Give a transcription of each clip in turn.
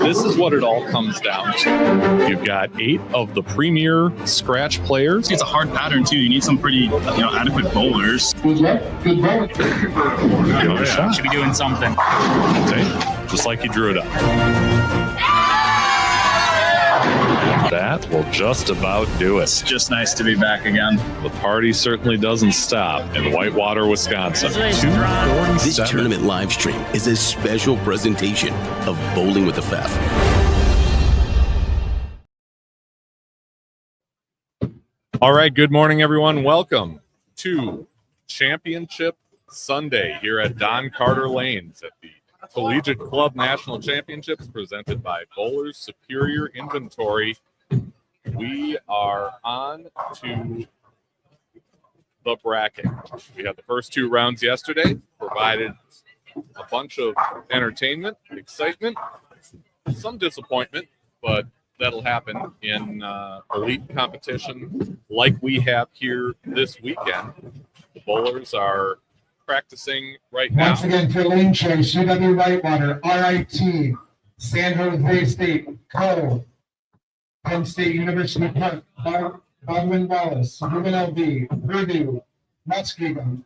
this is what it all comes down to. You've got 8 of the premier scratch players. It's a hard pattern, too. You need some pretty adequate bowlers. Good luck. Good bowling. Should be doing something. Okay. Just like he drew it up. That will just about do it. It's just nice to be back again. The party certainly doesn't stop in Whitewater, Wisconsin. This tournament live stream is a special presentation of Bowling with the Fef. All right, good morning, everyone. Welcome to Championship Sunday here at Don Carter Lanes at the Collegiate Club National Championships presented by Bowlers Superior Inventory. We are on to the bracket. We had the first 2 rounds yesterday, provided a bunch of entertainment, excitement, some disappointment, but that'll happen in elite competition like we have here this weekend. The bowlers are practicing right now. Once again, for lane choice, UW Whitewater, RIT, San Jose State, Cole, Penn State University Park, Baldwin Wallace, UNLV, Purdue, Muskegon,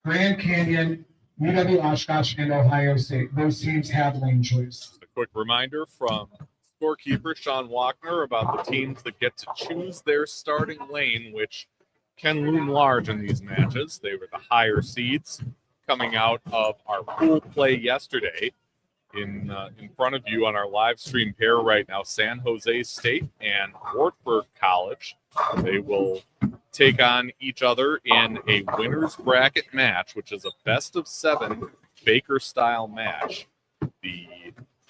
Grand Canyon, UW Oshkosh, and Ohio State. Those teams have lane choice. Just a quick reminder from scorekeeper Sean Walkner about the teams that get to choose their starting lane, which can loom large in these matches. They were the higher seeds coming out of our pool play yesterday. In front of you on our live stream pair right now, San Jose State and Wartburg College. They will take on each other in a winner's bracket match, which is a best-of-7 Baker-style match. The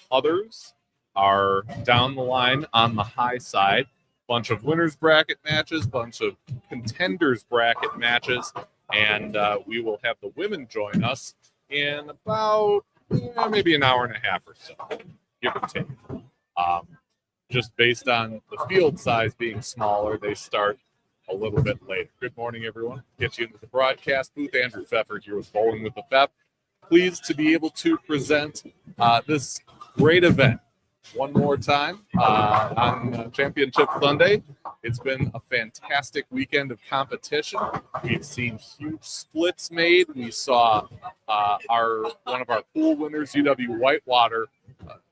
others are down the line on the high side. Bunch of winners bracket matches, bunch of contenders bracket matches, and we will have the women join us in about maybe an hour and a half or so, give or take. Just based on the field size being smaller, they start a little bit later. Good morning, everyone. Get you into the broadcast booth. Andrew Pfeffer here with Bowling with the Fef. Pleased to be able to present this great event one more time on Championship Sunday. It's been a fantastic weekend of competition. We've seen huge splits made. We saw one of our pool winners, UW Whitewater,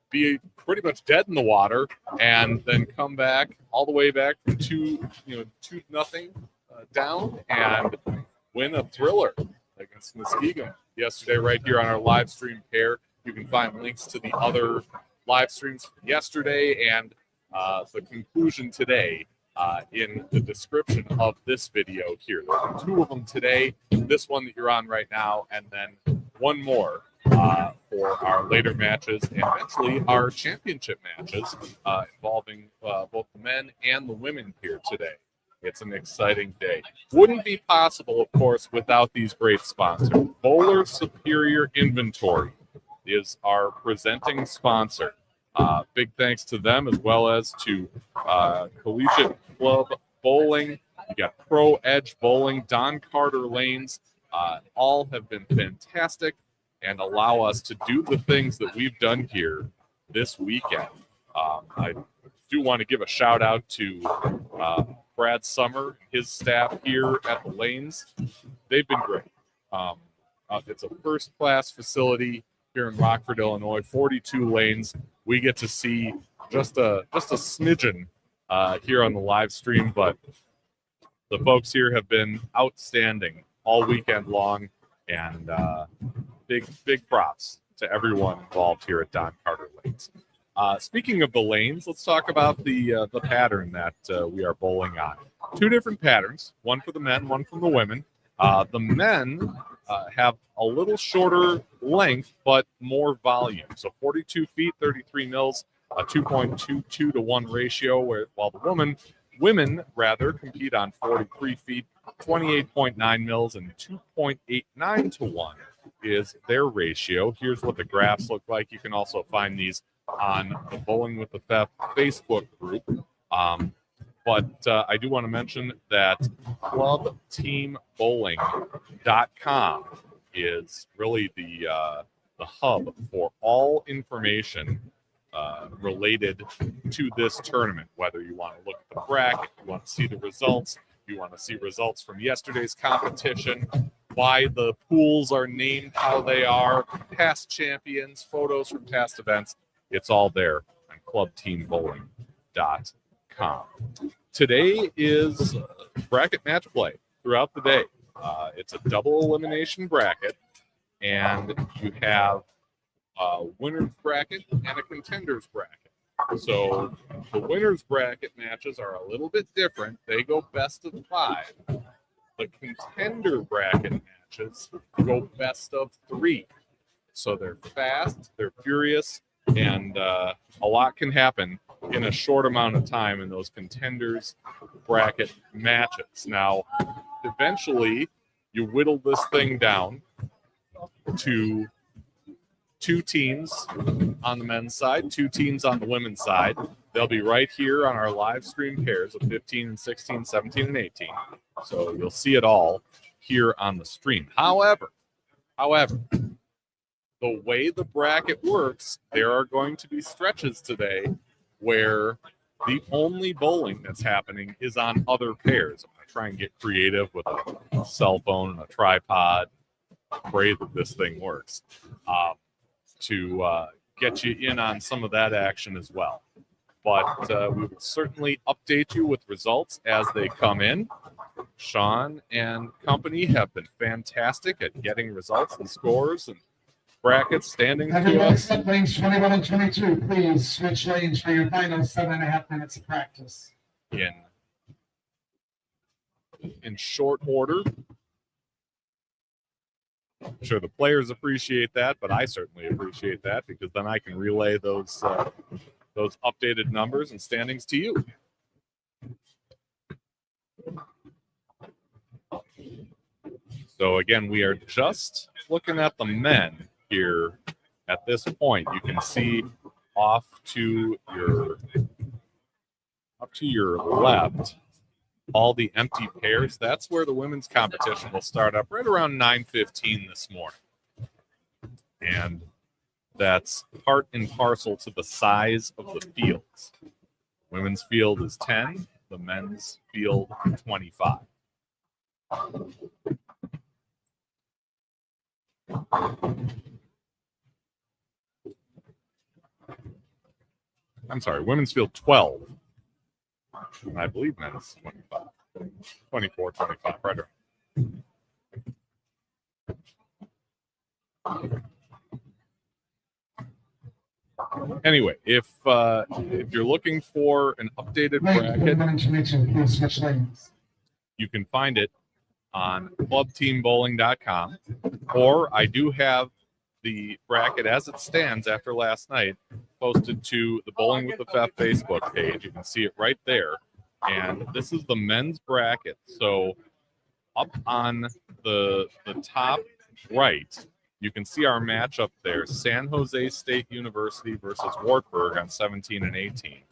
be pretty much dead in the water, and then come back all the way back from 2-0 down and win a thriller against Muskegon yesterday right here on our live stream pair. You can find links to the other live streams from yesterday and the conclusion today in the description of this video here. There are 2 of them today, this one that you're on right now, and then one more for our later matches and eventually our championship matches involving both the men and the women here today. It's an exciting day. Wouldn't be possible, of course, without these great sponsors. Bowler Superior Inventory is our presenting sponsor. Big thanks to them, as well as to Collegiate Club Bowling. You got Pro Edge Bowling, Don Carter Lanes. All have been fantastic and allow us to do the things that we've done here this weekend. I do want to give a shout out to Brad Summer, his staff here at the Lanes. They've been great. It's a first-class facility here in Rockford, Illinois, 42 lanes. We get to see just a smidgen here on the live stream, but the folks here have been outstanding all weekend long, and big props to everyone involved here at Don Carter Lanes. Speaking of the lanes, let's talk about the pattern that we are bowling on. 2 different patterns, one for the men, one for the women. The men have a little shorter length, but more volume. So 42 feet, 33 mils, a 2.22 to 1 ratio, while the women compete on 43 feet, 28.9 mils, and 2.89 to 1 is their ratio. Here's what the graphs look like. You can also find these on the Bowling with the Fef Facebook group. But I do want to mention that clubteambowling.com is really the the hub for all information related to this tournament, whether you want to look at the bracket, you want to see the results, you want to see results from yesterday's competition, why the pools are named how they are, past champions, photos from past events. It's all there on clubteambowling.com. Today is bracket match play throughout the day. It's a double elimination bracket, and you have a winner's bracket and a contender's bracket. So the winner's bracket matches are a little bit different. They go best of 5. The contender bracket matches go best of 3. So they're fast, they're furious, and a lot can happen in a short amount of time in those contenders bracket matches. Now, eventually, you whittle this thing down to 2 teams on the men's side, 2 teams on the women's side. They'll be right here on our live stream pairs of 15 and 16, 17 and 18. So you'll see it all here on the stream. However, the way the bracket works, there are going to be stretches today where the only bowling that's happening is on other pairs. I'm going to try and get creative with a cell phone and a tripod. Pray that this thing works to get you in on some of that action as well. But we will certainly update you with results as they come in. Sean and company have been fantastic at getting results and scores and bracket standings to us. Lanes 21 and 22, please switch lanes for your final 7.5 minutes of practice. In short order. I'm sure the players appreciate that, but I certainly appreciate that because then I can relay those updated numbers and standings to you. So again, we are just looking at the men here at this point. You can see off to your left all the empty pairs. That's where the women's competition will start up right around 9:15 this morning. And that's part and parcel to the size of the fields. Women's field is 10, the men's field 25. I'm sorry, women's field 12. And I believe men's 25. 24, 25, right around. Anyway, if you're looking for an updated bracket, you can find it on clubteambowling.com, or I do have the bracket as it stands after last night posted to the Bowling with the Fef Facebook page. You can see it right there. And this is the men's bracket. So up on the top right, you can see our matchup there, San Jose State University versus Wartburg on 17 and 18.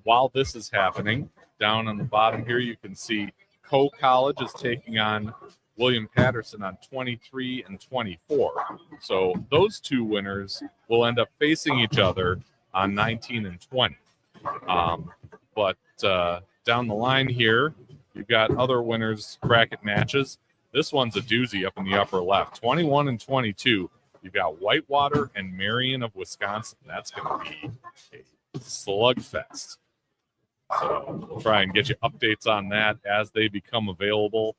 While this is happening, down on the bottom here, you can see Coe College is taking on William Patterson on 23 and 24. So those 2 winners will end up facing each other on 19 and 20. But down the line here, you've got other winners bracket matches. This one's a doozy up in the upper left. 21 and 22. You've got Whitewater and Marion of Wisconsin. That's going to be a slugfest. So we'll try and get you updates on that as they become available.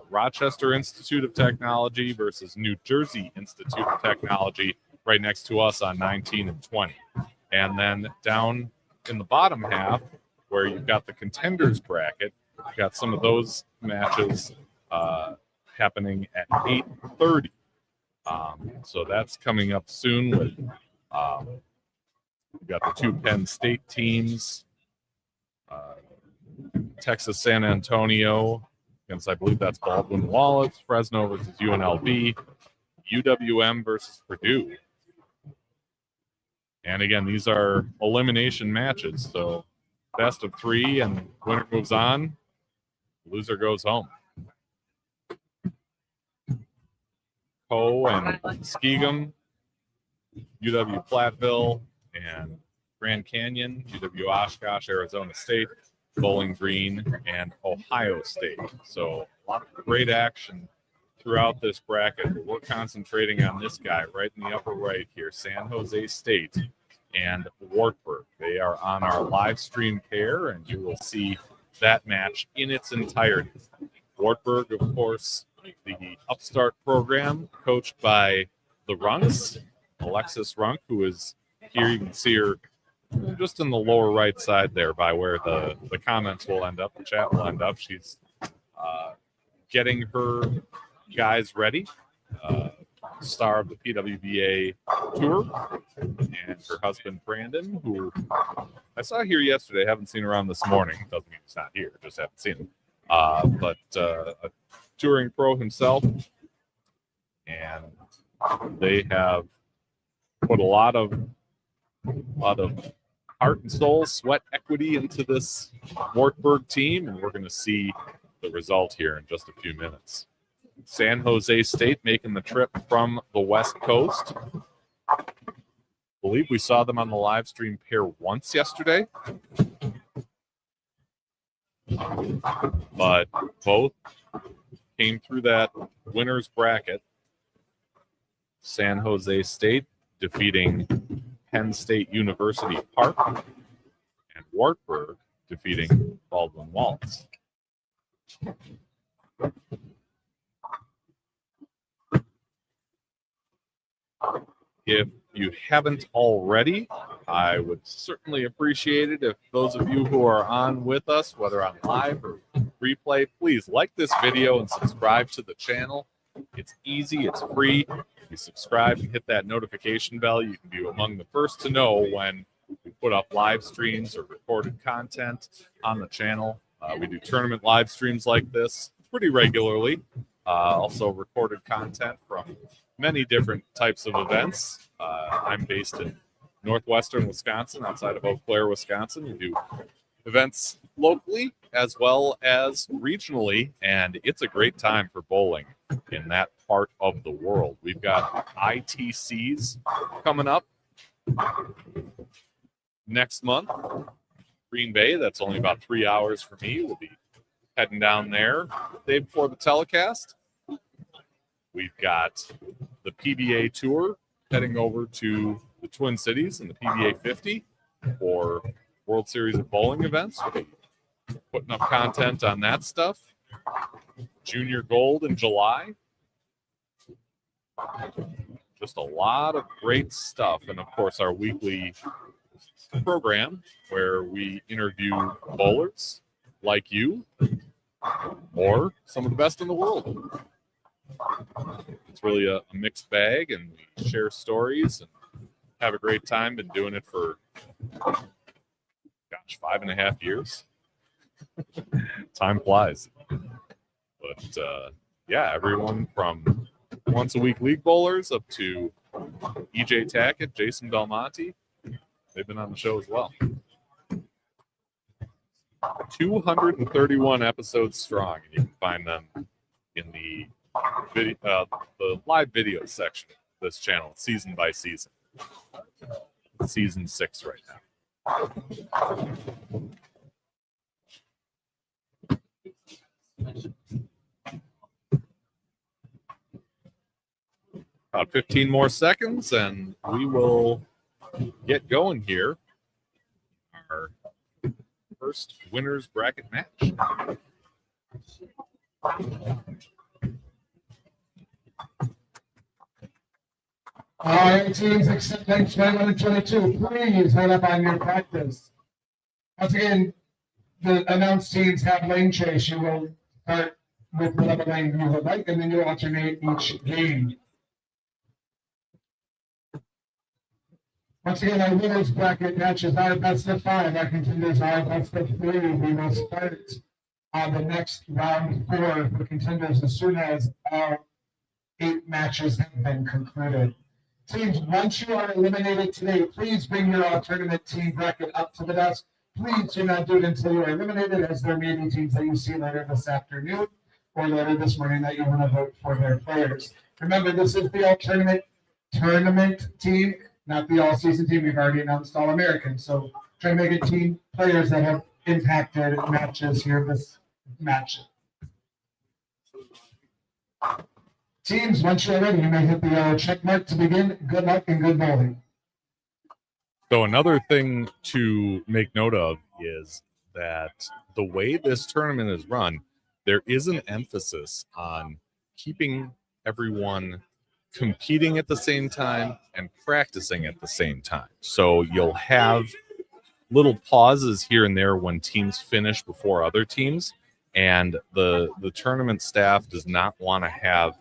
Rochester Institute of Technology versus New Jersey Institute of Technology right next to us on 19 and 20. And then down in the bottom half, where you've got the contenders bracket, you've got some of those matches happening at 8:30. So that's coming up soon with we've got the 2 Penn State teams, Texas San Antonio against, I believe that's Baldwin Wallace, Fresno versus UNLV, UWM versus Purdue. And again, these are elimination matches, so best of 3 and winner moves on, loser goes home. Coe and Skegum UW Platteville and Grand Canyon, UW Oshkosh, Arizona State, Bowling Green, and Ohio State. So a lot of great action throughout this bracket. We're concentrating on this guy right in the upper right here, San Jose State and Wartburg. They are on our live stream pair, and you will see that match in its entirety. Wartburg, of course, the upstart program coached by the Runks, Alexis Runk, who is here. You can see her just in the lower right side there by where the comments will end up, the chat will end up. She's getting her guys ready. Star of the PWBA Tour, and her husband Brandon, who I saw here yesterday. Haven't seen her around this morning. Doesn't mean he's not here. Just haven't seen him. But a touring pro himself, and they have put a lot of heart and soul, sweat equity into this Wartburg team, and we're going to see the result here in just a few minutes. San Jose State making the trip from the West Coast. I believe we saw them on the live stream pair once yesterday, but both came through that winner's bracket. San Jose State defeating Penn State University Park, and Wartburg defeating Baldwin Wallace. If you haven't already, I would certainly appreciate it if those of you who are on with us, whether on live or replay, please like this video and subscribe to the channel. It's easy, it's free. If you subscribe and hit that notification bell, you can be among the first to know when we put up live streams or recorded content on the channel. We do tournament live streams like this pretty regularly. Also recorded content from many different types of events. I'm based in northwestern Wisconsin, outside of Eau Claire, Wisconsin. We do events locally as well as regionally, and it's a great time for bowling in that part of the world. We've got ITCs coming up next month. Green Bay, that's only about 3 hours for me. We'll be heading down there the day before the telecast. We've got the PBA Tour heading over to the Twin Cities in the PBA 50 for World Series of Bowling events. We'll be putting up content on that stuff. Junior Gold in July. Just a lot of great stuff. And, of course, our weekly program where we interview bowlers like you or some of the best in the world. It's really a mixed bag, and we share stories and have a great time. Been doing it for, 5.5 years. Time flies. But, everyone from once-a-week league bowlers up to EJ Tackett, Jason Belmonte, they've been on the show as well. 231 episodes strong, and you can find them in the live video section of this channel, season by season. Season 6 right now. About 15 more seconds, and we will get going here. Our first winner's bracket match. All right, teams, except bench 21-22, please head up on your practice. Once again, the announced teams have lane choice. You will start with whatever lane you would like, and then you alternate each game. Once again, our winners bracket matches are best of 5. Our contenders are best of 3. We will start on the next round 4 for contenders as soon as all 8 matches have been concluded. Teams, once you are eliminated today, please bring your tournament team bracket up to the desk. Please do not do it until you are eliminated, as there may be teams that you see later this afternoon or later this morning that you want to vote for their players. Remember, this is the all tournament tournament team, not the all-season team. We've already announced All-American. So try to make it team players that have impacted matches here this match. Teams, once you're ready, you may hit the yellow check mark to begin. Good luck and good bowling. So another thing to make note of is that the way this tournament is run, there is an emphasis on keeping everyone competing at the same time and practicing at the same time. So you'll have little pauses here and there when teams finish before other teams, and the tournament staff does not want to have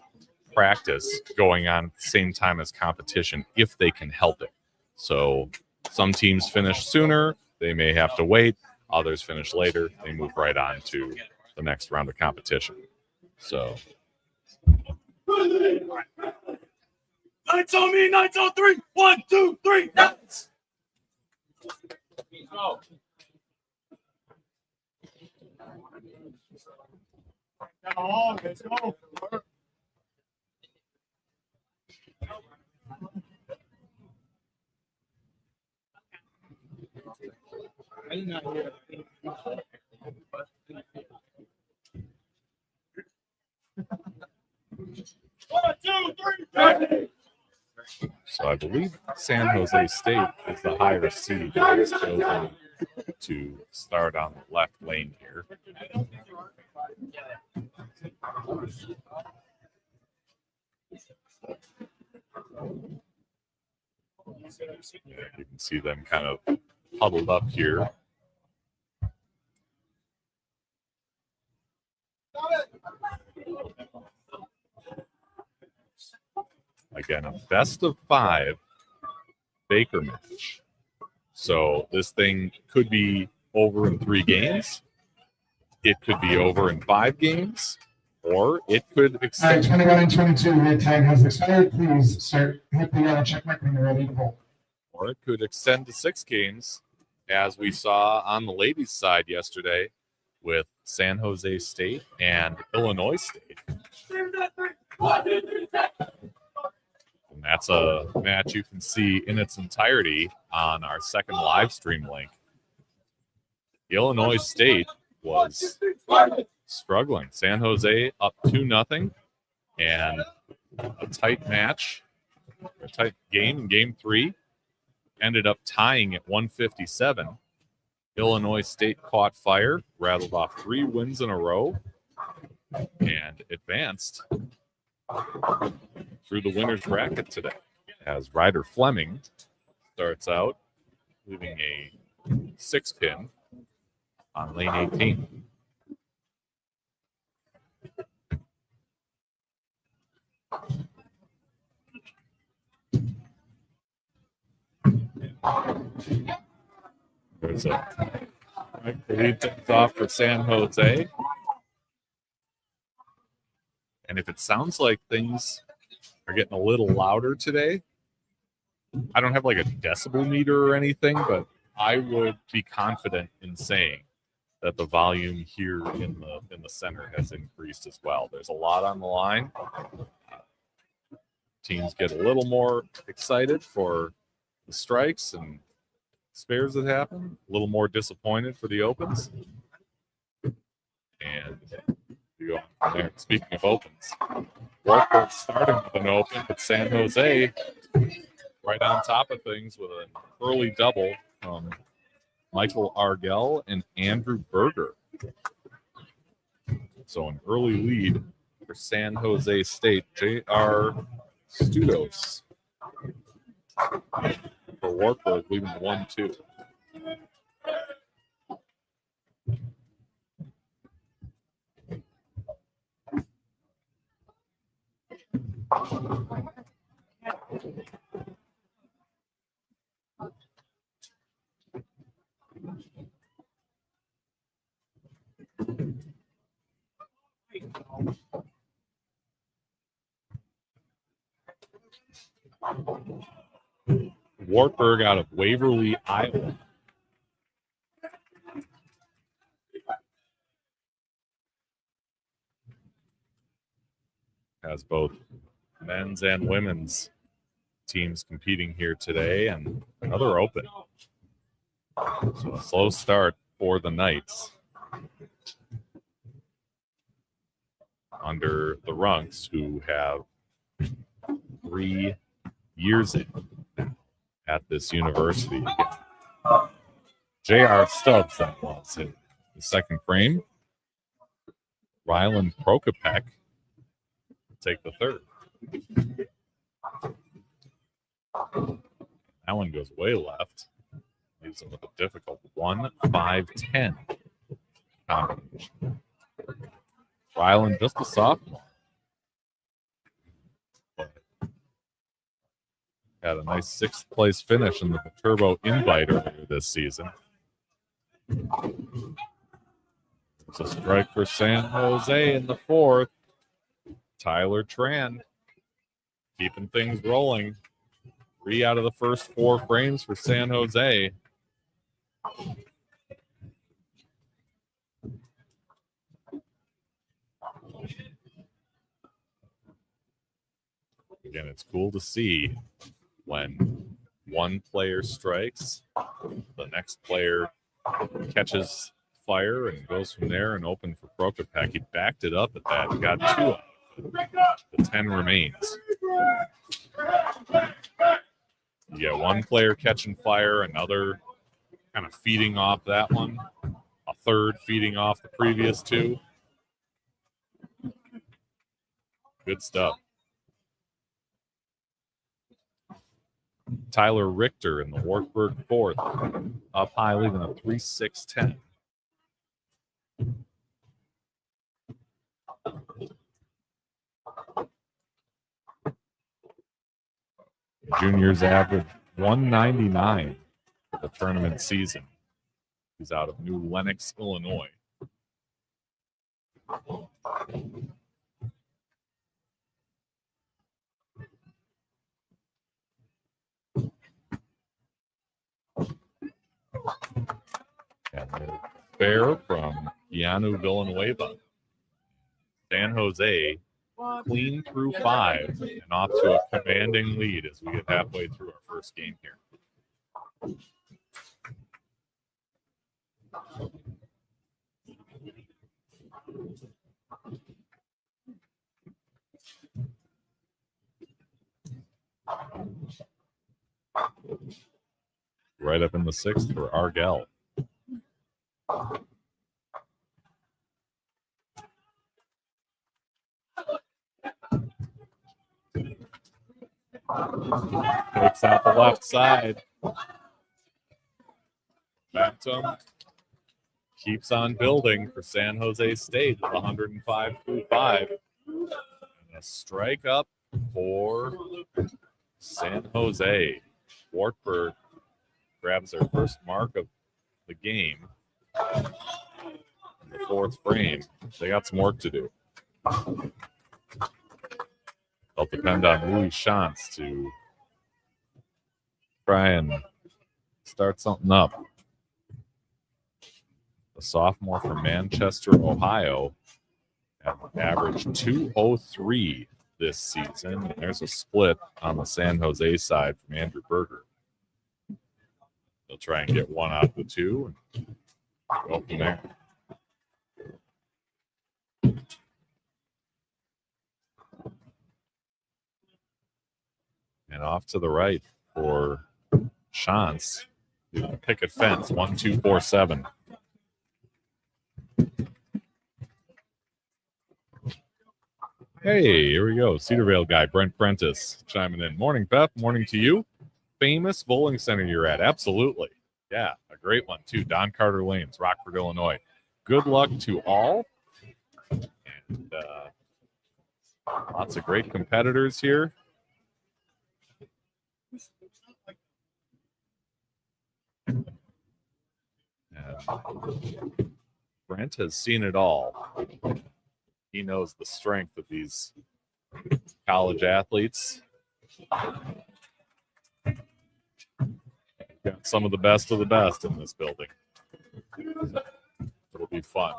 practice going on at the same time as competition if they can help it. So some teams finish sooner, they may have to wait. Others finish later, they move right on to the next round of competition. So Knights on me, Knights on 3. 1, 2, 3, Knights. Go. Come on, let's go. One, two, three. So I believe San Jose State is the higher seed that is chosen to start on the left lane here. You can see them kind of huddled up here. Again, a best of 5 Baker match. So this thing could be over in 3 games. It could be over in 5 games, or it could All right, extend. 21 and 22, your time has expired. Please hit the yellow check mark when you're ready to bowl. Or it could extend to 6 games, as we saw on the ladies' side yesterday with San Jose State and Illinois State. And that's a match you can see in its entirety on our second live stream link. Illinois State was struggling. San Jose up 2-0, and a tight match, a tight game in game 3. Ended up tying at 157. Illinois State caught fire, rattled off 3 wins in a row, and advanced through the winner's bracket today. As Ryder Fleming starts out, leaving a 6-pin on lane 18. There's a lead things off for San Jose. And if it sounds like things are getting a little louder today, I don't have like a decibel meter or anything, but I would be confident in saying that the volume here in the center has increased as well. There's a lot on the line. Teams get a little more excited for the strikes and spares that happen, a little more disappointed for the opens. And you go on there. Speaking of opens, Rockford starting with an open, but San Jose right on top of things with an early double from Michael Argel and Andrew Berger. So an early lead for San Jose State. J.R. Studos for Wartburg, leaving 1-2. Wartburg out of Waverly, Iowa. Has both men's and women's teams competing here today, and another open. So a slow start for the Knights under the Runks, who have 3 years in at this university. J.R. Stubbs, that was in the second frame. Rylan Prokopek take the third. That one goes way left. Leaves him with a difficult 1-5-10 combination. Rylan, just a sophomore. Had a nice 6th place finish in the Turbo Invite earlier this season. It's a strike for San Jose in the 4th. Tyler Tran keeping things rolling. 3 out of the first 4 frames for San Jose. Again, it's cool to see when one player strikes, the next player catches fire and goes from there and open for Prokopek. He backed it up at that and got 2 out. The 10 remains. You get one player catching fire, another kind of feeding off that one, a third feeding off the previous 2. Good stuff. Tyler Richter in the Wartburg 4th, up high, leaving a 3-6-10. Juniors average 199 for the tournament season. He's out of New Lenox, Illinois. And the fair from Keanu Villanueva. San Jose clean through 5 and off to a commanding lead as we get halfway through our first game here. Right up in the 6th for Argel. Takes out the left side. Momentum keeps on building for San Jose State at 105-5. And a strike up for San Jose. Wartburg grabs their first mark of the game in the 4th frame. They got some work to do. They'll depend on Louis Shantz to try and start something up. The sophomore from Manchester, Ohio, averaged 203 this season. And there's a split on the San Jose side from Andrew Berger. They'll try and get 1 out of the 2 and go from there. And off to the right for Shantz. Picket fence, 1-2-4-7. Hey, here we go. Cedarvale guy, Brent Prentice, chiming in. Morning, Beth. Morning to you. Famous bowling center you're at. Absolutely. Yeah, a great one, too. Don Carter Lanes, Rockford, Illinois. Good luck to all. And lots of great competitors here. And Brent has seen it all. He knows the strength of these college athletes. Got some of the best in this building. It'll be fun.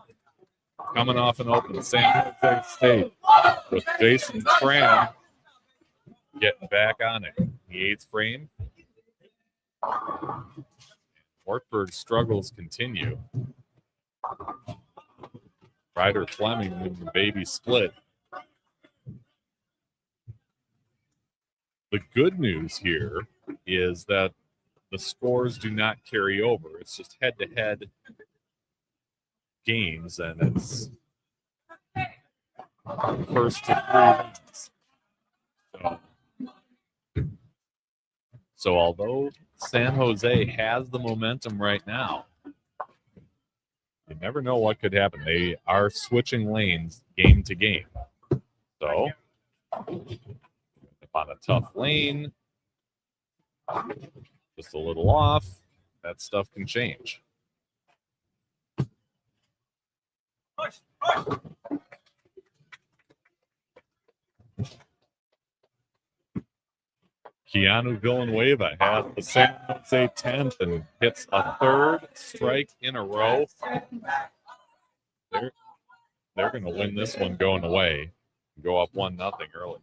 Coming off an open, San Jose State with Jason Tran getting back on it. the 8th frame. Wartburg struggles continue. Ryder Fleming in the baby split. The good news here is that the scores do not carry over. It's just head-to-head games, and it's first to 3 wins. So although San Jose has the momentum right now, you never know what could happen. They are switching lanes game to game. So if on a tough lane, just a little off, that stuff can change. Keanu Villanueva has the San Jose 10th and hits a 3rd strike in a row. They're going to win this one going away. Go up 1-0 early.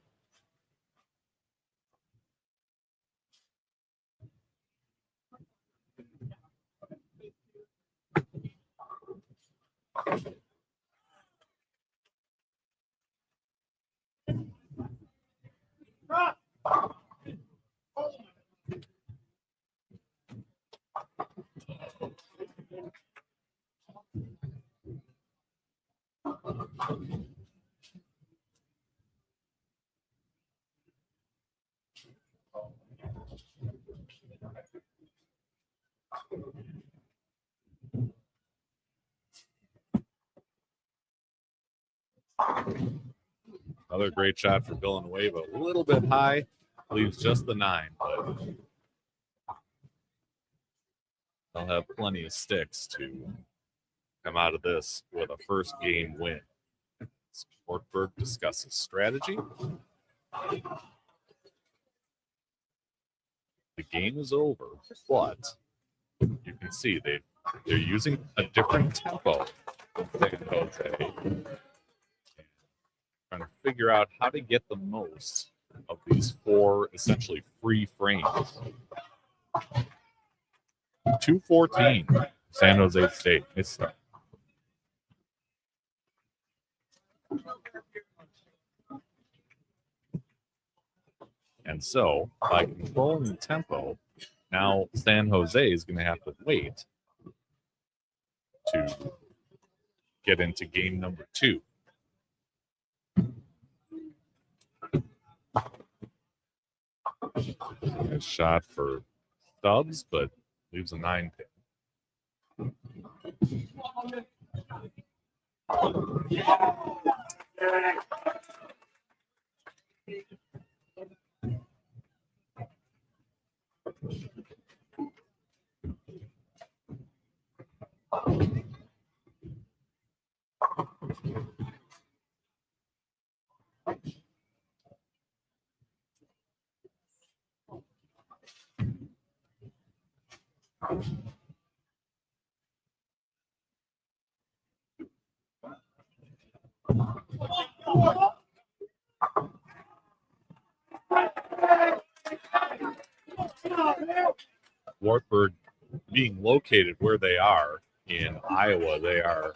Another great shot for Villanueva. A little bit high, leaves just the 9, but they'll have plenty of sticks to come out of this with a first game win. Wartburg discusses strategy. The game is over, but you can see they're using a different tempo than San Jose. Trying to figure out how to get the most of these 4 essentially free frames. 2-14, San Jose State. It's and so, by controlling the tempo, now San Jose is going to have to wait to get into game number 2. A shot for Stubbs, but leaves a 9 pin. Wartburg being located where they are in Iowa, they are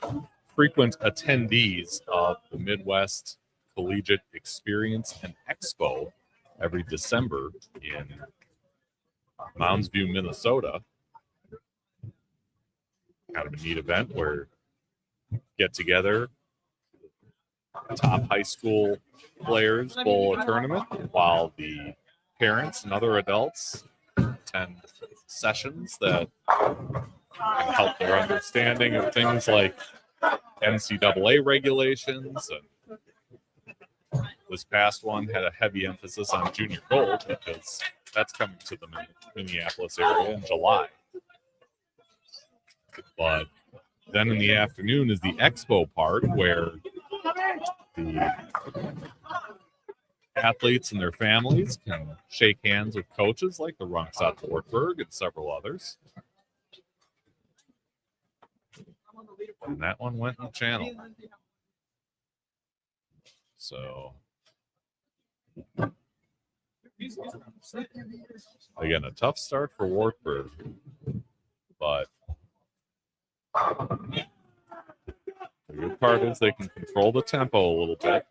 frequent attendees of the Midwest Collegiate Experience and Expo every December in Mounds View, Minnesota. Kind of a neat event where get together top high school players bowl a tournament while the parents and other adults attend sessions that can help their understanding of things like NCAA regulations. And this past one had a heavy emphasis on junior gold because that's coming to the Minneapolis area in July. But then in the afternoon is the expo part where the athletes and their families can shake hands with coaches like the Runks out of Wartburg and several others. And that one went in the channel. So Again, a tough start for Wartburg, but the good part is they can control the tempo a little bit.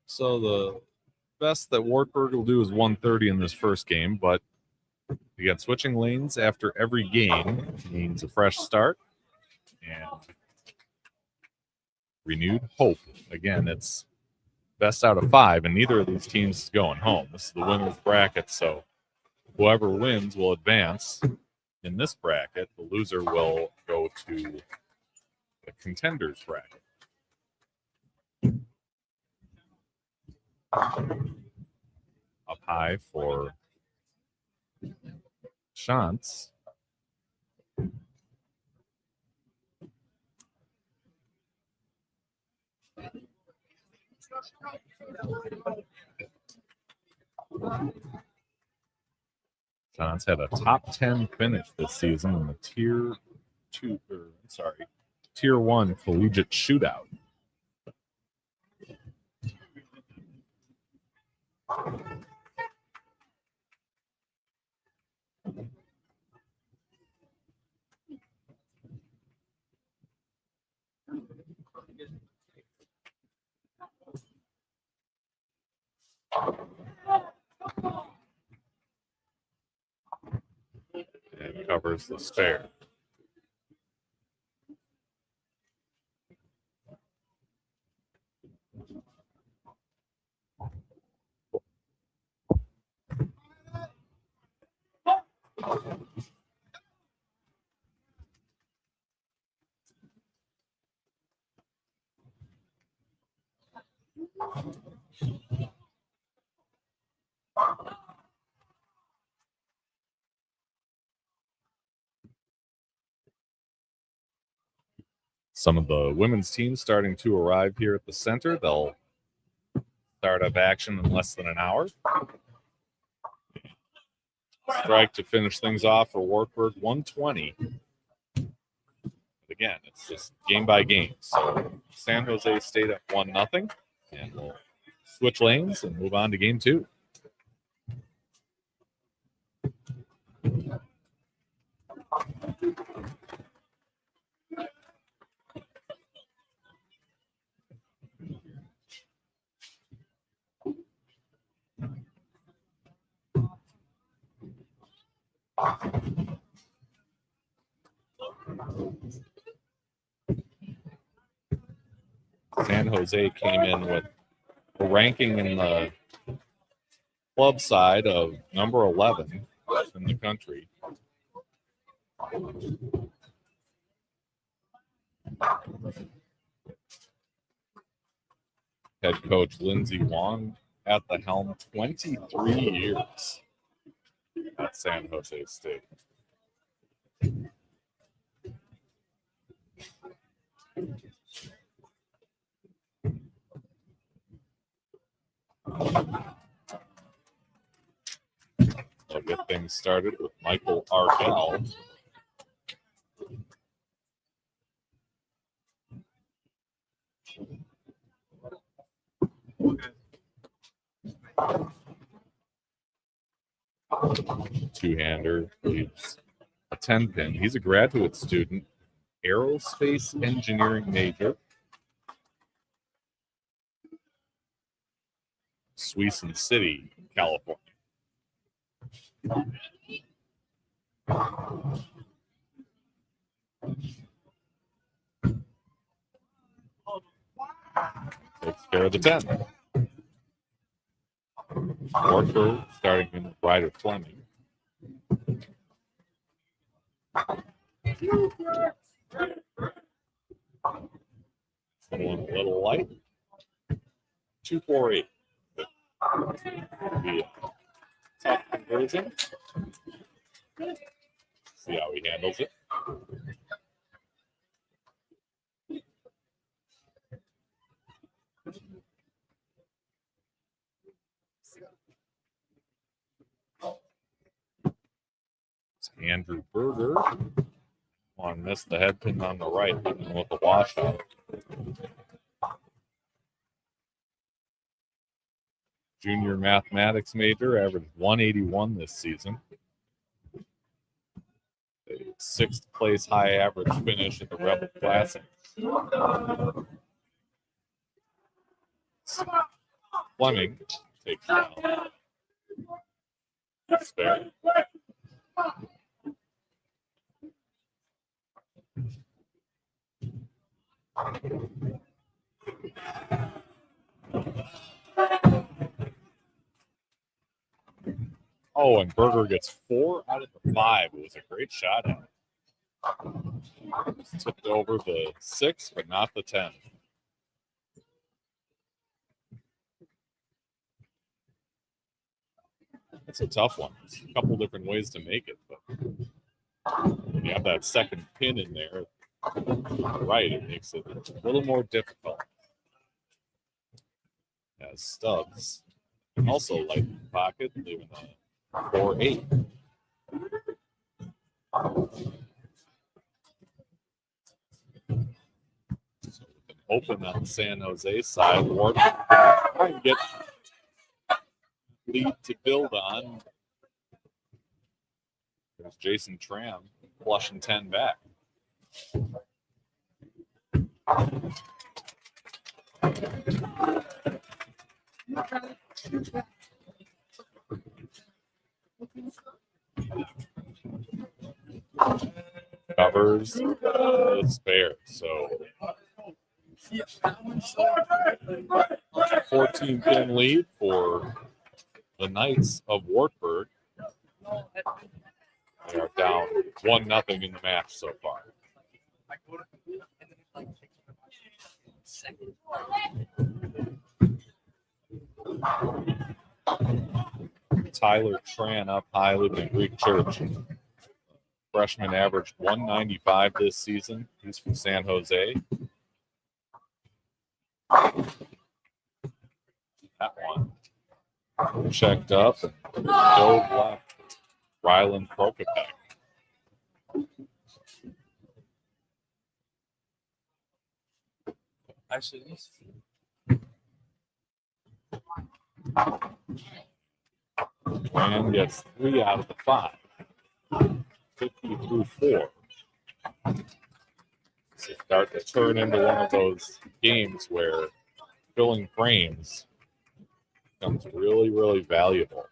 So the best that Wartburg will do is 130 in this first game, but again, switching lanes after every game means a fresh start and renewed hope. Again, it's best out of 5, and neither of these teams is going home. This is the winner's bracket, so whoever wins will advance. In this bracket, the loser will go to the contenders bracket. Up high for Shantz. Shantz had a top 10 finish this season in the Tier 1 Collegiate Shootout. And covers the spare. Some of the women's teams starting to arrive here at the center. They'll start up action in less than an hour. Strike to finish things off for Wartburg, 120. But again, it's just game by game. So San Jose State at 1-0, and we'll switch lanes and move on to game 2. San Jose came in with a ranking in the club side of number 11 in the country. Head coach Lindsey Wong at the helm, 23 years at San Jose State. They'll get things started with Michael Ardell. Two-hander, leads a 10-pin. He's a graduate student, aerospace engineering major. Suisun City, California. Takes care of the 10. Wartburg starting in Ryder Fleming. Someone a little light. 248. gathers him. See how he handles it. It's Andrew Berger. One missed the head pin on the right, hitting with the washout. Junior mathematics major, averaged 181 this season. A 6th place high average finish at the Rebel Classic. Fleming takes down. Spare. Oh, and Berger gets 4 out of the 5. It was a great shot at it. Tipped over the 6, but not the 10. It's a tough one. There's a couple different ways to make it, but when you have that second pin in there, right, it makes it a little more difficult. As Stubbs also light in the pocket, leaving a 4-8. So with an open on the San Jose side, Ward trying to get lead to build on. There's Jason Tram flushing 10 back. Covers the spare. So 14-pin lead for the Knights of Wartburg. They are down 1-0 in the match so far. Tyler Tran up high with the Greek Church. Freshman averaged 195 this season. He's from San Jose. That one checked up and dove left. Ryland Prokopek. And gets 3 out of the 5. 50-4. So start to turn into one of those games where filling frames becomes really, really valuable.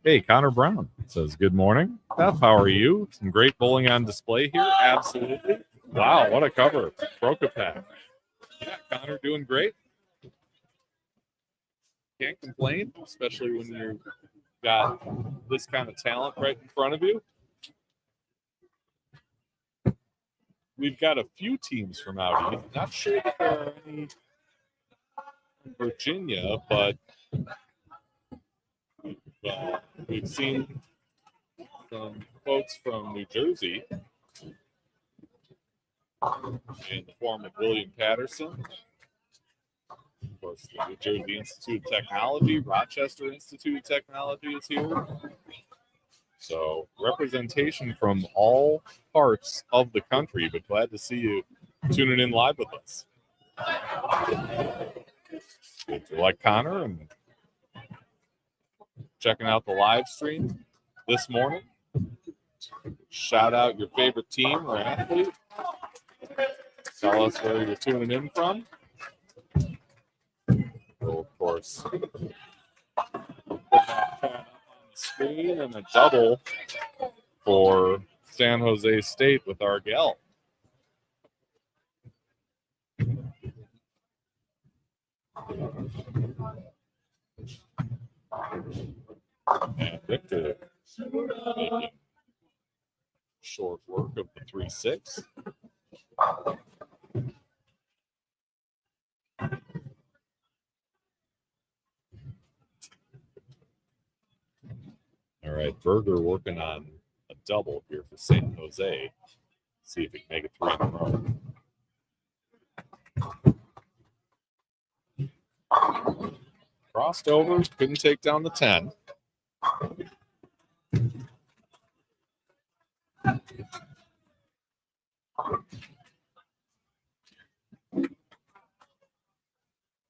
Hey, Connor Brown says, good morning. Beth, how are you? Some great bowling on display here. Absolutely. Wow, what a cover. Prokopek. Yeah, Connor doing great. Can't complain, especially when you've got this kind of talent right in front of you. We've got a few teams from out east. Not sure if there are any in Virginia, but we've seen some folks from New Jersey in the form of William Patterson. Of course, the New Jersey Institute of Technology, Rochester Institute of Technology is here. So representation from all parts of the country, but glad to see you tuning in live with us. If you like Connor and checking out the live stream this morning, shout out your favorite team or athlete. Tell us where you're tuning in from. So, of course, put that chat up on the screen and a double for San Jose State with Argel. And Victor making short work of the 3-6. All right, Berger working on a double here for San Jose. See if he can make it 3 in a row. Crossed over, couldn't take down the 10.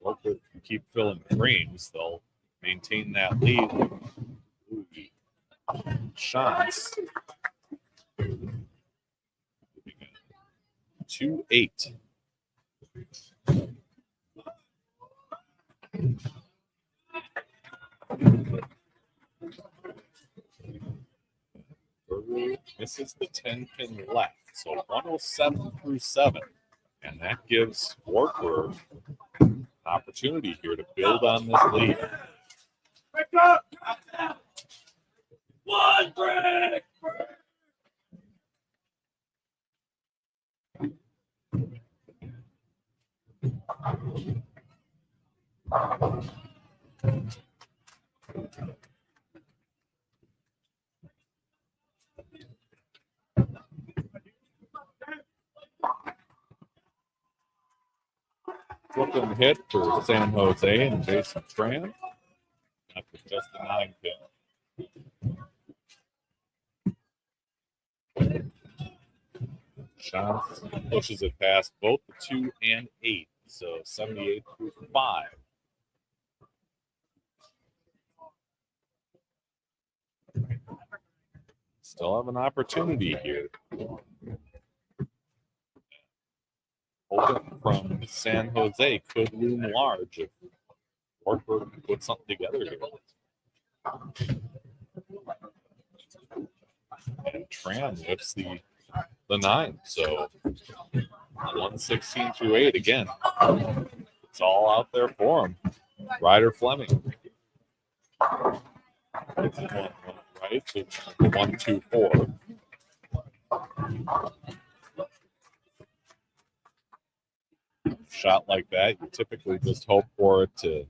Well, if they keep filling frames, they'll maintain that lead. Ooh, shots. 2-8. Berger misses the 10-pin left, so 107 through 7. And that gives Wartburg an opportunity here to build on this lead. Pick up. One break. Flipping hit for San Jose and Jason Tran. After just a 9-pin. Shots pushes it past both the 2 and 8. So 78 through 5. Still have an opportunity here. Holding from San Jose could loom large if Wartburg can put something together here. And Tran whips the 9. So 116 through 8 again. It's all out there for him. Ryder Fleming. Right to 1-2-4. Shot like that, you typically just hope for it to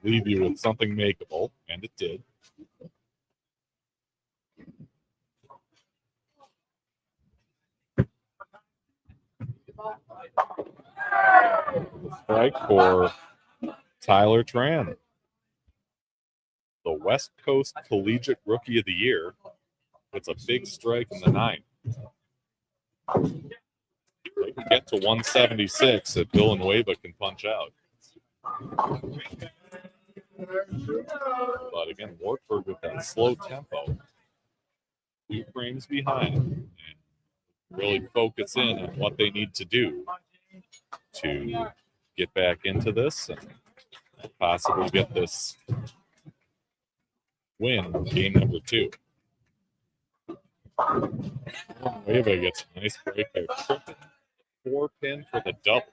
leave you with something makeable, and it did. Strike for Tyler Tran, the West Coast Collegiate Rookie of the Year. It's a big strike in the 9. They can get to 176 if Villanueva can punch out. But again, Wartburg with that slow tempo, 2 frames behind, and really focus in on what they need to do to get back into this and possibly get this win, game number 2. Villanueva gets a nice break there. 4-pin for the double.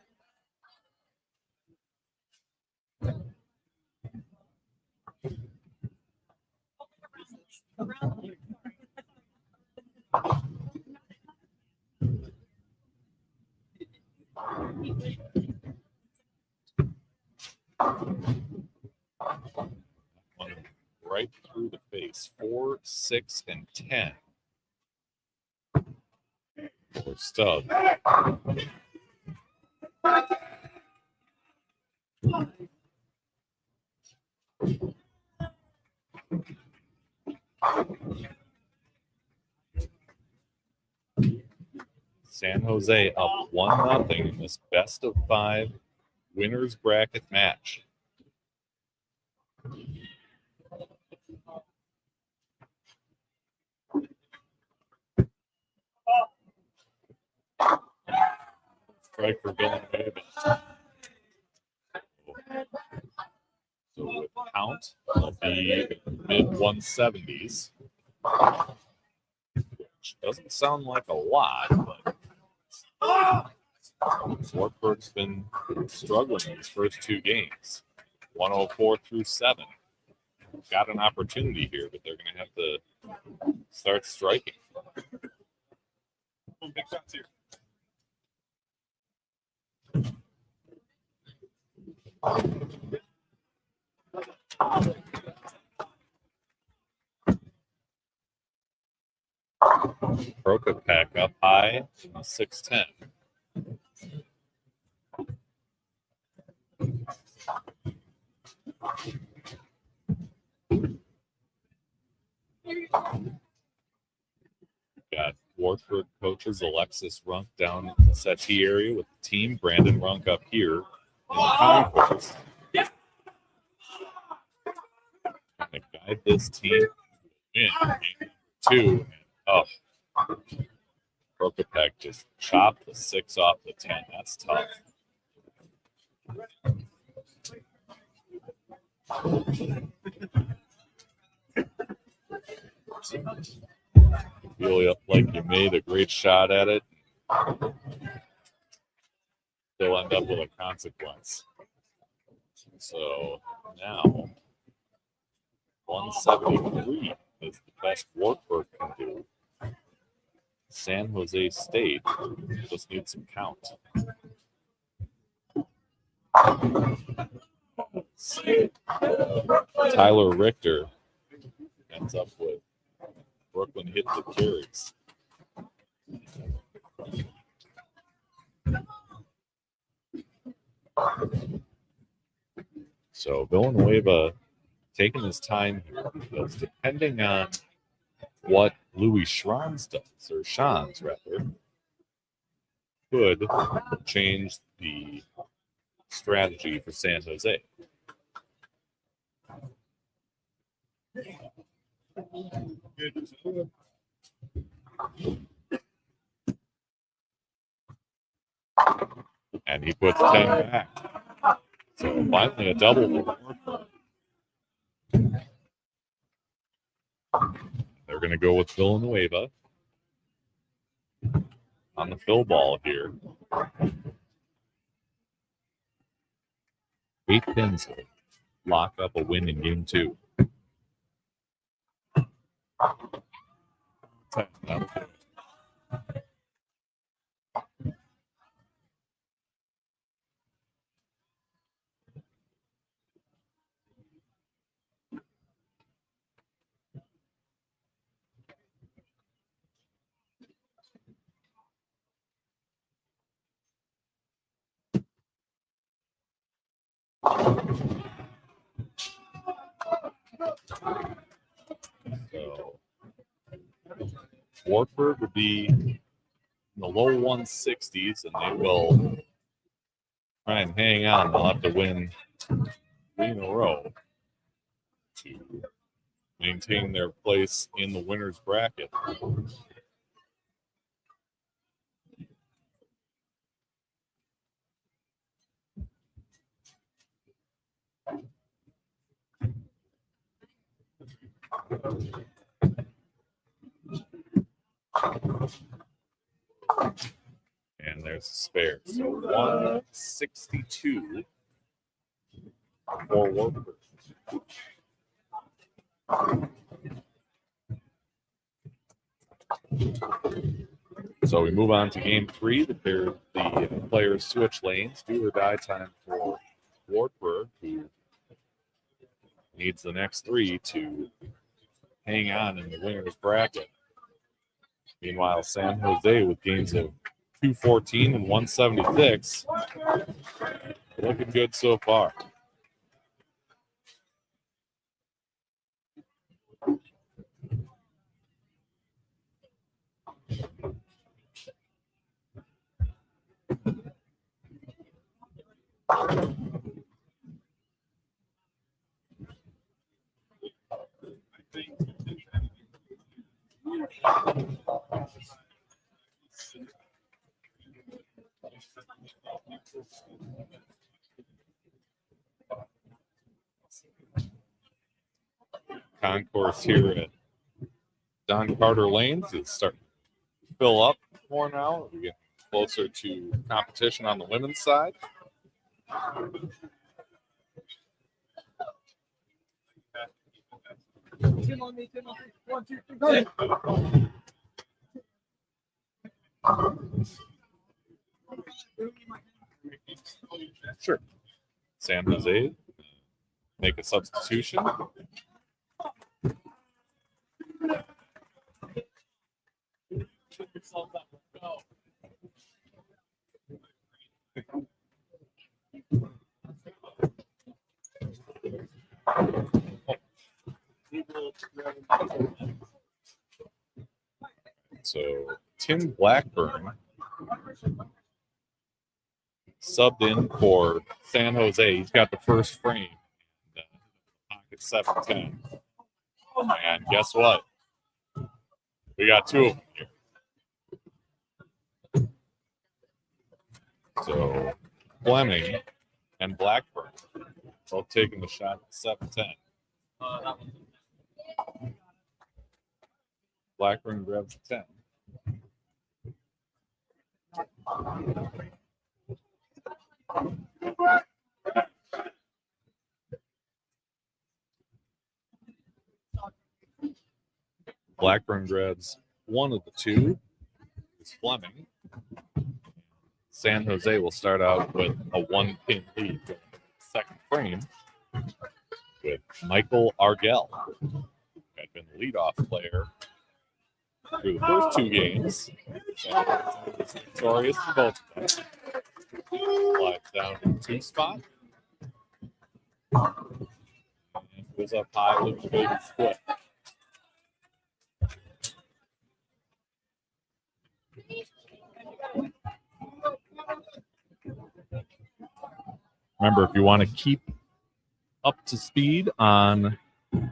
Right through the face. 4, 6, and 10 for Stubb. San Jose up 1-0 in this best of 5 winners bracket match. Strike for Villanueva. So with count, it'll be mid 170s, which doesn't sound like a lot, but Wartburg's been struggling these first 2 games. 104 through 7. Got an opportunity here, but they're going to have to start striking. Big shots here. Prokopek up high, 6-10. Got Wartburg coaches Alexis Runk down in the settee area with the team. Brandon Runk up here in the concourse. Trying to guide this team in game 2. And Prokopek just chopped the 6 off the 10. That's tough. You feel like you made a great shot at it. They'll end up with a consequence. So now 173 is the best Wartburg can do. San Jose State just needs some count. Tyler Richter ends up with Brooklyn hit the carries. So Villanueva taking his time here because depending on what Louis Schranz does, or Schans rather, could change the strategy for San Jose. And he puts 10 back. So finally a double for Wartburg. They're going to go with Villanueva on the fill ball here. 8 pins will lock up a win in game 2. So Wartburg would be in the low 160s, and they will try and hang on. They'll have to win 3 in a row to maintain their place in the winner's bracket. And there's a spare. So 162 for Wartburg. So we move on to game 3. The players switch lanes. Do or die time for Wartburg, who needs the next 3 to hang on in the winner's bracket. Meanwhile, San Jose with games of 214 and 176. Looking good so far. Concourse here at Don Carter Lanes is starting to fill up more now. We get closer to competition on the women's side. Sure. San Jose make a substitution. So Tim Blackburn subbed in for San Jose. He's got the first frame. Pocket 7-10. And guess what? We got two of them here. So Fleming and Blackburn both taking the shot at 7-10. Blackburn grabs 10. Blackburn grabs one of the two. It's Fleming. San Jose will start out with a one-pin lead. Second frame with Michael Argel, who had been the leadoff player through the first two games. Was victorious in both of them. Slides down to the 2 spot. And goes up high, looks big split. Remember, if you want to keep up to speed on the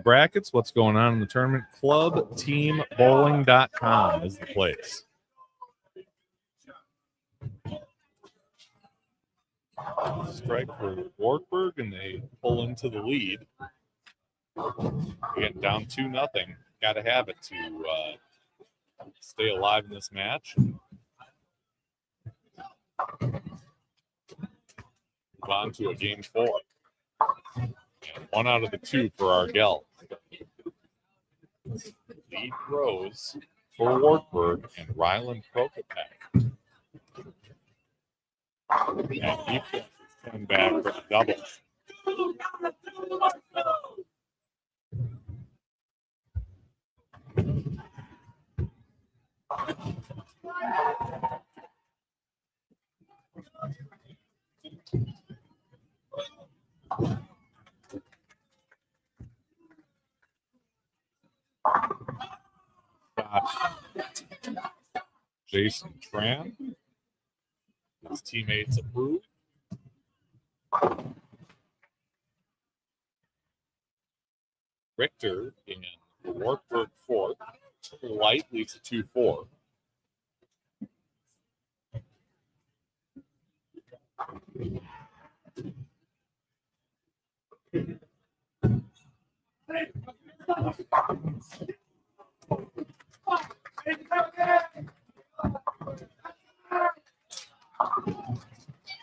brackets, what's going on in the tournament, clubteambowling.com is the place. Strike for Wartburg, and they pull into the lead. Again, down 2-0. Got to have it to stay alive in this match. Move on to a game 4. And 1 out of the 2 for Argel. Lead grows for Wartburg and Ryland Prokopek. And defense is coming back for the double. Jason Tran. His teammates approve. Richter in Wartburg 4th. Light leads to 2-4.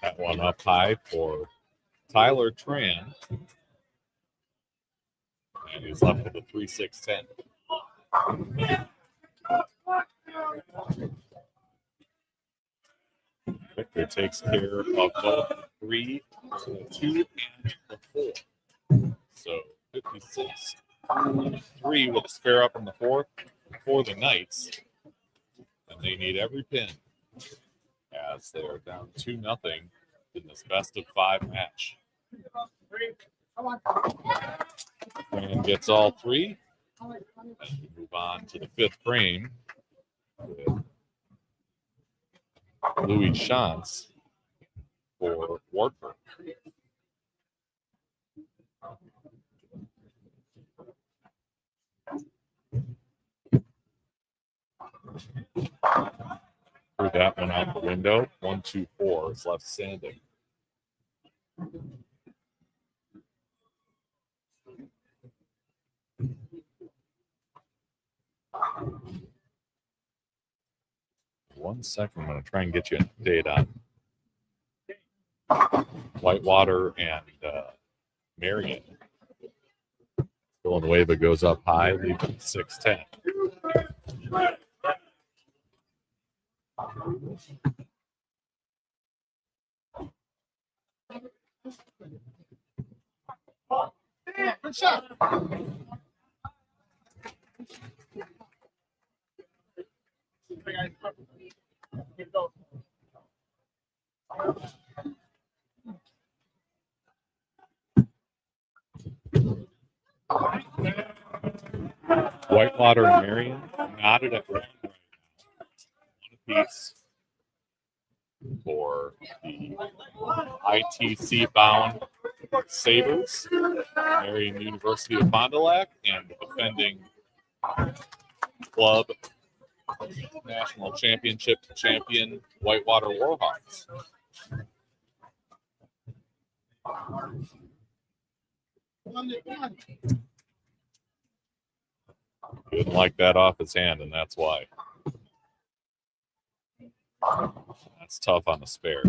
That one up high for Tyler Tran. And he's left with a 3-6-10. Victor takes care of both the 3, the 2, and the 4. So 56-3 with a spare up in the 4th for the Knights. And they need every pin as they are down 2-0 in this best-of-5 match. And gets all 3. And we move on to the 5th frame with Louis Shantz for Wartburg. Threw that one out the window. 1-2-4 is left standing. One second, I'm going to try and get you an update on Whitewater and Marion. Villanueva goes up high, leaving 6-10. Good shot. Whitewater and Marion knotted at one apiece for the ITC bound Sabres, Marion University of Fond du Lac, and the defending Club National Championship champion Whitewater Warhawks. Didn't like that off his hand, and that's why. That's tough on the spare.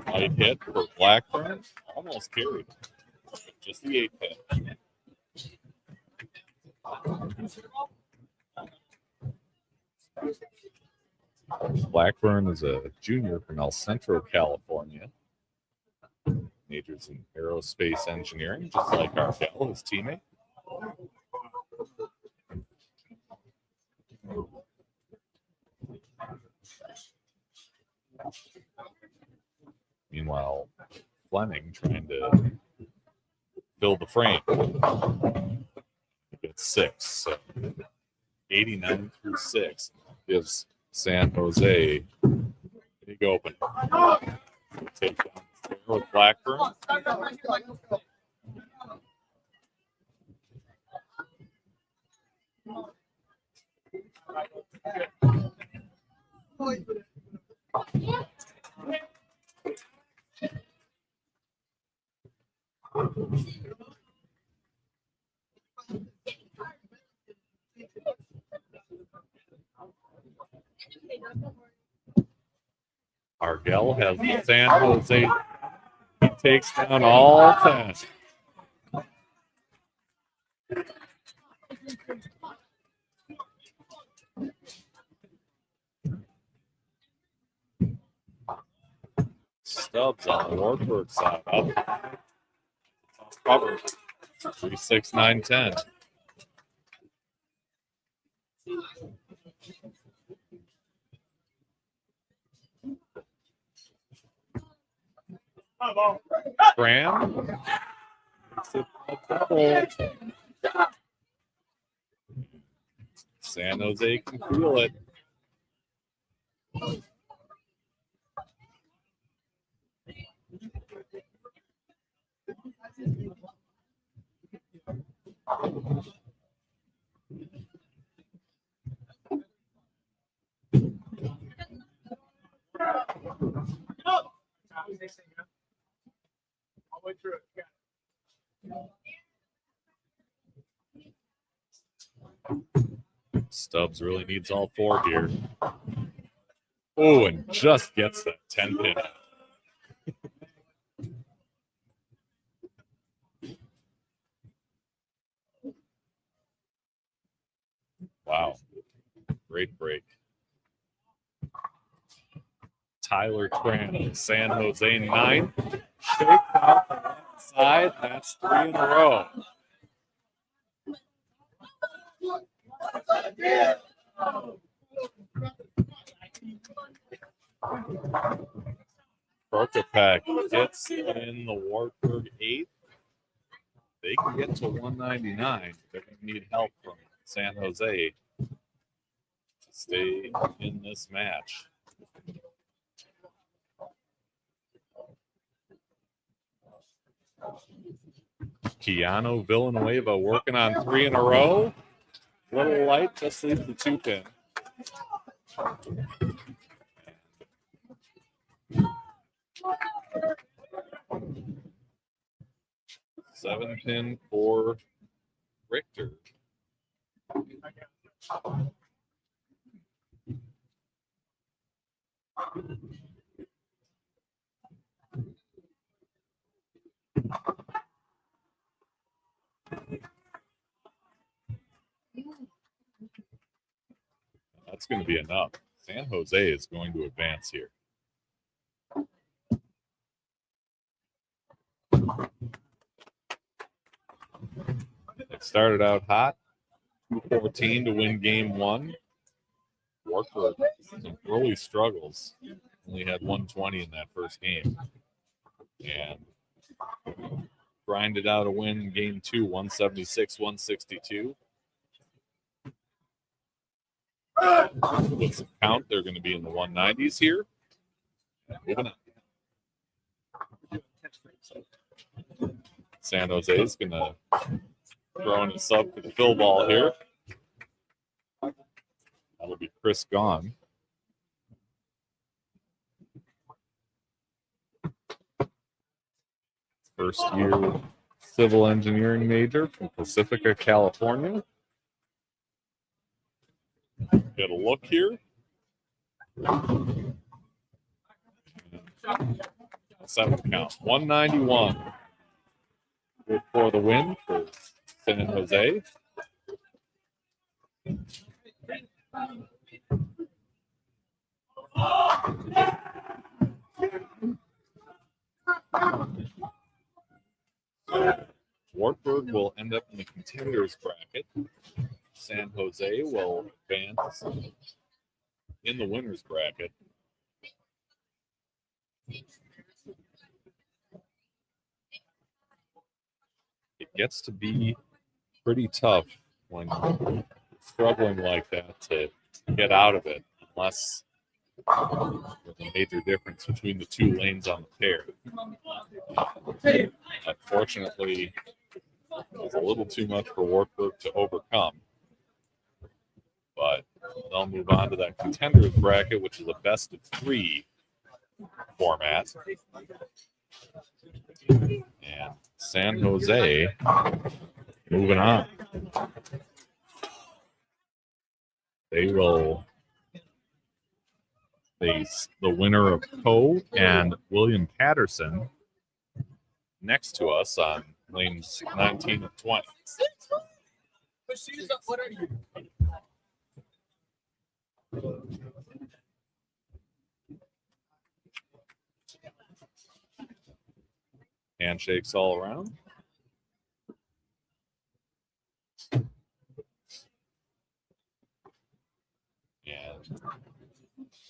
Light hit for Blackburn. Almost carried. Just the 8 pin. Blackburn is a junior from El Centro, California. Majors in aerospace engineering, just like Argel, his teammate. Meanwhile, Fleming trying to fill the frame. It's 6. So 89 through 6 gives San Jose a big open. Take down the with Blackburn. Argel has the San Jose. He takes down all 10. Stubbs on the Rockford side. Up. Covered. 3-6, 9-10. Graham. San Jose can feel it. Stubbs really needs all 4 here. Oh, and just gets that 10 pin. Wow. Great break. Tyler Tran, San Jose 9. Shake out the left side. That's 3 in a row. Prokopek gets in the Wartburg 8. They can get to 199. They're going to need help from San Jose to stay in this match. Keanu Villanueva working on 3 in a row. Little light, just leaves the 2 pin. 7 pin for Richter. That's going to be enough. San Jose is going to advance here. They started out hot, 2-14 to win game 1. Wartburg, some early struggles. Only had 120 in that first game. And grinded out a win in game 2, 176-162. With some count, they're going to be in the 190s here. Moving on. San Jose is going to throw in a sub for the fill ball here. That'll be Chris Gahn. First year civil engineering major from Pacifica, California. Get a look here. Seventh count. 191. Good for the win for San Jose. Wartburg will end up in the contenders bracket. San Jose will advance in the winners bracket. It gets to be pretty tough when you're struggling like that to get out of it, unless there's a major difference between the two lanes on the pair. Unfortunately, it's a little too much for Wartburg to overcome. But they'll move on to that contenders bracket, which is a best of 3 format. And San Jose moving on. They will face the winner of Coe and William Patterson next to us on lanes 19 and 20. Handshakes all around. And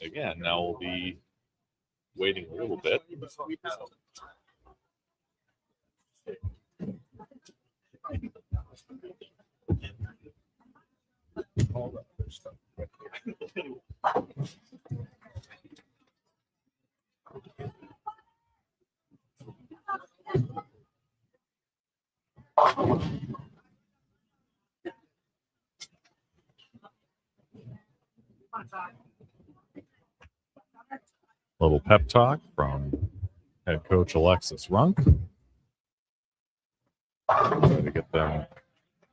again, now we'll be waiting a little bit. Little pep talk from head coach Alexis Runk. Try to get them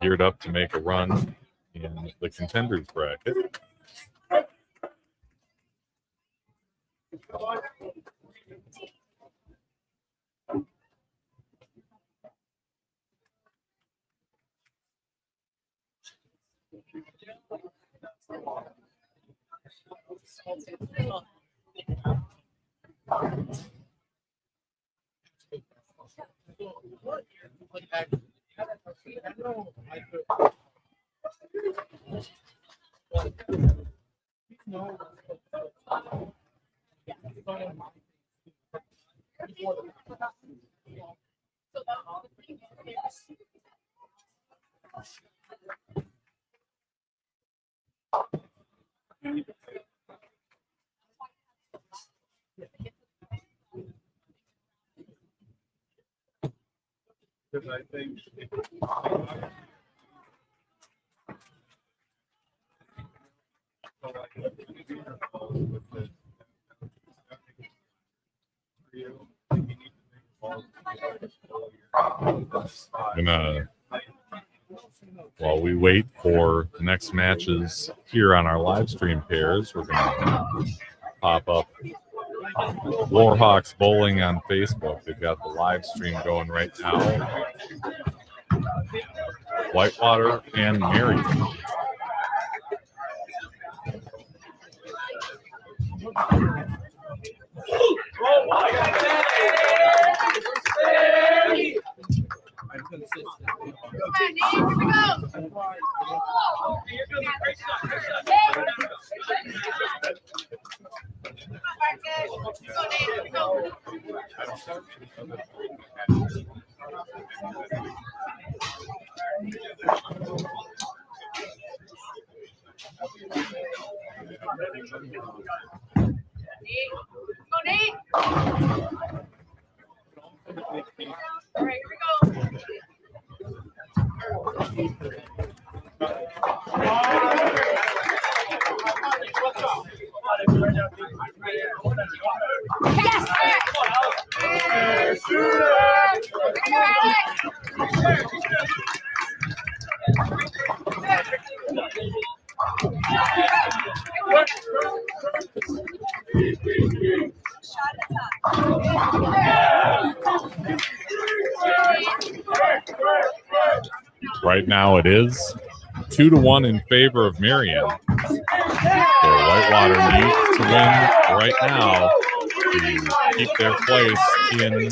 geared up to make a run in the contenders bracket. Because I think while we wait for the next matches here on our live stream pairs, we're gonna pop up Warhawks Bowling on Facebook. They've got the live stream going right now. Whitewater and Marion. All right, here we go. Right now it is 2-1 in favor of Marion. So Whitewater needs to win right now to keep their place in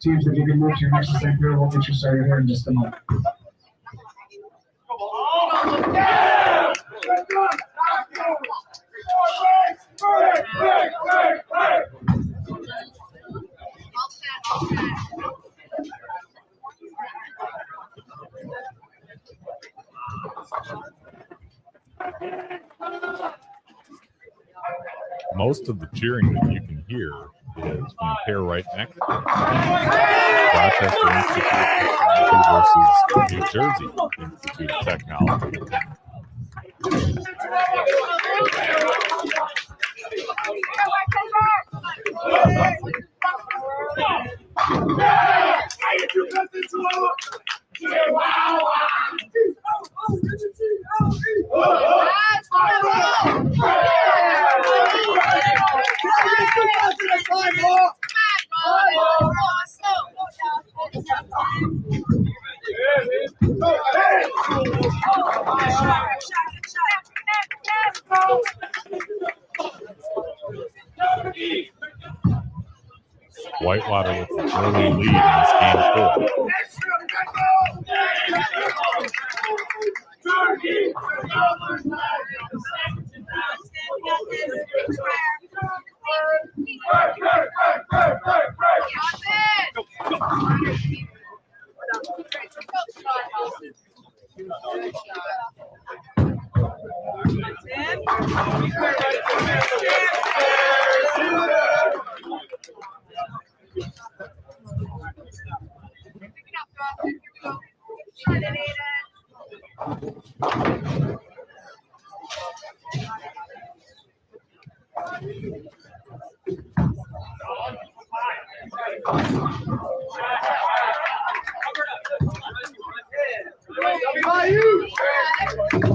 Teams, if you can move to your next center, we'll get you started here in just a moment. most of the cheering that you can hear is from the pair right next to it. Rochester Institute of Technology versus New Jersey Institute of Technology. Whitewater with an early lead in this game 4.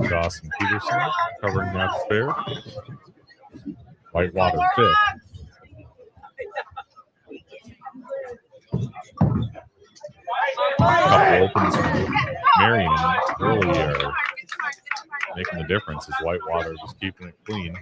Dawson Peterson covering that spare. Whitewater 5th. Couple opens from Marion early are making the difference as Whitewater just keeping it clean.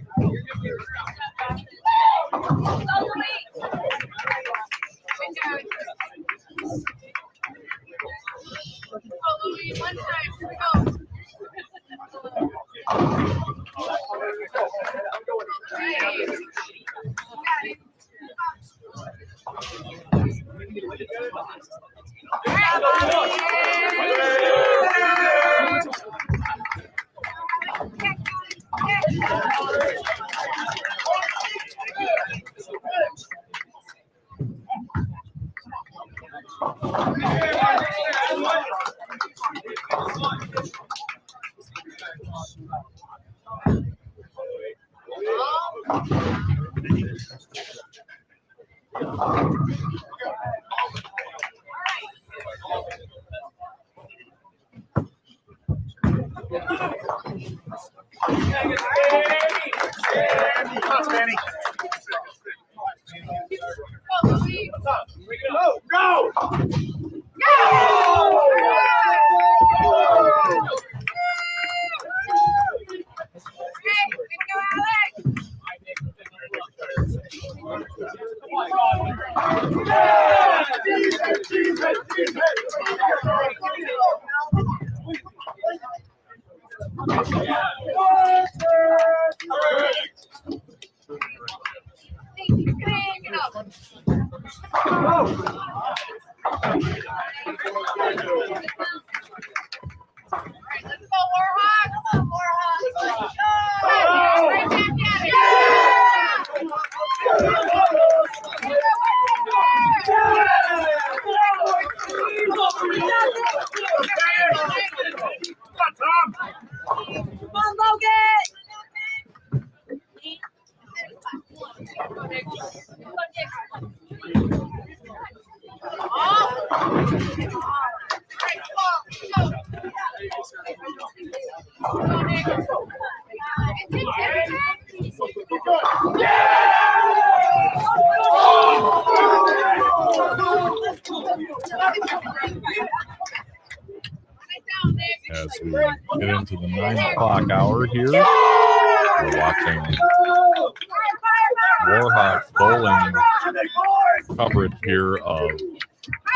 As we get into the 9 o'clock hour here, we're watching Warhawks bowling coverage here of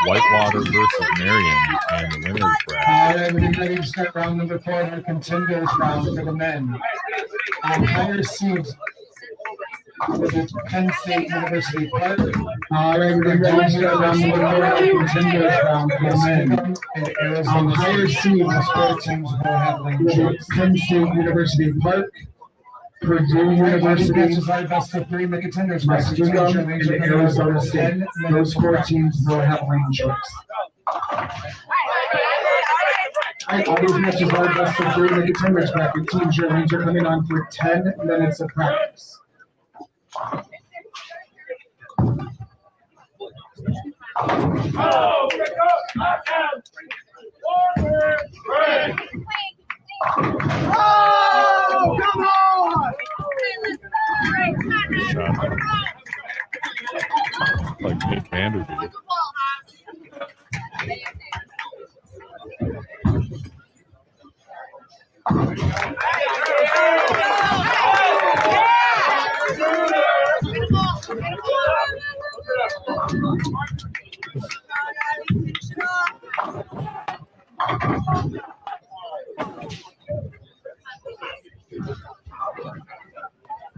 Whitewater versus Marion and the winners bracket. We're ready to start round number 4, our contenders round for the men. Higher seeds for the Penn State University Park. We're ready to start round number 4, our contenders round for the men. Higher seeds, the sport teams will have like Penn State University Park. Purdue University matches our best of 3 in the contenders bracket. And Arizona State. Those 4 teams will have lane choice. All these matches are best of 3 in the contenders bracket. Teams, your lanes are coming on for 10 minutes of practice. Oh, come on! Shot like Nick Vanderbeek.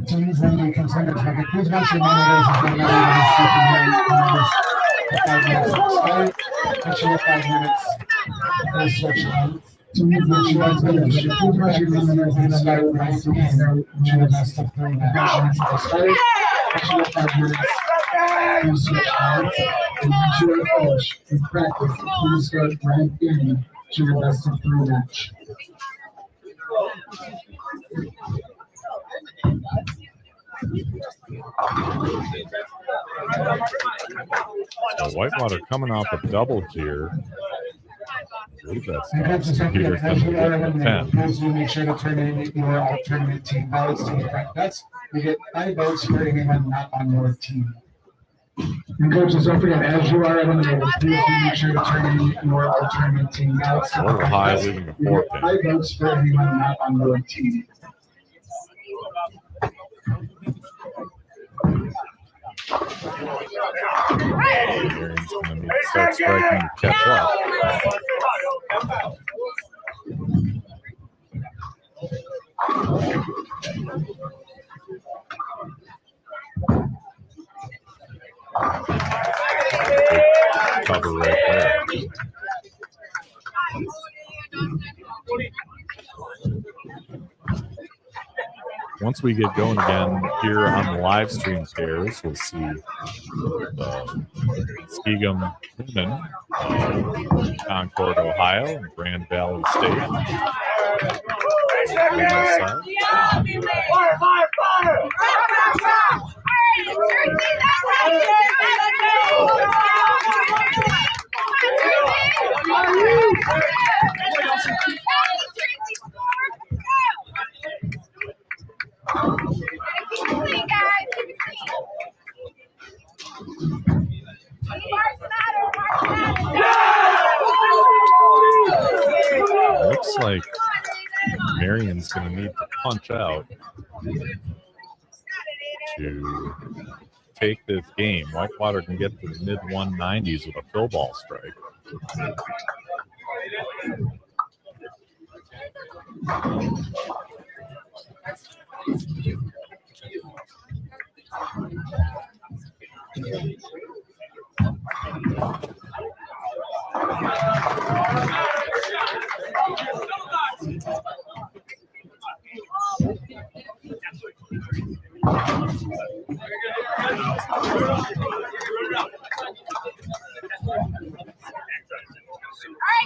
Teams in the contenders bracket. Please watch your monitors if you're not able to start. Make sure 5 minutes for switch on. Teams make sure it's finished. Please watch your monitors and start right to the best of 3 matches. Start. Make sure 5 minutes for switch on. And make sure to finish. In practice, please start right in to the best of 3 match. So Whitewater coming off a double here. I believe that's Peter Thunberg 10. Please make sure to turn in your alternate team ballots to the correct bets. You get 5 votes for anyone not on your team. And coaches, don't forget, as you are eliminated, please make sure to turn in your alternate team ballots. A little high, leaving the 4th. 5 votes for anyone not on your team. Marian's going to need to start striking to catch up. Cover right there. Once we get going again here on the live stream pairs, we'll see Skegum women of Concord, Ohio, and Grand Valley State. Fire, fire, fire! Looks like Marion's going to need to punch out to take this game. Whitewater can get to the mid-190s with a fill ball strike.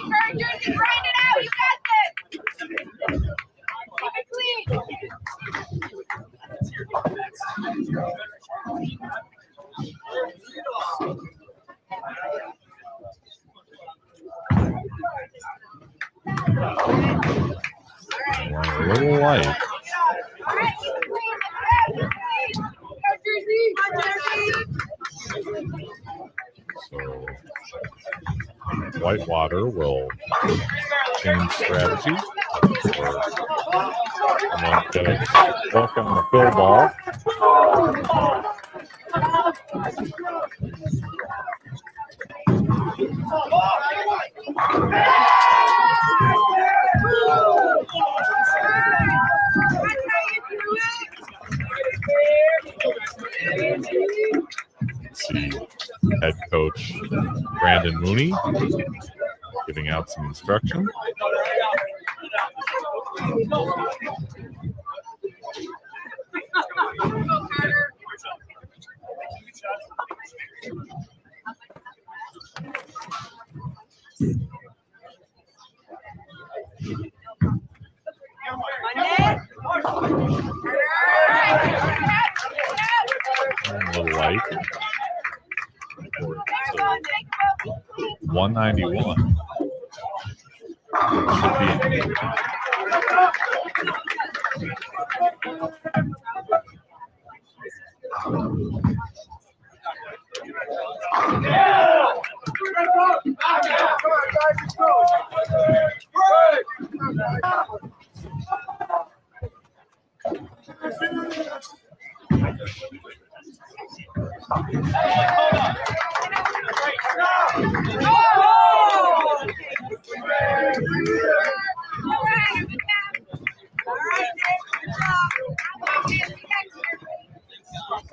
Kurt, you're just grind it out. You got this. Keep it clean. A little light. All right, keep it clean. So Whitewater will change strategy. Or come on, get it. Work on the fill ball. See head coach Brandon Mooney giving out some instruction. A little light. So 191. Should be.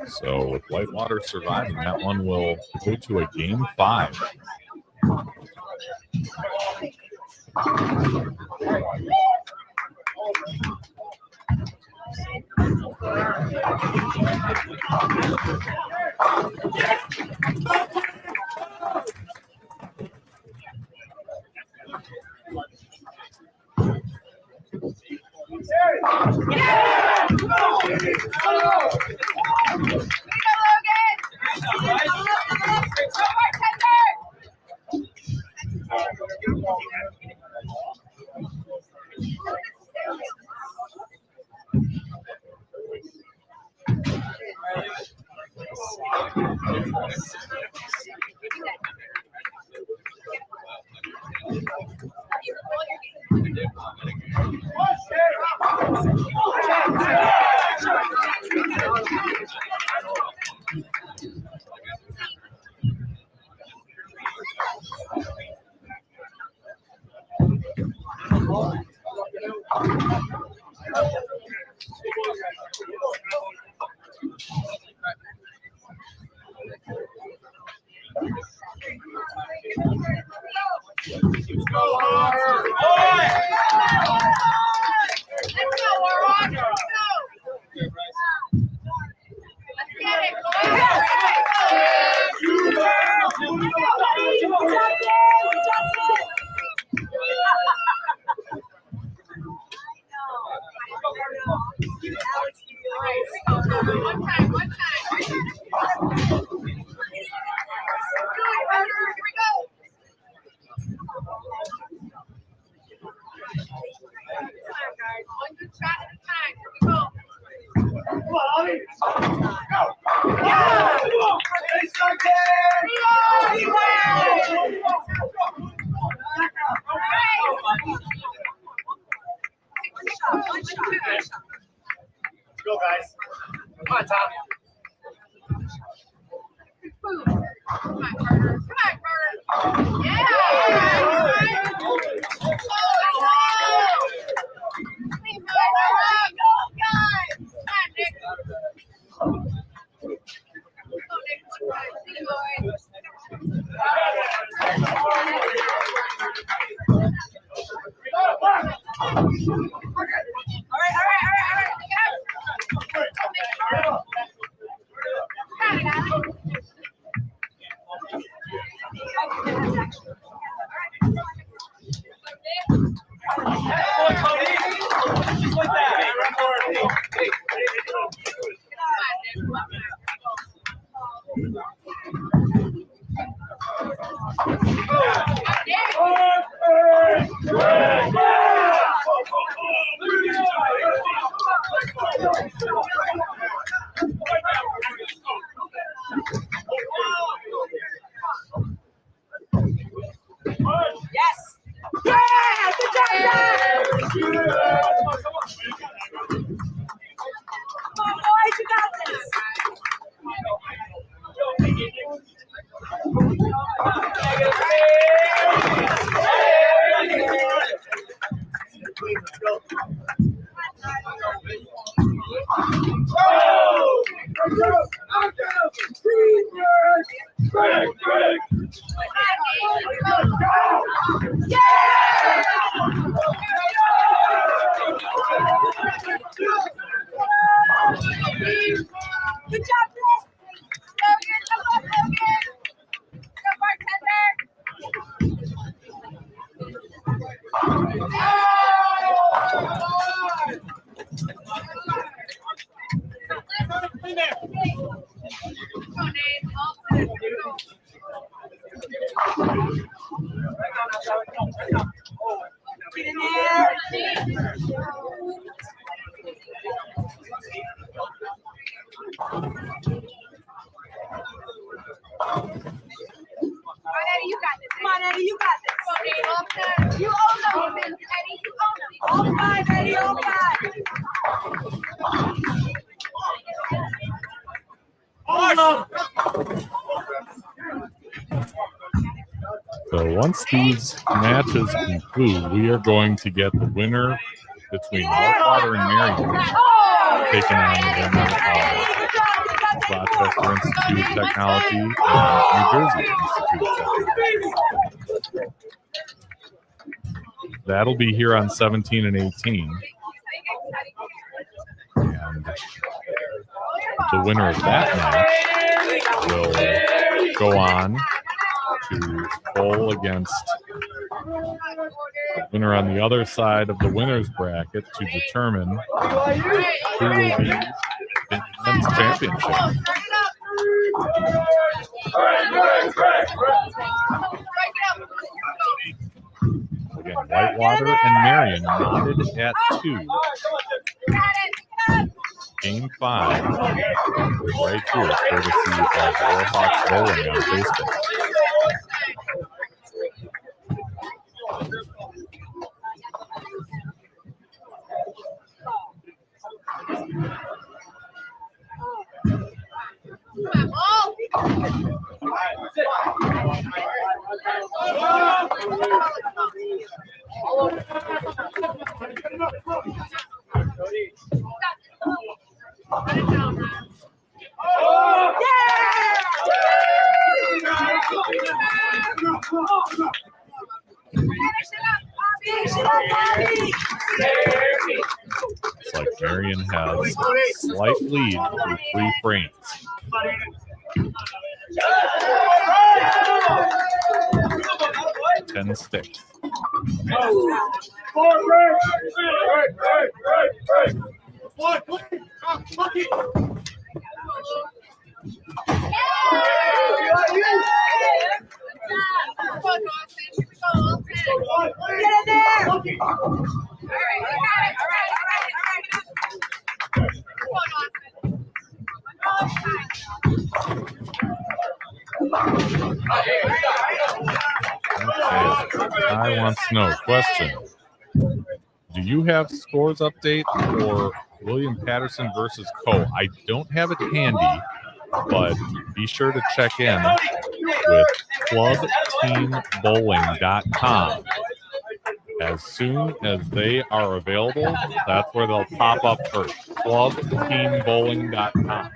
So with Whitewater surviving, that one will go to a game 5. Go, guys. Come on, Tom. Come on, Carter. Come on, Carter. Yeah. Yes. Yeah. Good job, Zach. Come on, boys. You got this. Good job, Chris. Logan, come on, Logan. Go, bartender. Get in there. Come on, Eddie, you got this. Come on, Eddie, you got this. You own them, Eddie. You own them. All five, Eddie, all five. So once these matches conclude, we are going to get the winner between Whitewater and Marion taking on the winner of Rochester Institute of Technology and New Jersey Institute of Technology. That'll be here on 17 and 18. And the winner of that match will go on to bowl against the winner on the other side of the winner's bracket to determine who will be in the men's championship. Again, Whitewater and Marion knotted at 2. Game 5, right here, courtesy of Warhawks Bowling on Facebook. Looks like Marion has a slight lead through 3 frames. Ten sticks. I want to know, question, do you have scores update for William Patterson versus Co? I don't have it handy, but be sure to check in with clubteambowling.com. As soon as they are available, that's where they'll pop up first. clubteambowling.com.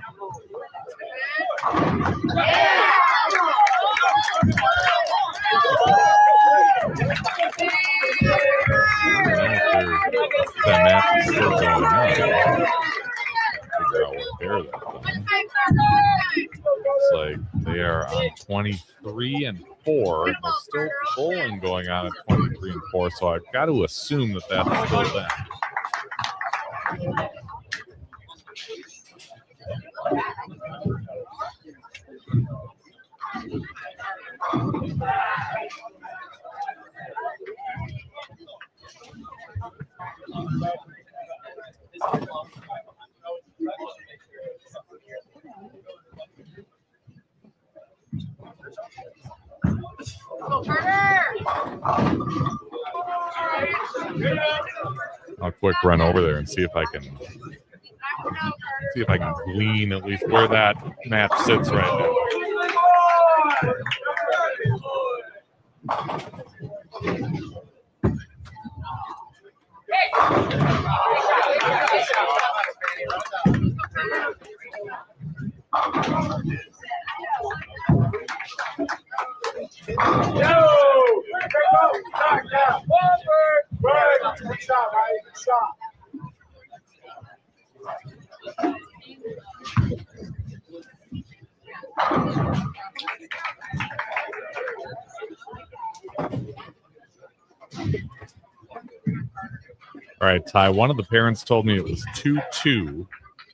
is still going on. Figure out what pair they're playing. Looks like they are on 23 and 4, and there's still bowling going on at 23 and 4, so I've got to assume that that's still them. I'll quick run over there and see if I can glean at least where that match sits right now. All right, Ty, one of the parents told me it was 2-2,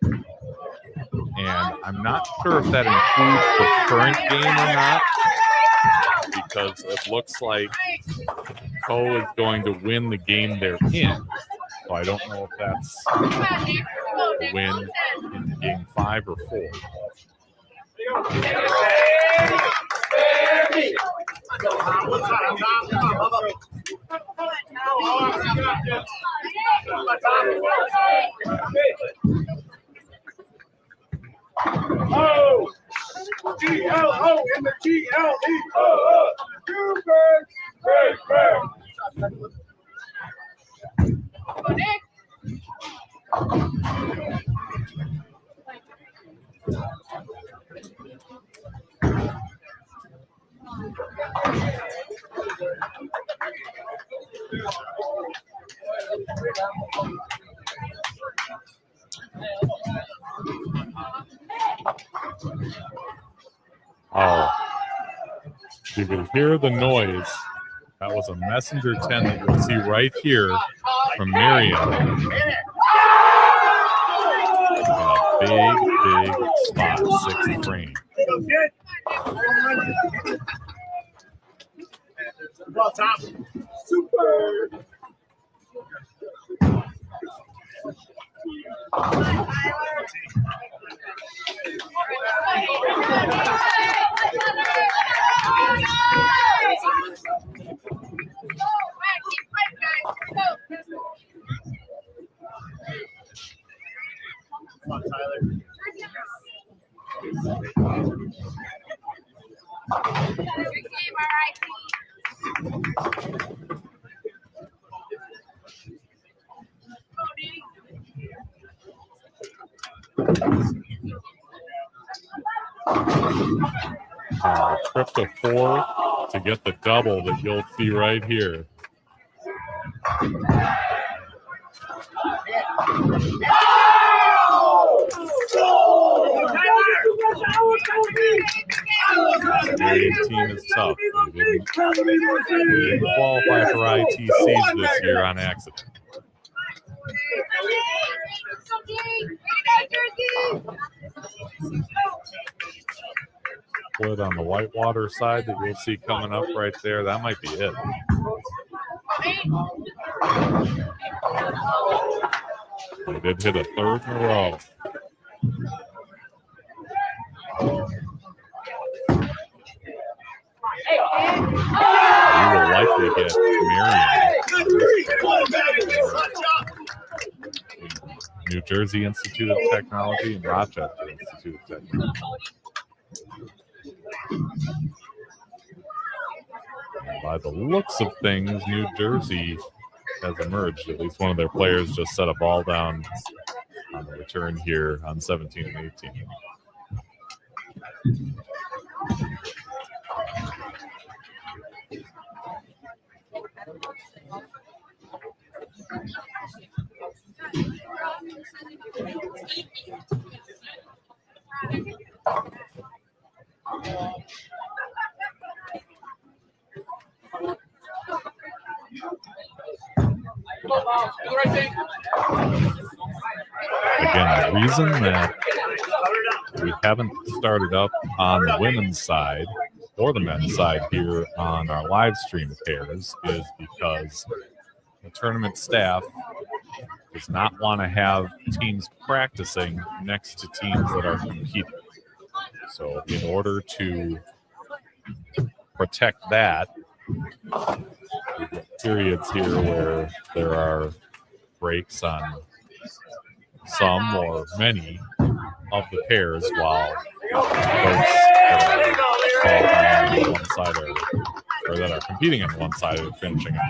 and I'm not sure if that includes the current game or not, because it looks like Co is going to win the game they're in. So I don't know if that's a win in game 5 or 4. Oh, G-L-O in the G-L-E. Great. Oh, you can hear the noise. That was a messenger 10 that you'll see right here from Miriam. Big spot, 6th frame. Super. Come on, Tyler. Trip to 4 to get the double that you'll see right here. Miriam's team is tough. They didn't qualify for ITCs this year on accident. Split on the Whitewater side that you'll see coming up right there. That might be it. They did hit a 3rd in a row. We will likely get Miriam. New Jersey Institute of Technology and Rochester Institute of Technology. And by the looks of things, New Jersey has emerged. At least one of their players just set a ball down on the return here on 17 and 18. Again, the reason that we haven't started up on the women's side or the men's side here on our live stream pairs is because the tournament staff does not want to have teams practicing next to teams that are competing. So in order to protect that, we've got periods here where there are breaks on some or many of the pairs while folks that are qualifying on one side or that are competing on one side are finishing up.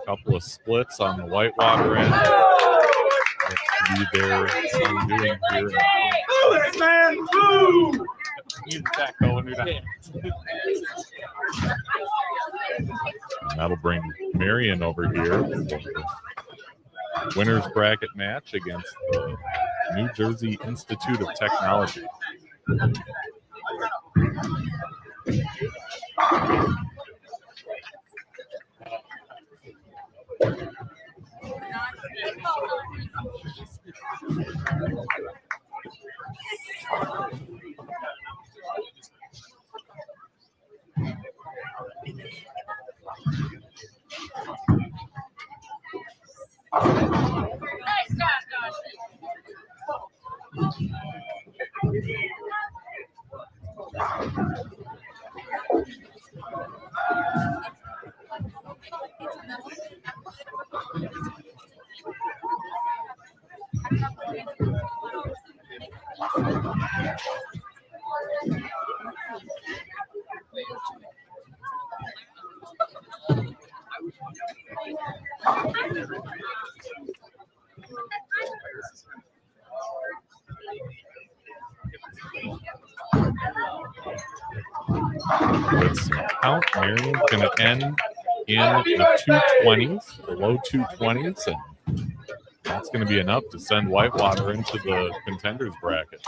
Couple of splits on the Whitewater end. Looks to be their undoing here. Move, man, move! You attack going down. And that'll bring Marion over here for the winner's bracket match against the New Jersey Institute of Technology. Let's count. Marion's going to end in the 220s, the low 220s, and that's going to be enough to send Whitewater into the contenders bracket.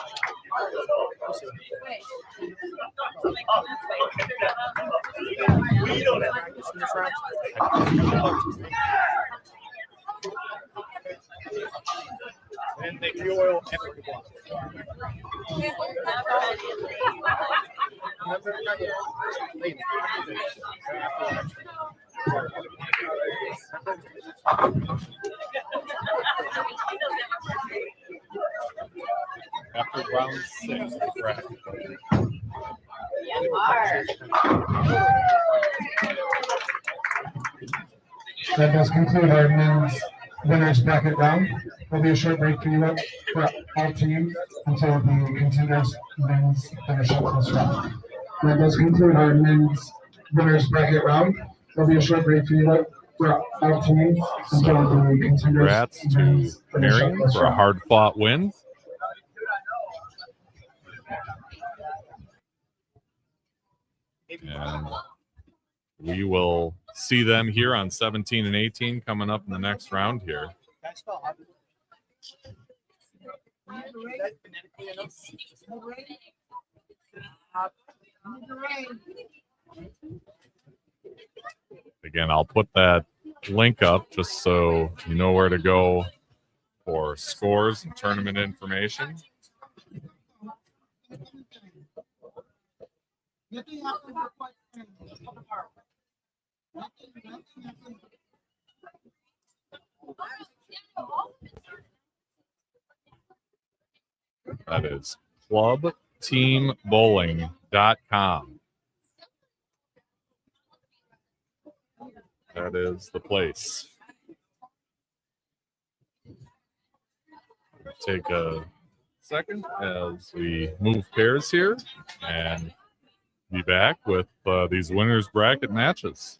And they oil epic block. After round 6, the bracket. That does conclude our men's winners bracket round. There'll be a short break for you for all teams until the contenders men's finish up this round. That does conclude our men's winners bracket round. There'll be a short break for you for all teams until the contenders Congrats to men's finish up Marion this for a round. hard-fought win. And we will see them here on 17 and 18 coming up in the next round here. Again, I'll put that link up just so you know where to go for scores and tournament information. That is clubteambowling.com. That is the place. Take a second as we move pairs here and be back with these winners bracket matches.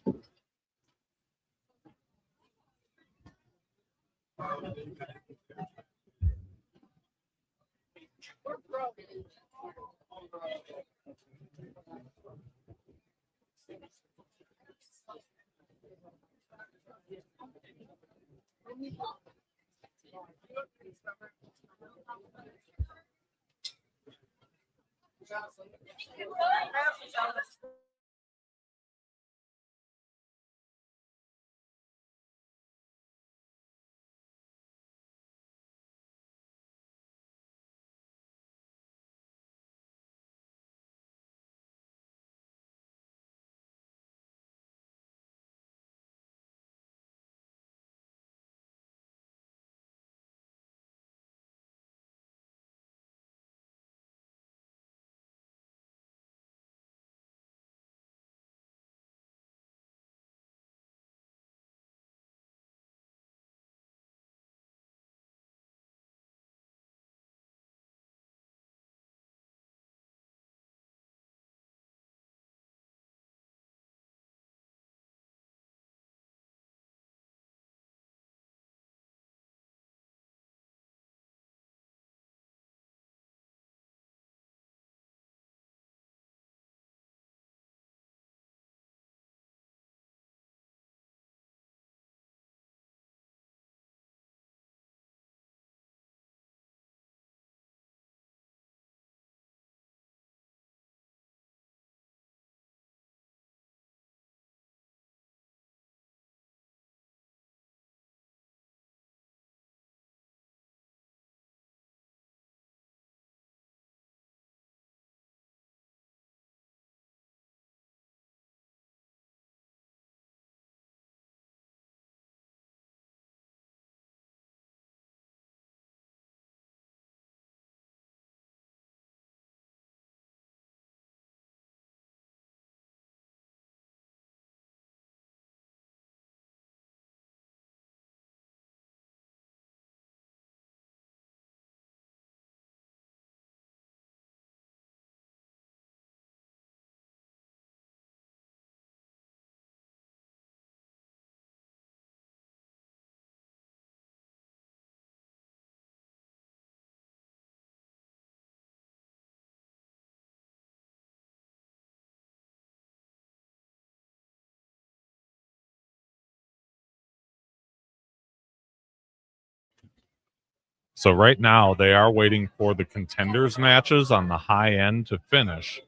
So right now they are waiting for the contenders matches on the high end to finish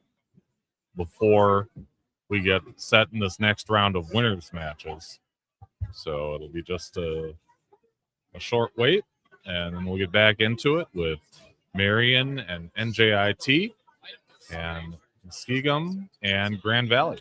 before we get set in this next round of winners matches. So it'll be just a short wait, and then we'll get back into it with Marion and NJIT and Muskegum and Grand Valley.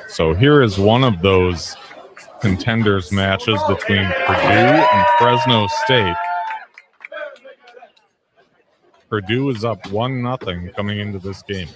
So here is one of those contenders matches between Purdue and Fresno State. Purdue is up 1-0 coming into this game.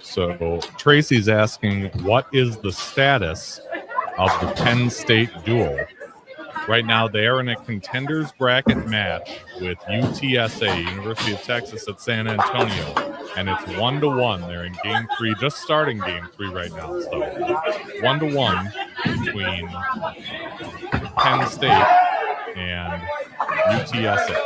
So Tracy's asking, what is the status of the Penn State duel? Right now, they are in a contenders bracket match with UTSA, University of Texas at San Antonio, and it's 1-1. They're in game 3, just starting game 3 right now. So 1-1 between Penn State and UTSA.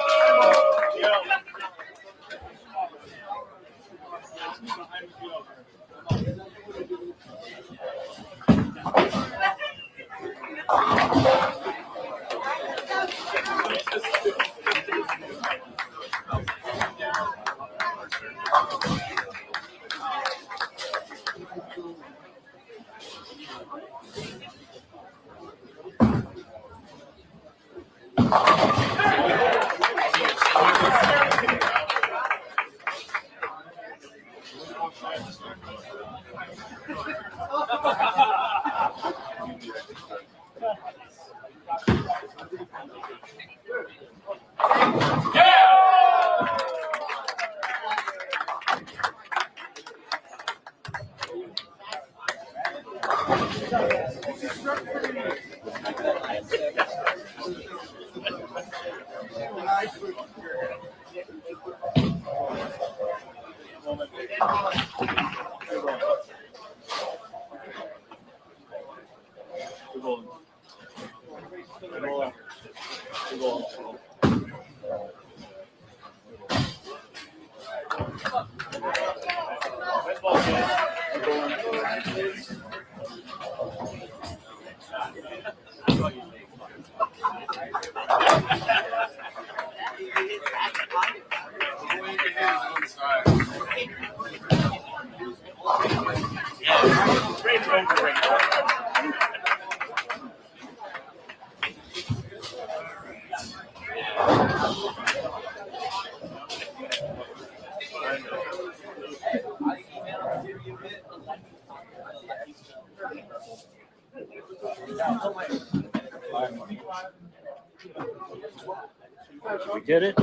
We get it.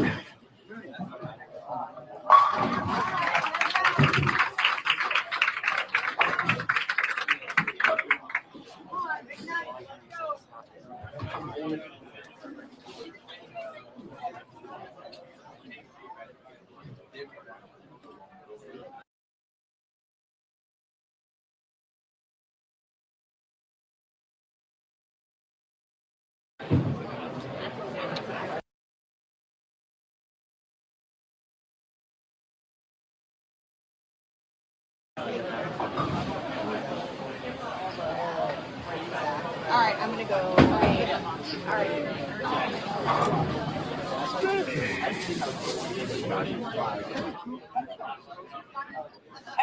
All right, I'm gonna go. All right. I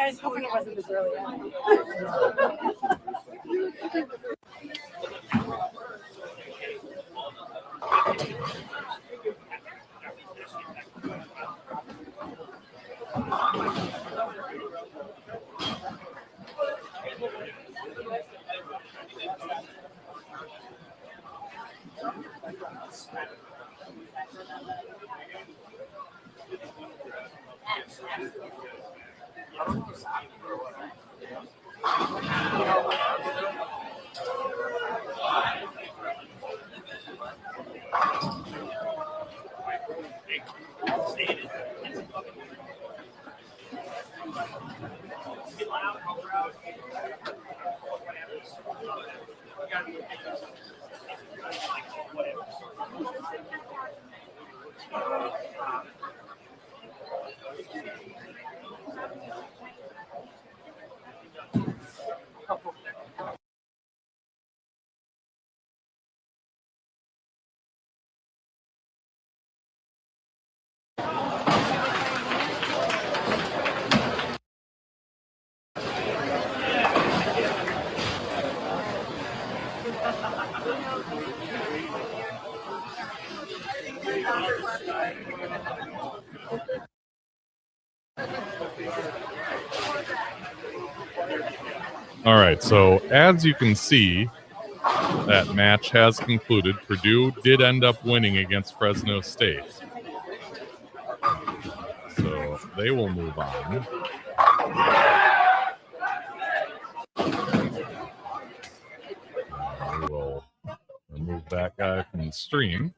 was hoping it wasn't this early on. All right, so as you can see, that match has concluded. Purdue did end up winning against Fresno State. So they will move on. We will remove that guy from the stream.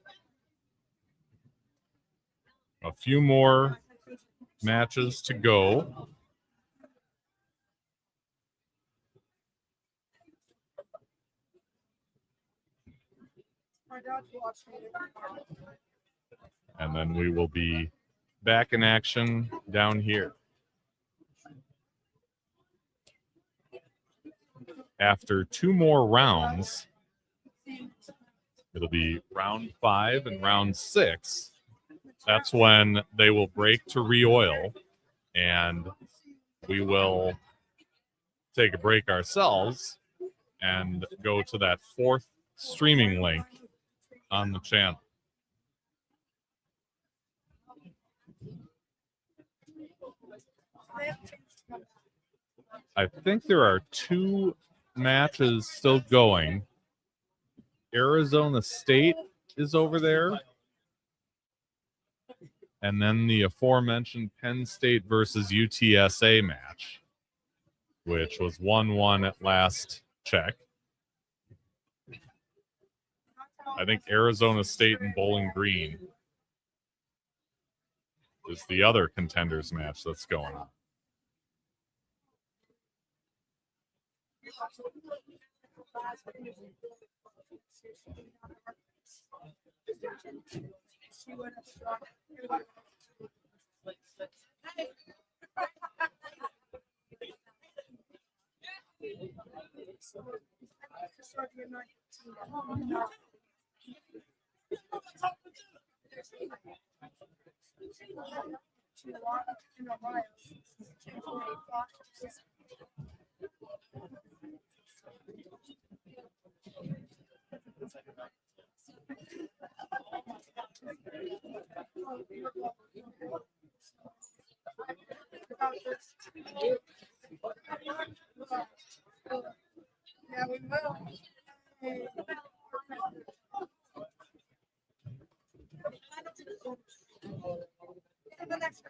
A few more matches to go. And then we will be back in action down here. After two more rounds, it'll be round 5 and round 6. That's when they will break to re-oil, and we will take a break ourselves and go to that 4th streaming link on the channel. I think there are 2 matches still going. Arizona State is over there. And then the aforementioned Penn State versus UTSA match, which was 1-1 at last check. I think Arizona State and Bowling Green is the other contenders match that's going on. Yeah, we will. The next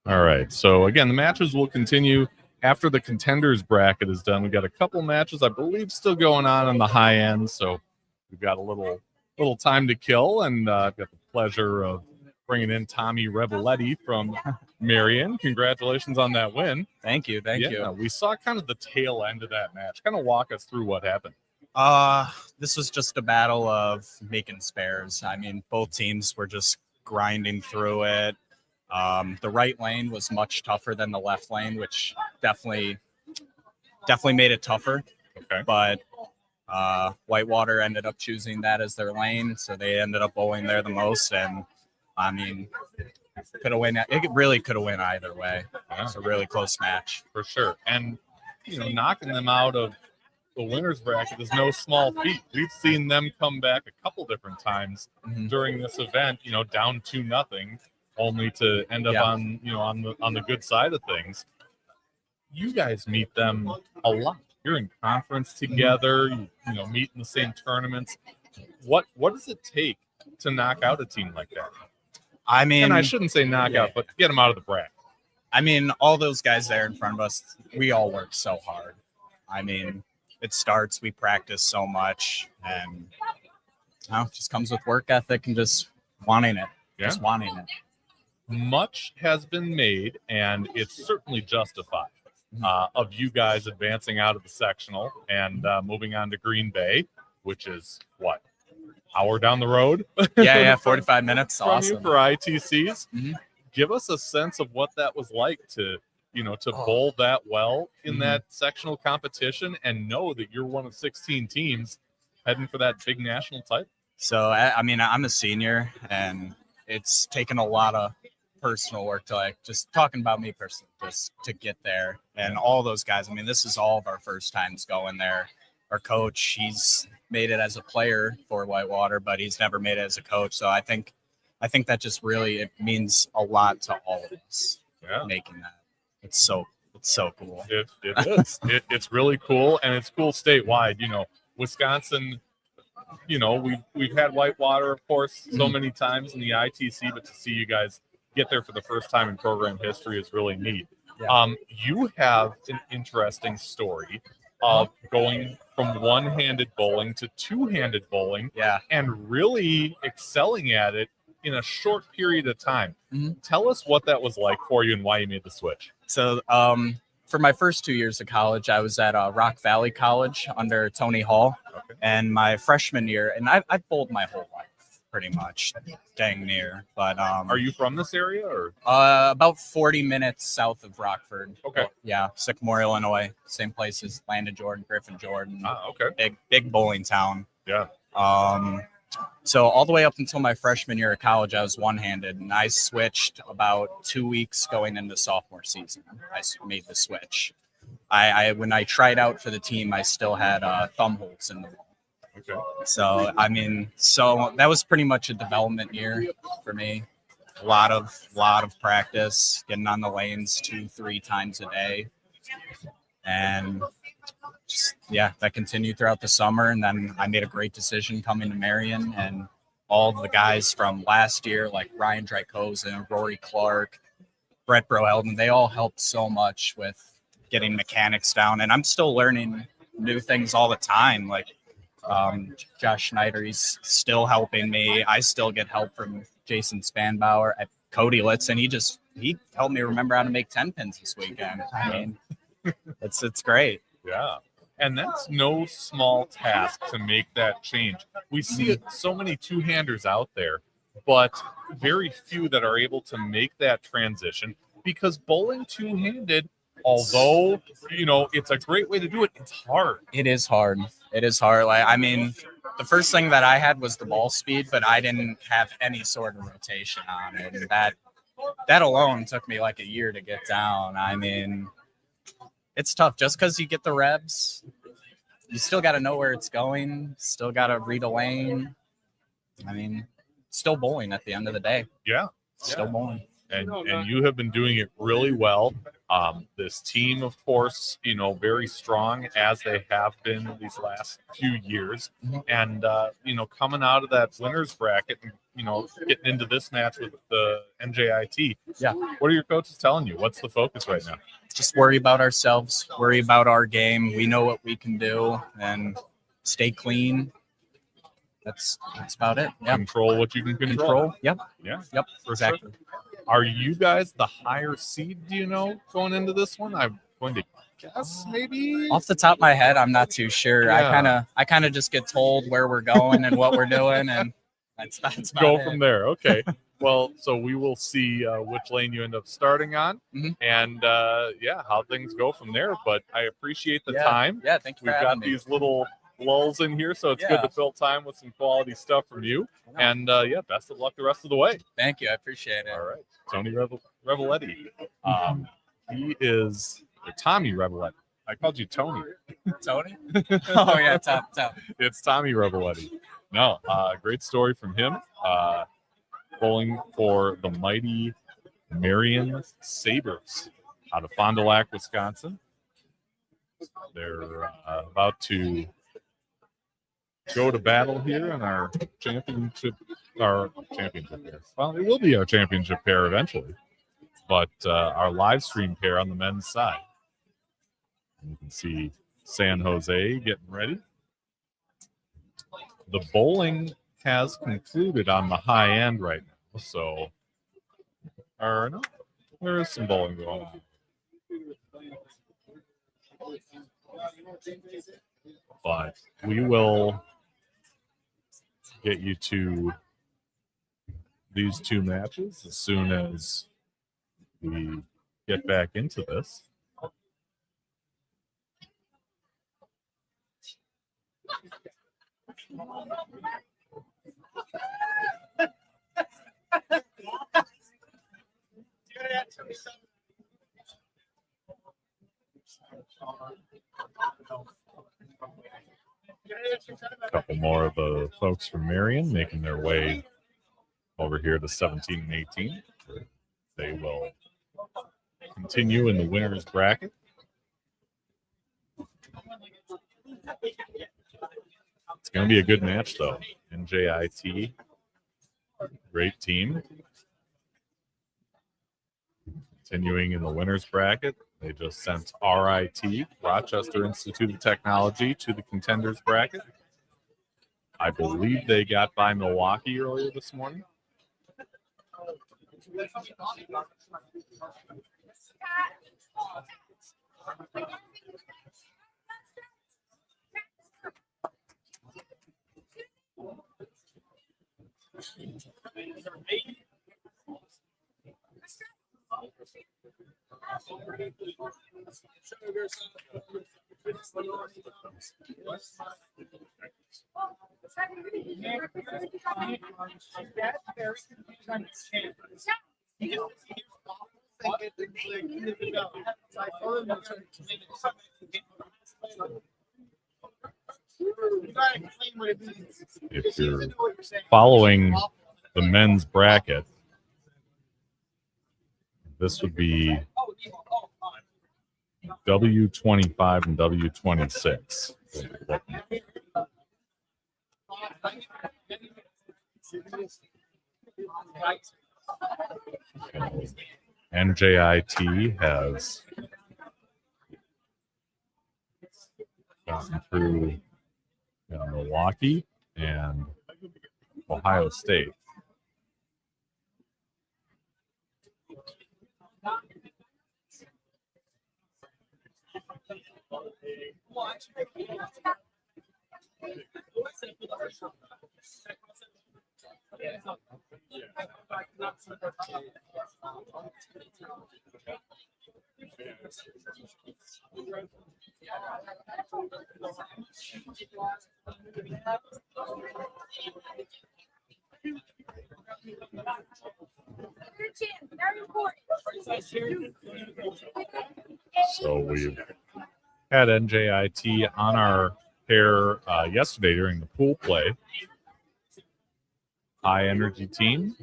All right. So again, the matches will continue after the contenders bracket is done. We've got a couple matches, I believe, still going on the high end. So we've got a little time to kill, and I've got the pleasure of bringing in Tommy Revelletti from Marion. Congratulations on that win. Thank you. Thank you. We saw kind of the tail end of that match. Kind of walk us through what happened. This was just a battle of making spares. I mean, both teams were just grinding through it. The right lane was much tougher than the left lane, which definitely made it tougher. Okay. But Whitewater ended up choosing that as their lane, so they ended up bowling there the most. And I mean, could have win. It really could have went either way. Yeah. It's a really close match For sure. And, knocking them out of the winner's bracket is no small feat. We've seen them come back a couple different times during this event, down 2-0, only to end up on the good side of things. You guys meet them a lot. You're in conference together, you meet in the same tournaments. What does it take to knock out a team like that? I mean, and I shouldn't say knock out, but get them out of the bracket. I mean, all those guys there in front of us, we all work so hard. I mean, we practice so much, and it just comes with work ethic and just wanting it. Yeah. Just wanting it. Much has been made, and it's certainly justified, of you guys advancing out of the sectional and moving on to Green Bay, which is what, hour down the road? Yeah, 45 minutes. From Awesome. you for ITCs. Give us a sense of what that was like to bowl that well in that sectional competition and know that you're one of 16 teams heading for that big national title. So, I mean, I'm a senior, and it's taken a lot of personal work to just talking about me personally, just to get there. And all those guys, I mean, this is all of our first times going there. Our coach, he's made it as a player for Whitewater, but he's never made it as a coach. So I think that just really, it means a lot to all of us making that. It's so cool. It is. It's really cool, and it's cool statewide. Wisconsin, we've had Whitewater, of course, so many times in the ITC, but to see you guys get there for the first time in program history is really neat. Yeah. You have an interesting story of going from one-handed bowling to two-handed bowling, and really excelling at it in a short period of time. Tell us what that was like for you and why you made the switch. So for my first 2 years of college, I was at Rock Valley College under Tony Hall. And my freshman year, and I've bowled my whole life, pretty much, dang near. But are you from this area, or about 40 minutes south of Rockford? Okay. Yeah, Sycamore, Illinois, same place as Landon Jordan, Griffin Jordan. Okay. Big bowling town. Yeah. So all the way up until my freshman year of college, I was one-handed, and I switched about 2 weeks going into sophomore season. Made the switch. When I tried out for the team, I still had thumb holes in the ball. Okay. So I mean, so that was pretty much a development year for me. A lot of practice, getting on the lanes 2-3 times a day, and just, yeah, that continued throughout the summer. And then I made a great decision coming to Marion, and all the guys from last year, like Ryan Drykosen, Rory Clark, Brett Broeldon, they all helped so much with getting mechanics down. And I'm still learning new things all the time. Like Josh Schneider, he's still helping me. I still get help from Jason Spanbauer at Cody Litzen. He helped me remember how to make 10 pins this weekend. I mean, it's great. Yeah. And that's no small task to make that change. We see so many two-handers out there, but very few that are able to make that transition, because bowling two-handed, although, you know, it's a great way to do it, it's hard. It is hard. It is hard. Like, I mean, the first thing that I had was the ball speed, but I didn't have any sort of rotation on it. And that alone took me like a year to get down. I mean, it's tough. Just because you get the reps, you still got to know where it's going. Still got to read a lane. I mean, still bowling at the end of the day. Yeah. Still bowling. And you have been doing it really well. This team, of course, you know, very strong, as they have been these last few years. And, you know, coming out of that winner's bracket, and, you know, getting into this match with the NJIT. Yeah. What are your coaches telling you? What's the focus right now? Just worry about ourselves, worry about our game. We know what we can do, and stay clean. That's about it. Yeah. Control what you can control. Yep. Yeah. Yep. Exactly. Sure. Are you guys the higher seed, do you know, going into this one? I'm going to guess maybe. Off the top of my head, I'm not too sure. Yeah. I kind of just get told where we're going and what we're doing, and that's about Go it. from there. Okay. Well, so we will see which lane you end up starting on, and yeah, how things go from there. But I appreciate the time. Yeah, thank you. We've got these little lulls in here, so it's good to fill time with some quality stuff from you. And yeah, best of luck the rest of the way. Thank you. I appreciate it. All right. Tony Revelletti. He is Tommy Revelletti. I called you Tony. Tony? Oh, yeah, Tom. It's Tommy Revelletti. No, great story from him. Bowling for the mighty Marion Sabres out of Fond du Lac, Wisconsin. They're about to go to battle here in our championship pair. Well, it will be our championship pair eventually, but our live stream pair on the men's side. You can see San Jose getting ready. The bowling has concluded on the high end right now, so no, there is some bowling going on. But we will get you to these two matches as soon as we get back into this. A couple more of the folks from Marion making their way over here to 17 and 18. They will continue in the winner's bracket. It's going to be a good match, though. NJIT, great team. Continuing in the winner's bracket, they just sent RIT, Rochester Institute of Technology, to the contenders bracket. I believe they got by Milwaukee earlier this morning. If you're following the men's bracket, this would be W25 and W26. NJIT has gotten through Milwaukee and Ohio State. So we've had NJIT on our pair yesterday during the pool play. High energy team,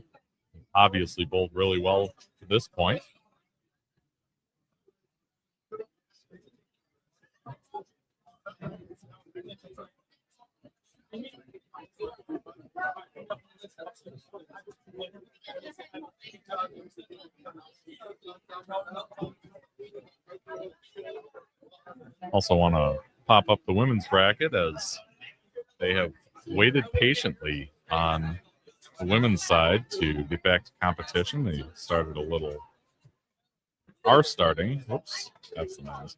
obviously bowled really well to this point. Also want to pop up the women's bracket as they have waited patiently on the women's side to get back to competition. They started a little, are starting, whoops, that's the noise,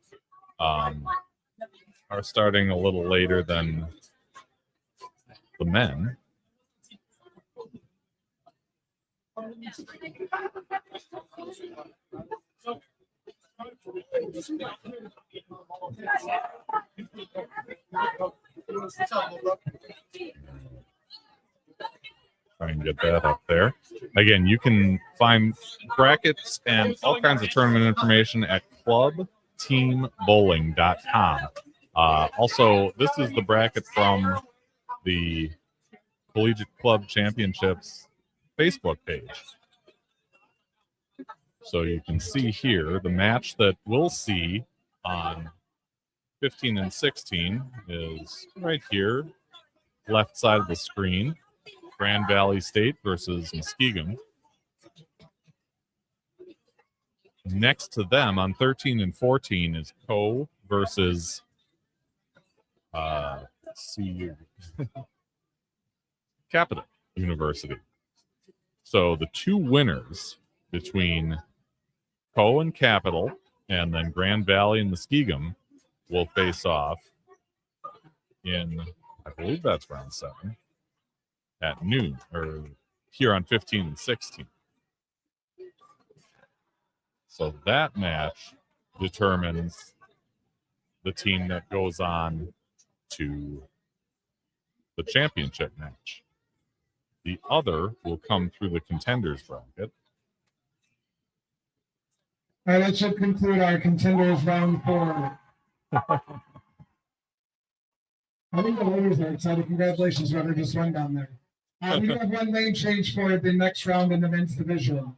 are starting a little later than the men. Try and get that up there. Again, you can find brackets and all kinds of tournament information at clubteambowling.com. Also, this is the bracket from the Collegiate Club Championships Facebook page. So you can see here the match that we'll see on 15 and 16 is right here, left side of the screen. Grand Valley State versus Muskegon. Next to them on 13 and 14 is Co versus CU Capital University. So the two winners between Co and Capital and then Grand Valley and Muskegon will face off in, I believe that's round 7. At noon, or here on 15 and 16. So that match determines the team that goes on to the championship match. The other will come through the contenders bracket. All right, that should conclude our contenders round 4. I think the ladies are excited. Congratulations, whoever just won down there. We do have one lane change for the next round in the men's division.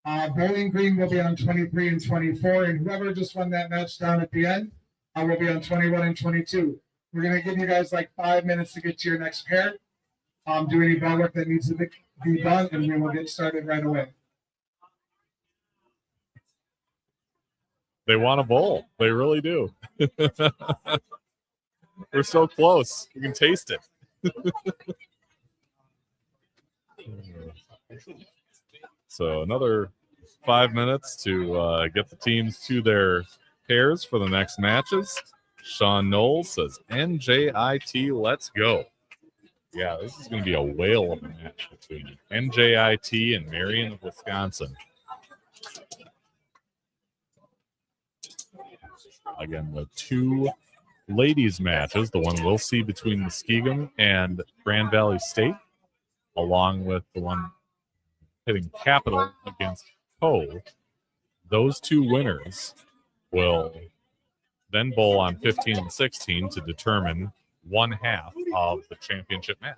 Bowling Green will be on 23 and 24, and whoever just won that match down at the end will be on 21 and 22. We're going to give you guys like 5 minutes to get to your next pair. Do any ball work that needs to be done, and we will get started right away. They want to bowl. They really do. We're so close. You can taste it. So another 5 minutes to get the teams to their pairs for the next matches. Sean Knowles says, NJIT, let's go. Yeah, this is going to be a whale of a match between NJIT and Marion of Wisconsin. Again, the two ladies matches, the one we'll see between Muskegon and Grand Valley State, along with the one hitting Capital against Poe, those two winners will then bowl on 15 and 16 to determine one half of the championship match.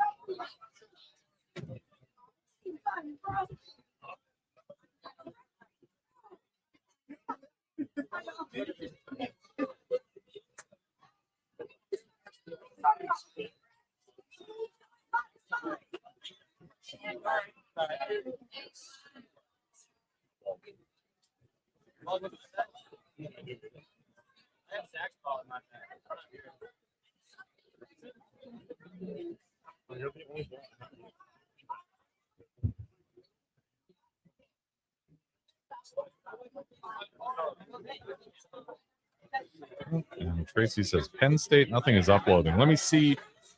And Tracy says Penn State, nothing is uploading. Let me see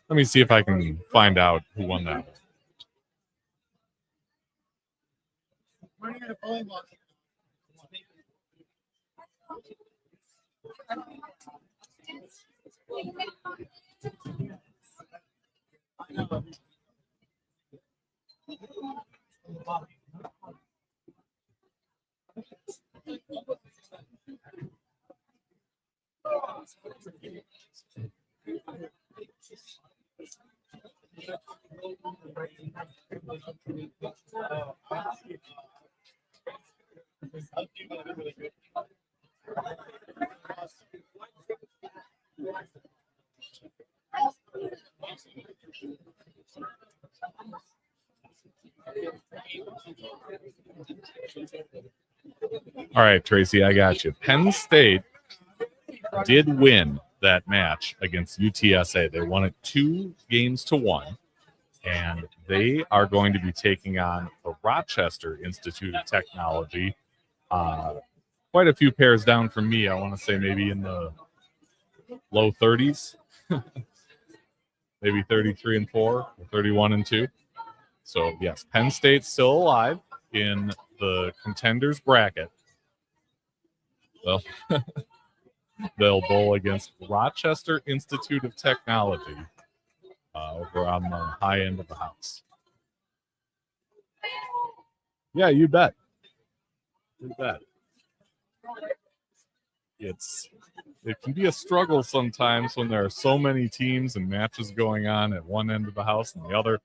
if I can find out who won that. All right, Tracy, I got you. Penn State did win that match against UTSA. They won it 2-1, and they are going to be taking on the Rochester Institute of Technology. Quite a few pairs down from me. I want to say maybe in the low 30s, maybe 33 and 4, or 31 and 2. So yes, Penn State's still alive in the contenders bracket. Well, they'll bowl against Rochester Institute of Technology over on the high end of the house. Yeah, you bet. You bet. It can be a struggle sometimes when there are so many teams and matches going on at one end of the house and the other.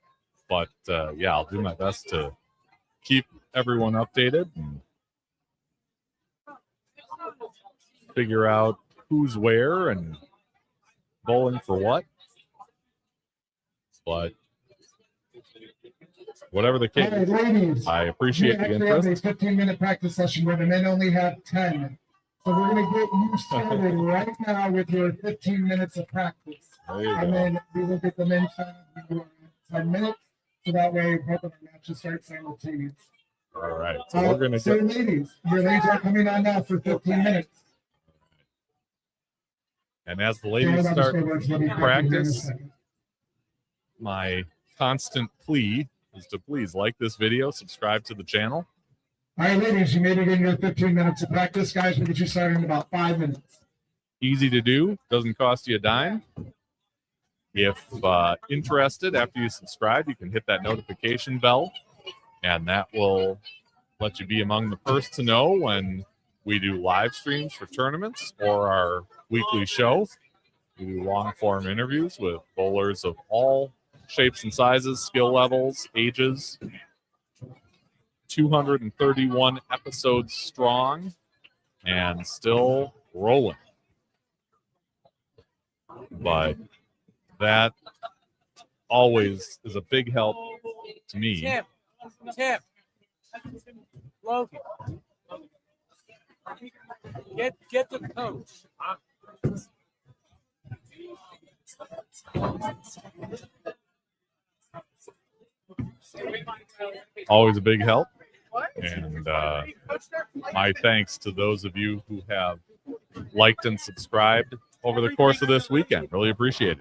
But yeah, I'll do my best to keep everyone updated and figure out who's where and bowling for what. But whatever the case, All right, ladies, I appreciate the we actually have a interest. 15-minute practice session where the men only have 10. So we're going to get you started right now with your 15 minutes of practice. There you And go. then we will get the men started with 10 minutes. So that way, both of the matches start simultaneous. All right, so we're going to So get ladies, your ladies are coming on now for 15 minutes. And as the ladies start practice, my constant plea is to please like this video, subscribe to the channel. All right, ladies, you made it in your 15 minutes of practice. Guys, we'll get you started in about 5 minutes. Easy to do, doesn't cost you a dime. If interested, after you subscribe, you can hit that notification bell, and that will let you be among the first to know when we do live streams for tournaments or our weekly show. We do long-form interviews with bowlers of all shapes and sizes, skill levels, ages. 231 episodes strong and still rolling. But that always is a big help to me. Tip. Logan. Get the coach. Always a big help. And my thanks to those of you who have liked and subscribed over the course of this weekend. Really appreciate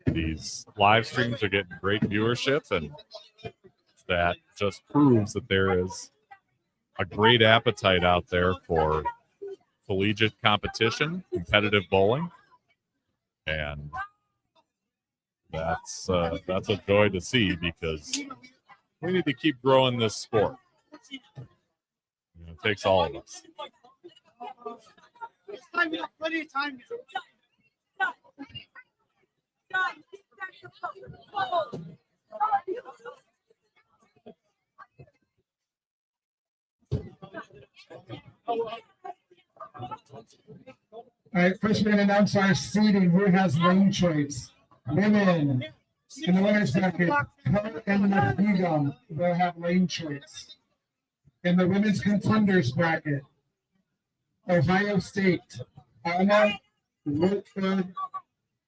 it. These live streams are getting great viewership, and that just proves that there is a great appetite out there for collegiate competition, competitive bowling, and that's a joy to see because we need to keep growing this sport. It takes all of us. Plenty of time. All right, first we're going to announce our seeding. Who has lane choice? Women in the winners bracket, Color and Muskegon, they'll have lane choice. In the women's contenders bracket, Ohio State, Alma, Rockford,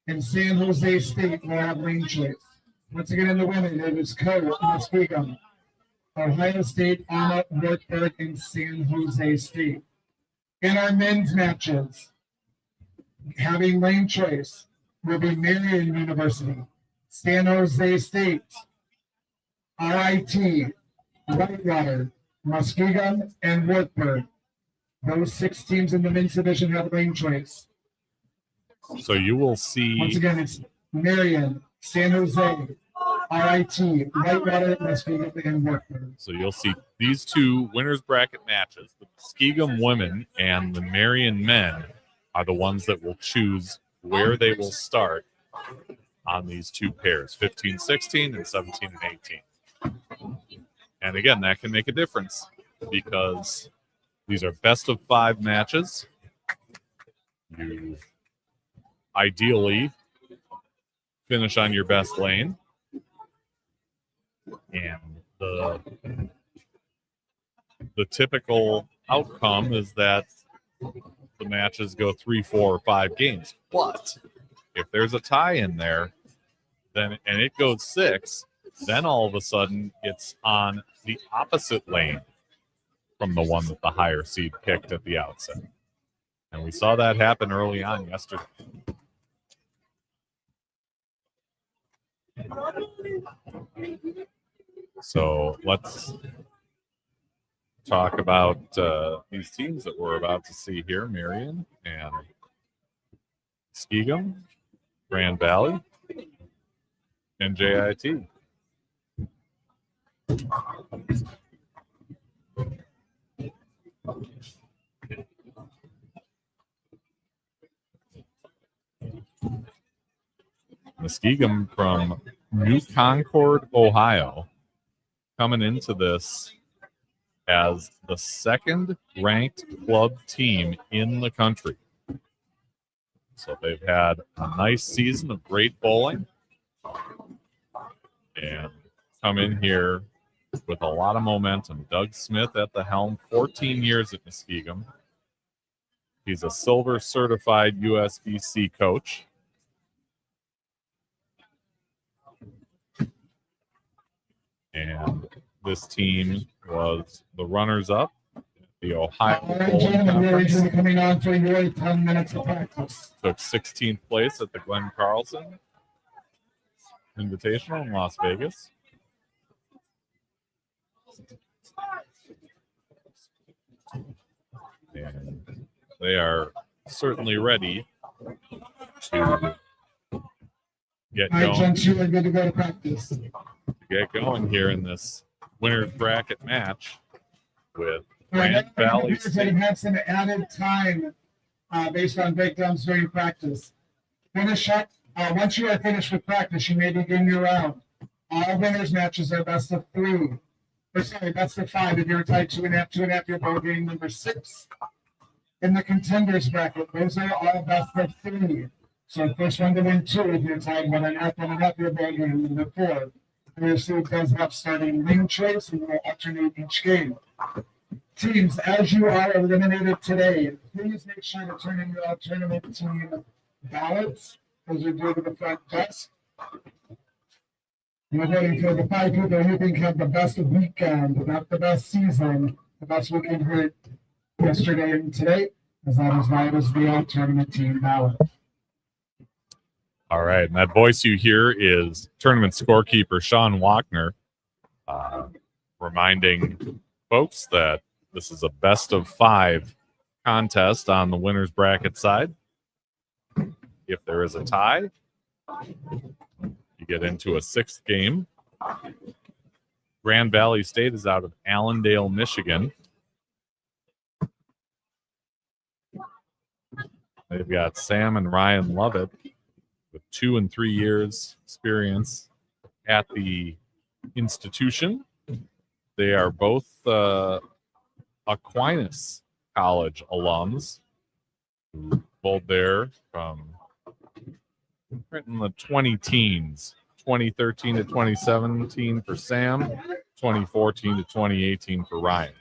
and San Jose State will have lane choice. Once again, in the women, it is Color, Muskegon, Ohio State, Alma, Rockford, and San Jose State. In our men's matches, having lane choice will be Marian University, San Jose State, RIT, Whitewater, Muskegon, and Rockford. Those 6 teams in the men's division have lane choice. So you will see. Once again, it's Marian, San Jose, RIT, Whitewater, Muskegon, and Rockford. So you'll see these 2 winners bracket matches. The Muskegon women and the Marian men are the ones that will choose where they will start on these 2 pairs, 15-16 and 17-18. And again, that can make a difference because these are best of 5 matches. You ideally finish on your best lane. And the typical outcome is that the matches go 3, 4, or 5 games. But if there's a tie in there, then and it goes 6, then all of a sudden it's on the opposite lane from the one that the higher seed picked at the outset. And we saw that happen early on yesterday. So let's talk about these teams that we're about to see here, Marian and Skegum, Grand Valley, and JIT. Muskegon from New Concord, Ohio, coming into this as the 2nd ranked club team in the country. So they've had a nice season of great bowling and come in here with a lot of momentum. Doug Smith at the helm, 14 years at Muskegon. He's a silver certified USBC coach. And this team was the runners-up at the Ohio Bowling Conference. Coming on for your 10 minutes of practice. Took 16th place at the Glenn Carlson Invitational in Las Vegas. And they are certainly ready to get All right, going. gents, you are good to go to practice. Get going here in this winner's bracket match with All right, Grand Valley that State. had some added time based on breakdowns during practice. Finish up. Once you are finished with practice, you may begin your round. All winners matches are best of 3. Or sorry, best of 5. If you're tied 2.5, your bowl game number 6. In the contenders bracket, those are all best of 3. So first one to win 2 if you're tied 1.5, your bowl game number 4. Obviously, it does have starting lane choice, and we'll alternate each game. Teams, as you are eliminated today, please make sure to turn in your alternate team ballots. Those are due to the front desk. We're voting for the 5 people who think have the best weekend, not the best season, the best weekend heard yesterday and today, as that is why it is the alternate team ballot. All right, and that voice you hear is tournament scorekeeper Sean Wachner, reminding folks that this is a best of 5 contest on the winner's bracket side. If there is a tie, you get into a sixth game. Grand Valley State is out of Allendale, Michigan. They've got Sam and Ryan Lovett with 2 and 3 years experience at the institution. They are both Aquinas College alums who bowled there from in the 20 teens, 2013 to 2017 for Sam, 2014 to 2018 for Ryan.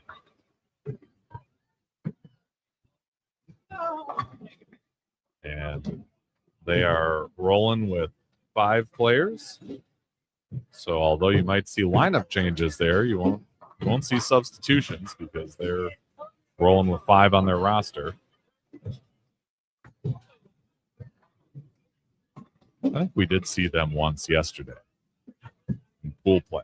And they are rolling with 5 players. So although you might see lineup changes there, you won't see substitutions because they're rolling with 5 on their roster. I think we did see them once yesterday in pool play.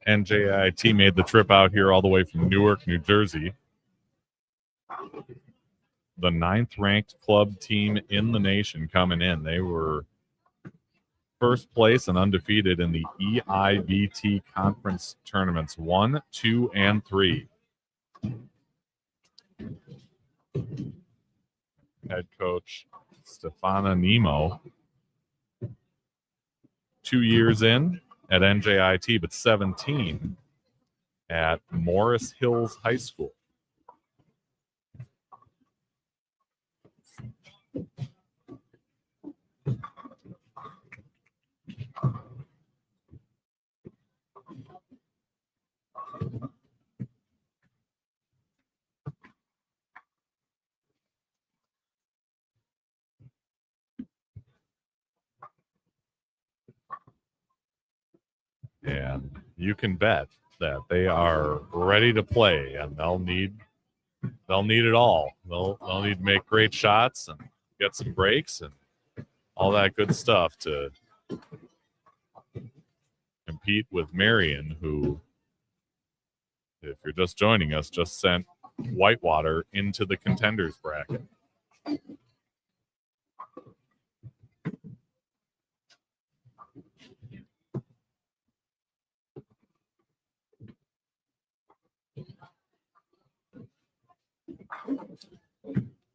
NJIT made the trip out here all the way from Newark, New Jersey. The 9th-ranked club team in the nation coming in. They were first place and undefeated in the EIVT conference tournaments 1, 2, and 3. Head coach Stefana Nemo, 2 years in at NJIT, but 17 at Morris Hills High School. And you can bet that they are ready to play, and they'll need it all. They'll need to make great shots and get some breaks and all that good stuff to compete with Marion, who, if you're just joining us, just sent Whitewater into the contenders bracket.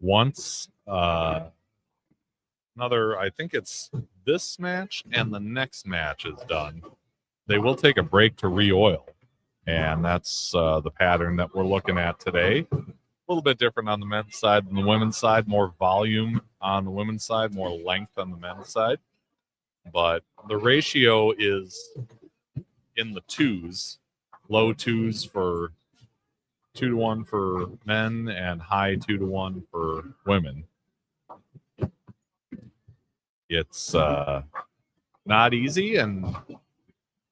Once another, I think it's this match and the next match is done, they will take a break to re-oil. And that's the pattern that we're looking at today. A little bit different on the men's side than the women's side. More volume on the women's side, more length on the men's side. But the ratio is in the 2s, low 2s for 2-to-1 for men and high 2-to-1 for women. It's not easy, and a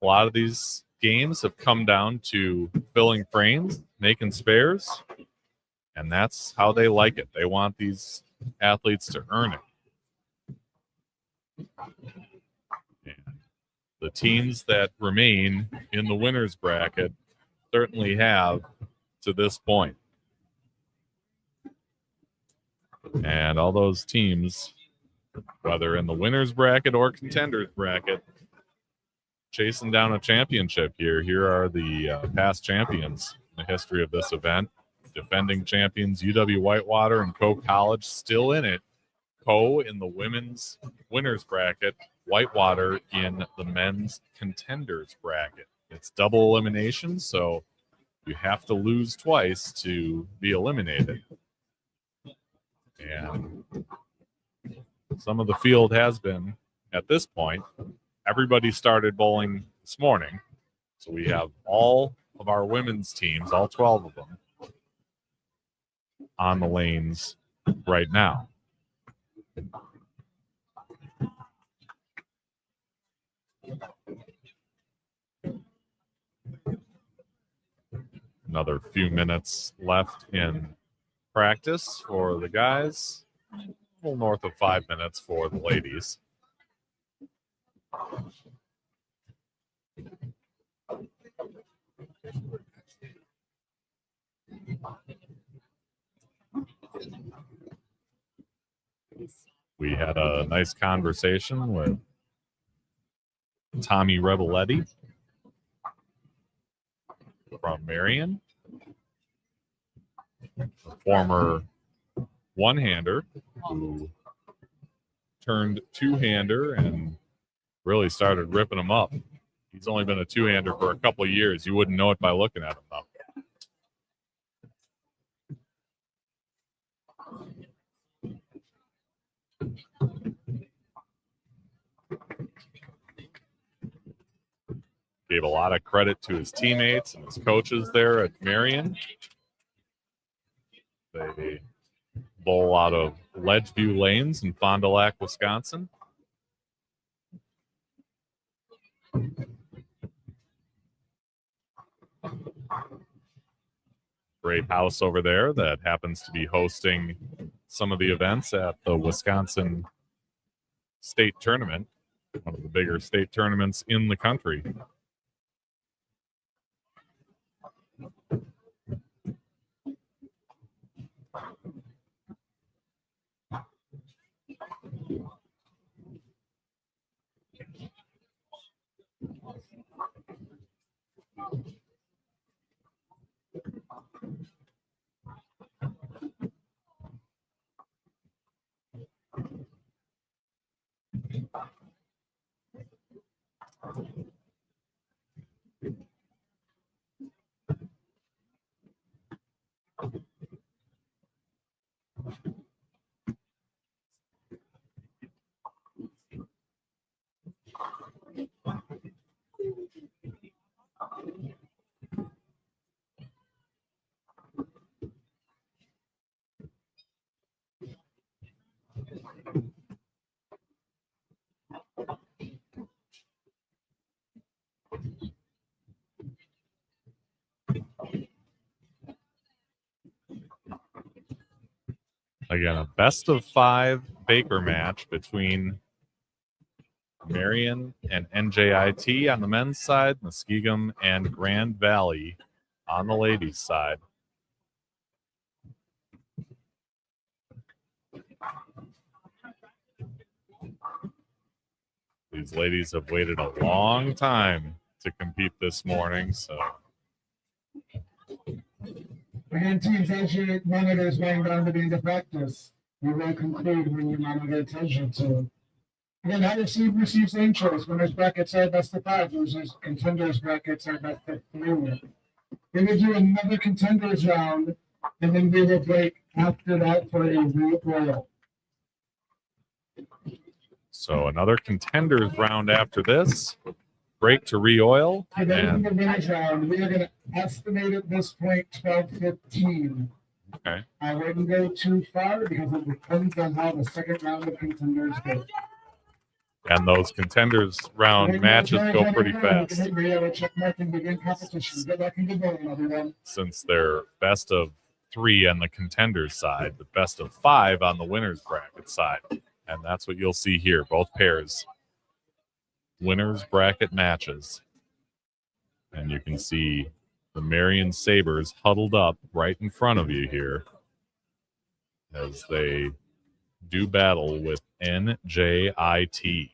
lot of these games have come down to filling frames, making spares, and that's how they like it. They want these athletes to earn it. And the teams that remain in the winner's bracket certainly have to this point. And all those teams, whether in the winner's bracket or contender's bracket, chasing down a championship here. Here are the past champions in the history of this event. Defending champions UW Whitewater and Coe College still in it. Coe in the women's winner's bracket, Whitewater in the men's contenders bracket. It's double elimination, so you have to lose twice to be eliminated. And some of the field has been, at this point, everybody started bowling this morning. So we have all of our women's teams, all 12 of them, on the lanes right now. Another few minutes left in practice for the guys. A little north of 5 minutes for the ladies. We had a nice conversation with Tommy Rebeletti from Marion, a former one-hander who turned two-hander and really started ripping them up. He's only been a two-hander for a couple of years. You wouldn't know it by looking at him, though. Gave a lot of credit to his teammates and his coaches there at Marion. They bowl out of Ledgeview Lanes in Fond du Lac, Wisconsin. Great house over there that happens to be hosting some of the events at the Wisconsin State Tournament, one of the bigger state tournaments in the country. Again, a best of 5 Baker match between Marion and NJIT on the men's side, Muskegum and Grand Valley on the ladies' side. These ladies have waited a long time to compete this morning, so. Again, teams, as your monitor is going down to the end of practice, you will conclude when your monitor tells you to. Again, that receives same choice. Winners brackets are best of 5. Losers contenders brackets are best of 3. We will do another contenders round, and then we will break after that for a re-roll. So another contenders round after this. Break to re-oil. And then in And, the winners round, we are going to estimate at this point 12-15. okay. I wouldn't go too far because it depends on how the second round of contenders go. And those contenders round matches go pretty fast. We have a check mark and begin competition. Good luck and good morning, everyone. Since they're best of 3 on the contenders side, the best of 5 on the winners bracket side. And that's what you'll see here, both pairs. Winners bracket matches. And you can see the Marion Sabres huddled up right in front of you here as they do battle with NJIT.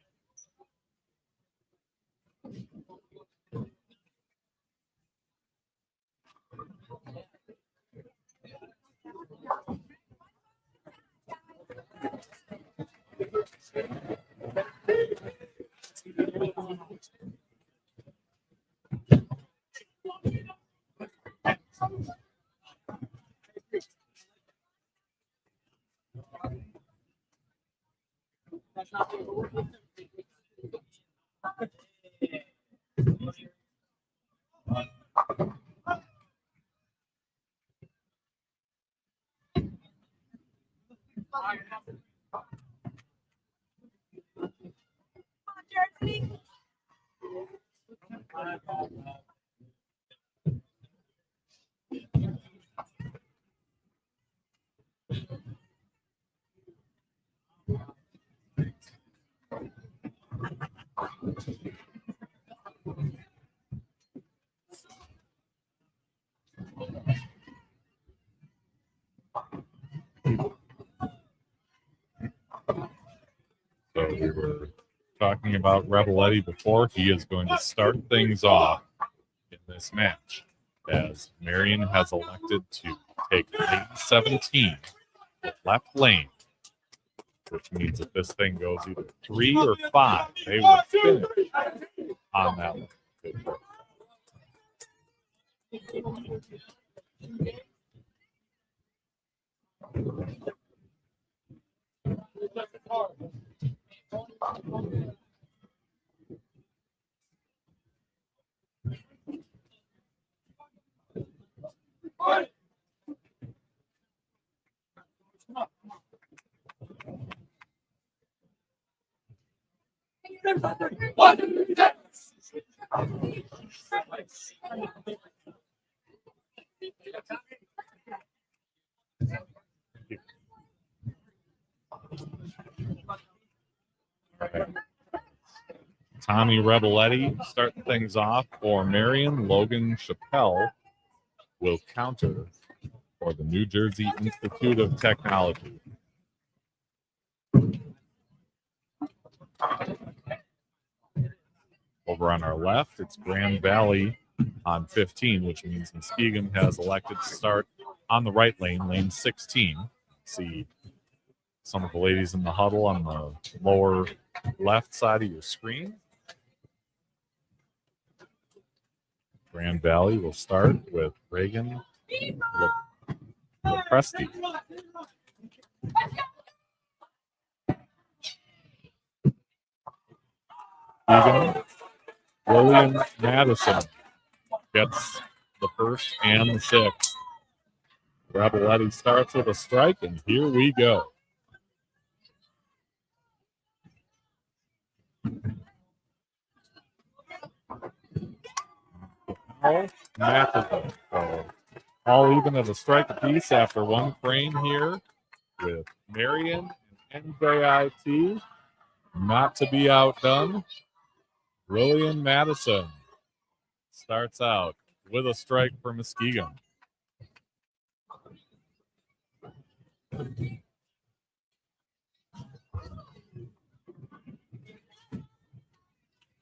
So we were talking about Rebeletti before. He is going to start things off in this match as Marion has elected to take lane 17 with left lane, which means if this thing goes either 3 or 5, they will finish on that one. Tommy Rebeletti starting things off for Marion. Logan Chappelle will counter for the New Jersey Institute of Technology. Over on our left, it's Grand Valley on 15, which means Muskegon has elected to start on the right lane, lane 16. See some of the ladies in the huddle on the lower left side of your screen. Grand Valley will start with Reagan Lepresti. Muskegon, William Madison gets the first and the sixth. Rebeletti starts with a strike, and here we go. All matches. So all even at a strike apiece after one frame here with Marion and NJIT. Not to be outdone, Lillian Madison starts out with a strike for Muskegon.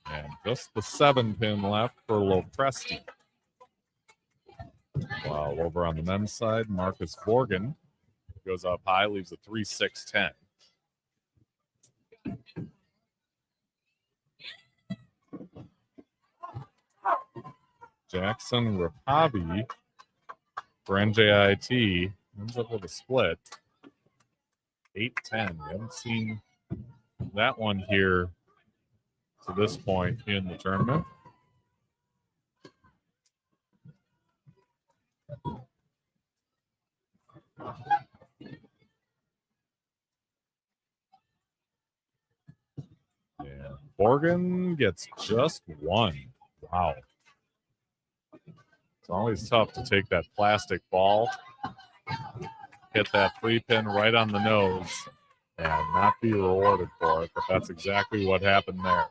And just the 7-pin left for Lopresti. While over on the men's side, Marcus Borgen goes up high, leaves a 3-6-10. Jackson Rapavi for NJIT ends up with a split. 8-10. We haven't seen that one here to this point in the tournament. Yeah, Borgen gets just one. Wow. It's always tough to take that plastic ball, hit that 3-pin right on the nose, and not be rewarded for it, but that's exactly what happened there.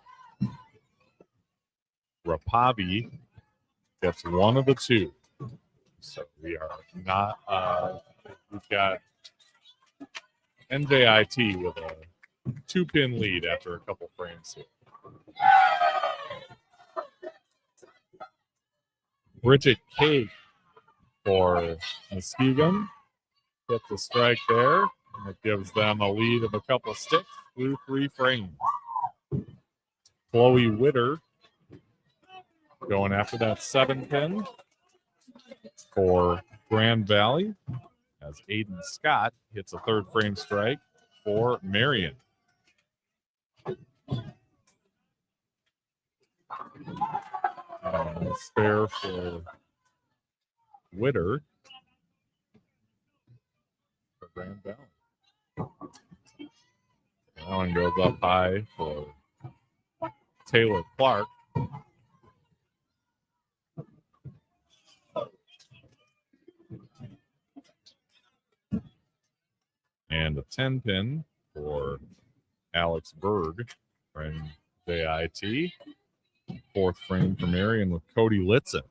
Rapavi gets one of the two. So we are not, we've got NJIT with a 2-pin lead after a couple frames here. Bridget Cake for Muskegon gets the strike there. And it gives them a lead of a couple sticks through 3 frames. Chloe Witter going after that 7-pin for Grand Valley as Aiden Scott hits a 3rd frame strike for Marion. Spare for Witter for Grand Valley. That one goes up high for Taylor Clark. And a 10 pin for Alex Berg from JIT. Fourth frame for Marion with Cody Litzen.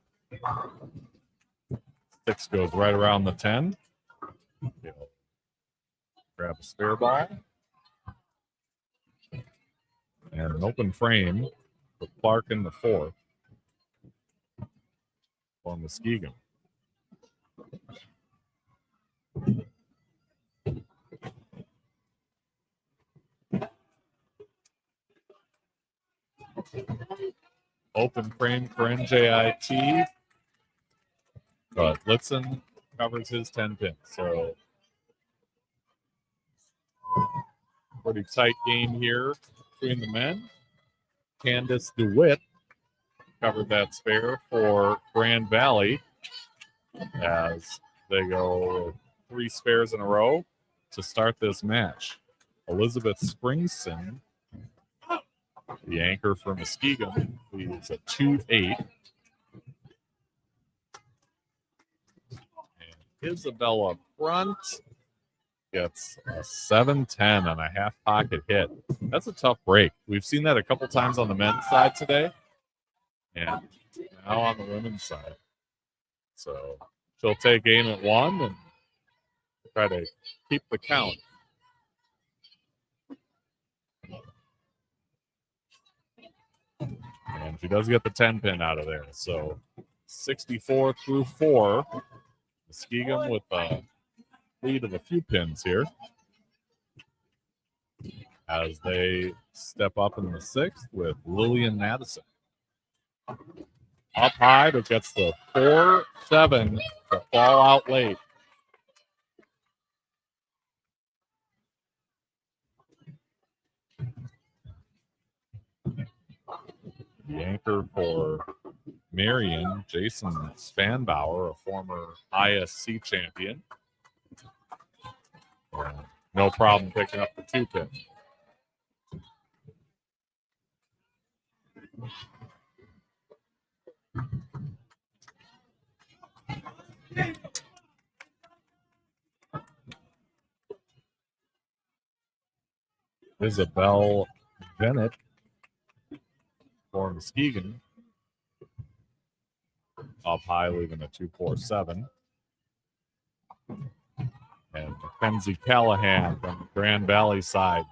6 goes right around the 10. He'll grab a spare ball. And an open frame for Clark in the 4th for Muskegon. Open frame for NJIT, but Litzen covers his 10 pin. So pretty tight game here between the men. Candace DeWitt covered that spare for Grand Valley as they go 3 spares in a row to start this match. Elizabeth Springson, the anchor for Muskegon, leads a 2-8. And Isabella Brunt gets a 7-10 on a half pocket hit. That's a tough break. We've seen that a couple times on the men's side today, and now on the women's side. So she'll take aim at 1 and try to keep the count. And she does get the 10 pin out of there. So 64-4. Muskegon with a lead of a few pins here as they step up in the 6th with Lillian Madison. Up high, but gets the 4-7 to fall out late. The anchor for Marion, Jason Spanbauer, a former ISC champion. No problem picking up the 2 pin. Isabel Bennett for Muskegon. Up high, leaving a 2-4-7. And Mackenzie Callahan from the Grand Valley side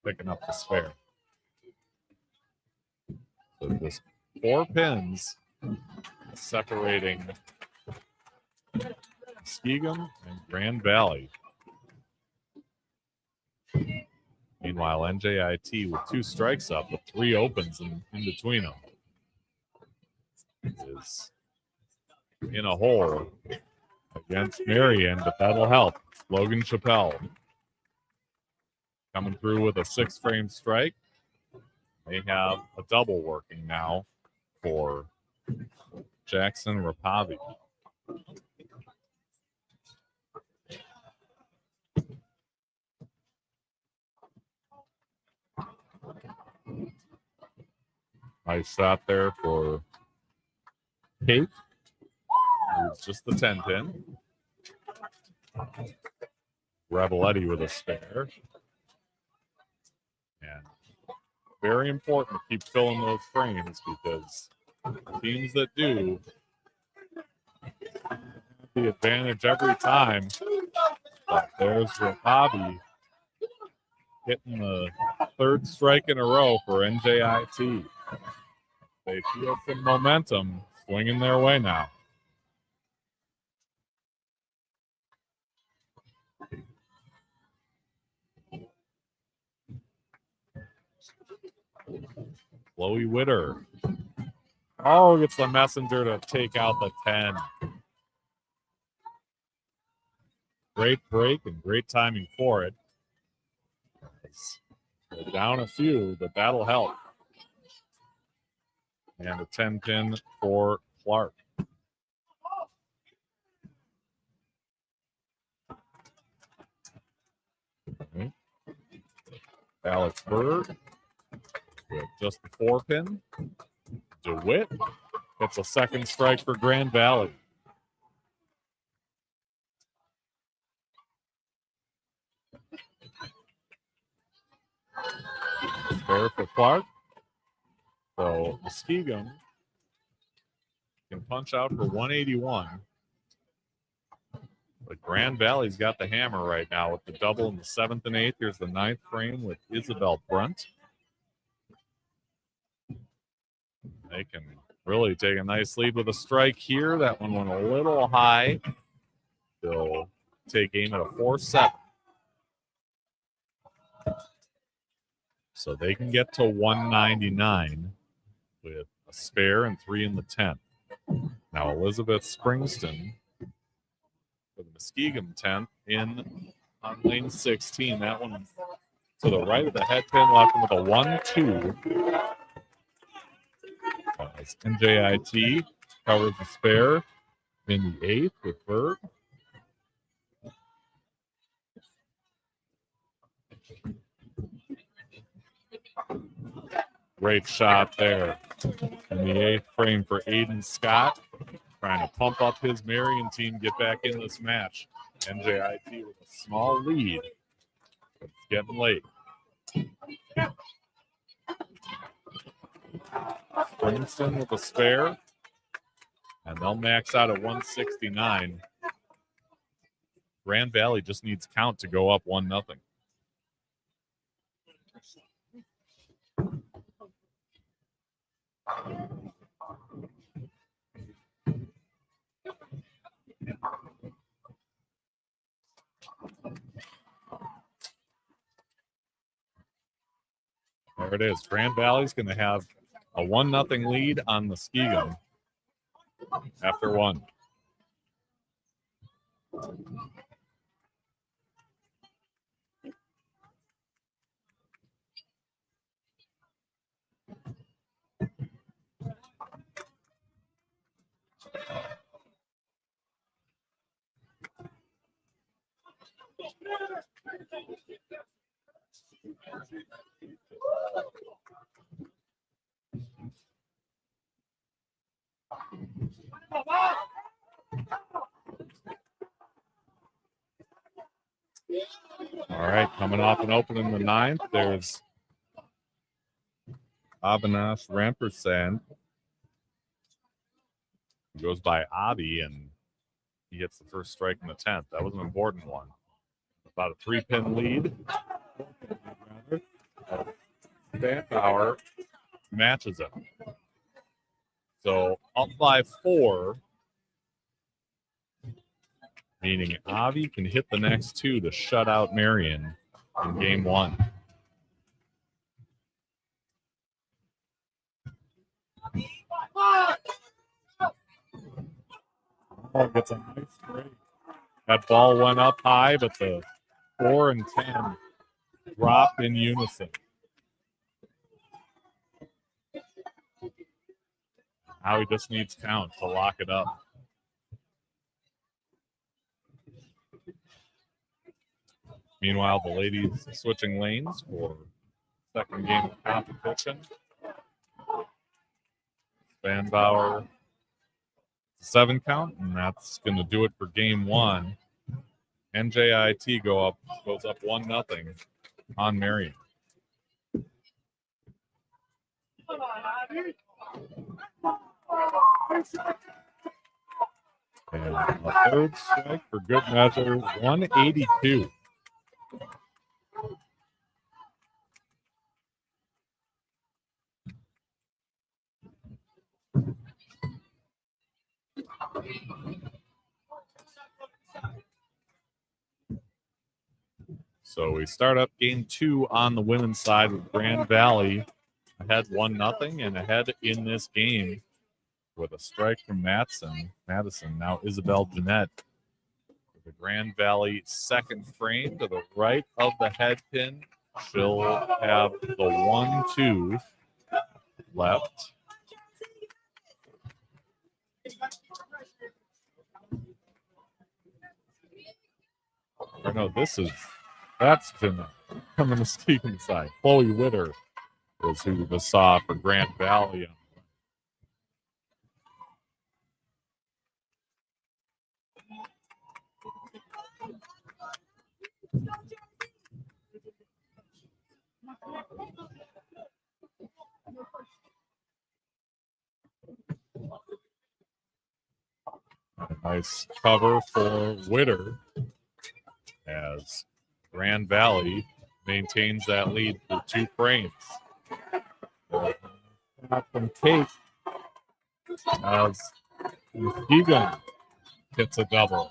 picking up the spare. So there's 4 pins separating Muskegon and Grand Valley. Meanwhile, NJIT with 2 strikes up with 3 opens in between them is in a hole against Marion, but that'll help. Logan Chappelle coming through with a 6-frame strike. They have a double working now for Jackson Rapavi. Nice shot there for Kate. It's just the 10 pin. Ravaletti with a spare. And very important to keep filling those frames because teams that do have the advantage every time. But there's Rapavi hitting the 3rd strike in a row for NJIT. They feel some momentum swinging their way now. Chloe Witter. Oh, gets the messenger to take out the 10. Great break and great timing for it. They're down a few, but that'll help. And a 10 pin for Clark. Okay. Alex Berg with just the 4-pin. DeWitt gets a second strike for Grand Valley. Spare for Clark. So Muskegon can punch out for 181. But Grand Valley's got the hammer right now with the double in the 7th and 8th. Here's the 9th frame with Isabel Brunt. They can really take a nice lead with a strike here. That one went a little high. They'll take aim at a 4-7. So they can get to 199 with a spare and 3 in the 10th. Now Elizabeth Springston for the Muskegon 10th in on lane 16. That one to the right of the head pin, left with a 1-2. As NJIT covers the spare in the 8th with Berg. Great shot there in the 8th frame for Aiden Scott. Trying to pump up his Marion team, get back in this match. NJIT with a small lead. It's getting late. Princeton with a spare. And they'll max out at 169. Grand Valley just needs count to go up 1-0. There it is. Grand Valley's going to have a 1-0 lead on Muskegon after 1. All right, coming off an open in the 9th, there's Avinash Rampersand. He goes by Avi, and he gets the first strike in the 10th. That was an important one. About a 3-pin lead. Vanpower matches it. So up by 4, meaning Avi can hit the next 2 to shut out Marion in game 1. Oh, gets a nice break. That ball went up high, but the 4 and 10 dropped in unison. Now he just needs count to lock it up. Meanwhile, the ladies switching lanes for second game of competition. Spanbauer, 7 count, and that's going to do it for game 1. NJIT goes up 1-0 on Marion. And a third strike for good measure, 182. So we start up game 2 on the women's side with Grand Valley ahead 1-0 and ahead in this game with a strike from Madison. Now Isabel Jeanette with the Grand Valley second frame to the right of the head pin. She'll have the 1-2 left. Or no, that's Jeanette from the Muskegon side. Chloe Witter was who we saw for Grand Valley. A nice cover for Witter as Grand Valley maintains that lead for 2 frames. Shot from Kate as Muskegon hits a double.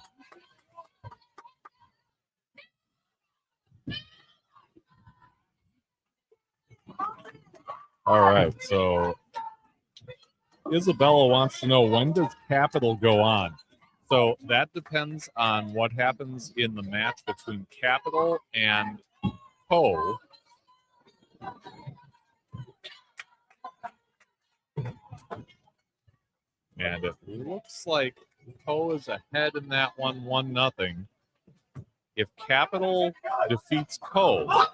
All right, so Isabella wants to know, when does Capital go on? So that depends on what happens in the match between Capital and Poe. And it looks like Poe is ahead in that one, 1-0. If Capital defeats Poe,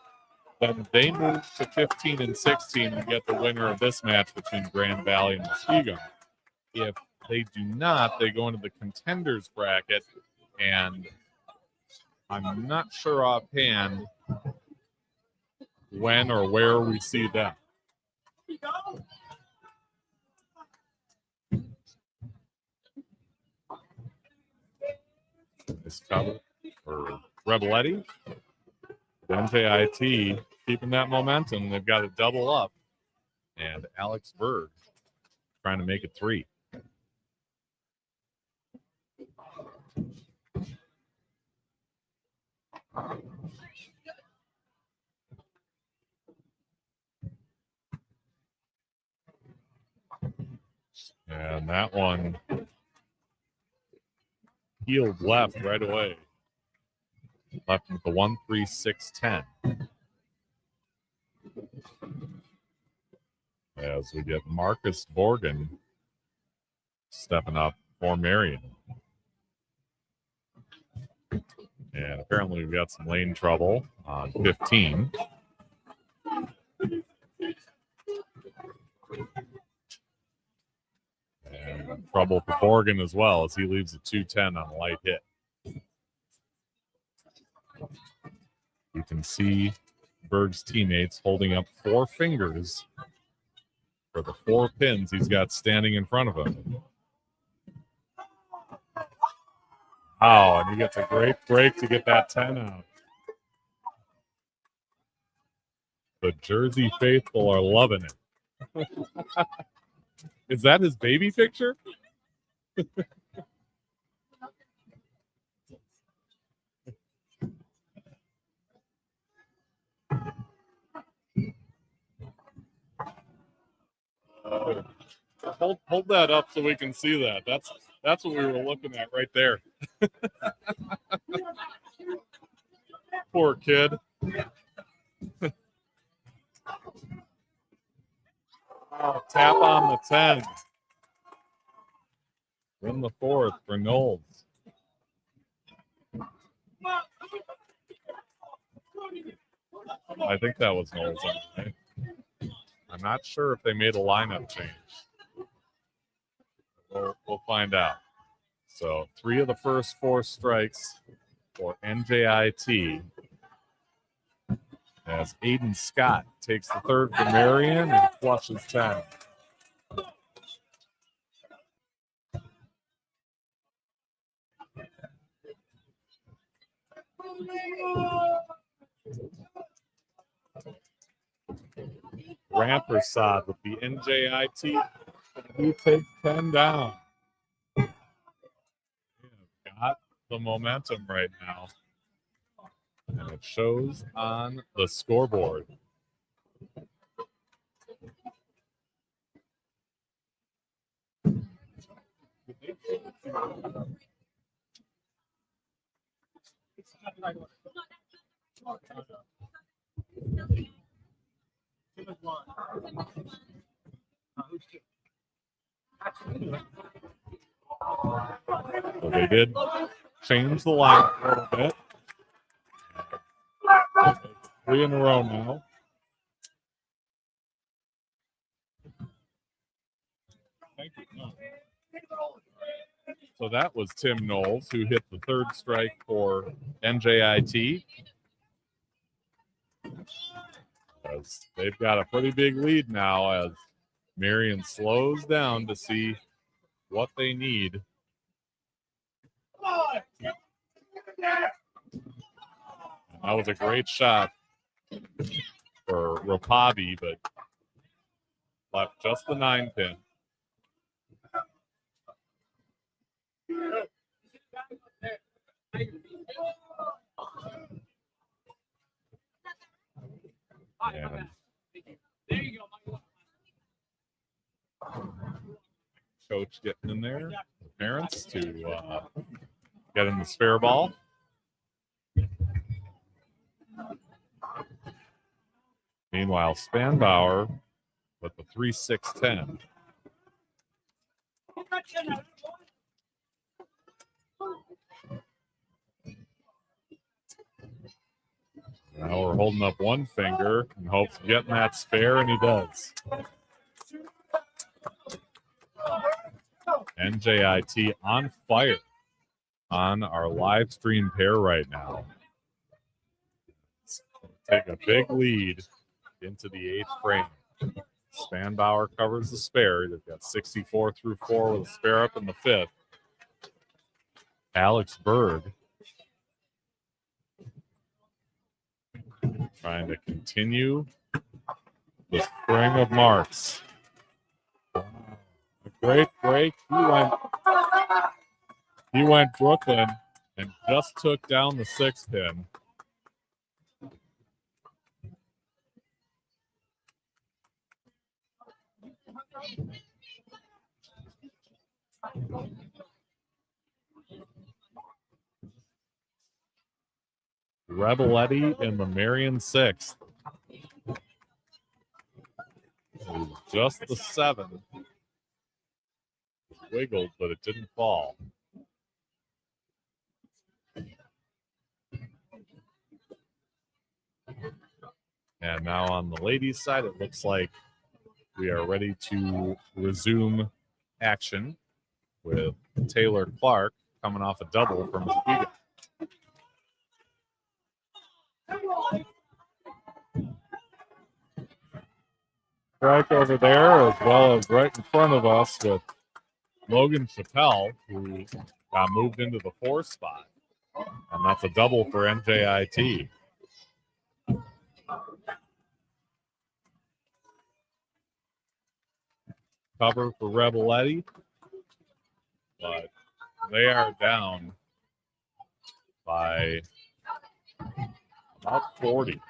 then they move to 15 and 16 and get the winner of this match between Grand Valley and Muskegon. If they do not, they go into the contenders bracket, and I'm not sure offhand when or where we see them. Nice cover for Rebeletti. NJIT keeping that momentum. They've got to double up. And Alex Berg trying to make it 3. And that one healed left right away. Left with the 1-3-6-10. As we get Marcus Borgen stepping up for Marion. And apparently we've got some lane trouble on 15. And trouble for Borgen as well, as he leaves a 2-10 on a light hit. You can see Berg's teammates holding up 4 fingers for the 4 pins he's got standing in front of him. Wow, and he gets a great break to get that 10 out. The Jersey faithful are loving it. Is that his baby picture? Hold that up so we can see that. That's what we were looking at right there. Poor kid. Oh, tap on the 10. Win the 4th for Knowles. I think that was Knowles. Anyway. I'm not sure if they made a lineup change. We'll find out. So 3 of the first 4 strikes for NJIT. As Aiden Scott takes the 3rd for Marion and flushes 10. Rampersad with the NJIT. He takes 10 down. We have got the momentum right now. And it shows on the scoreboard. So they did change the line a little bit. 3 in a row now. Thank you. So that was Tim Knowles, who hit the third strike for NJIT. As they've got a pretty big lead now as Marion slows down to see what they need. That was a great shot for Rapavi, but left just the 9-pin. And coach getting in there, parents to get in the spare ball. Meanwhile, Spanbauer with the 3-6-10. Now we're holding up one finger in hopes of getting that spare, and he does. NJIT on fire on our live stream pair right now. Take a big lead into the 8th frame. Spanbauer covers the spare. They've got 64 through 4 with a spare up in the 5th. Alex Berg trying to continue the string of marks. A great break. He went Brooklyn and just took down the 6th pin. Rebeletti in the Marion 6th. Just the 7. Wiggled, but it didn't fall. And now on the ladies' side, it looks like we are ready to resume action with Taylor Clark coming off a double from Muskegon. Strike over there, as well as right in front of us with Logan Chappelle, who got moved into the 4th spot. And that's a double for NJIT. Cover for Rebeletti, but they are down by about 40.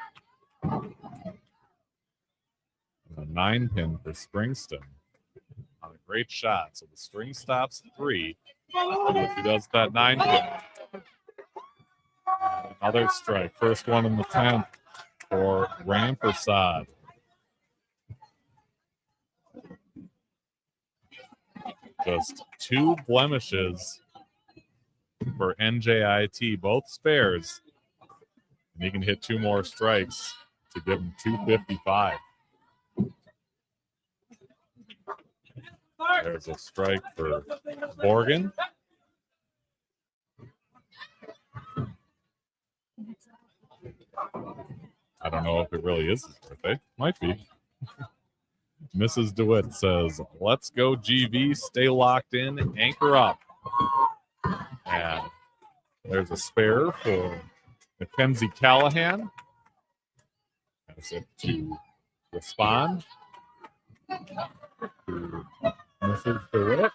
A 9-pin for Springston on a great shot. So the string stops at 3. If he does that 9-pin, another strike. First one in the 10th for Rampersad. Just 2 blemishes for NJIT, both spares. And he can hit 2 more strikes to give him 255. There's a strike for Morgan. I don't know if it really is his birthday. Might be. Mrs. DeWitt says, let's go GV, stay locked in, anchor up. And there's a spare for Mackenzie Callahan. As if to respond to Mrs. DeWitt.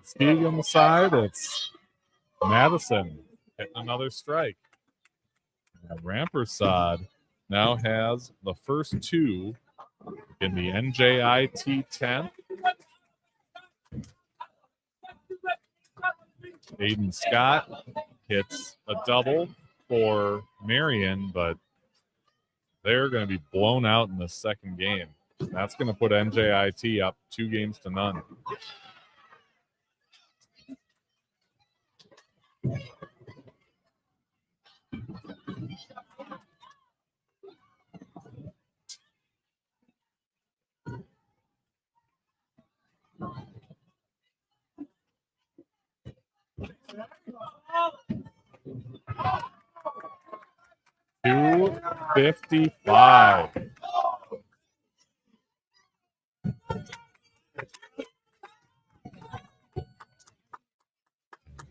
Skiing on the side, it's Madison hitting another strike. And Rampersad now has the first 2 in the NJIT 10. Aiden Scott hits a double for Marion, but they're going to be blown out in the second game. That's going to put NJIT up 2-0. $255.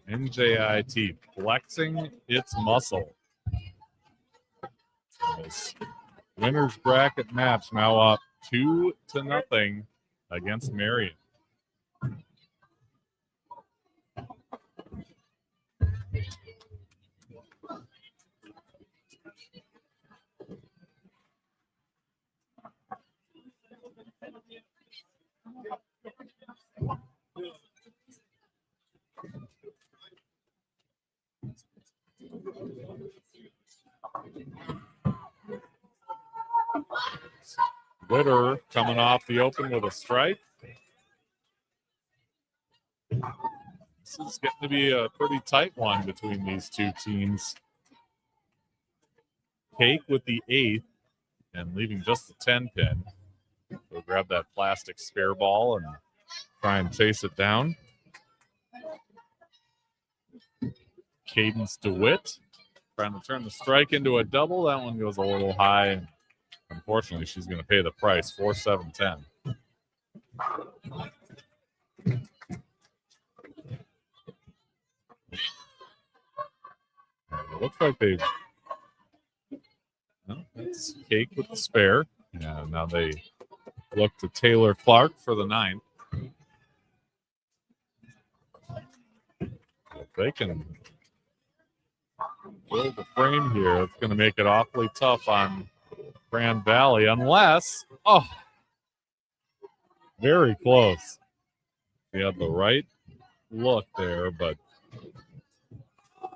NJIT flexing its muscle. This winners bracket match now up 2-0 against Marion. Witter coming off the open with a strike. This is getting to be a pretty tight one between these two teams. Cake with the 8th and leaving just the 10 pin. We'll grab that plastic spare ball and try and chase it down. Cadence DeWitt trying to turn the strike into a double. That one goes a little high. And unfortunately, she's going to pay the price, 4-7-10. It looks like they've... No, that's Cake with the spare. Yeah, now they look to Taylor Clark for the 9th. If they can build the frame here, it's going to make it awfully tough on Grand Valley, unless, oh, very close. We had the right look there, but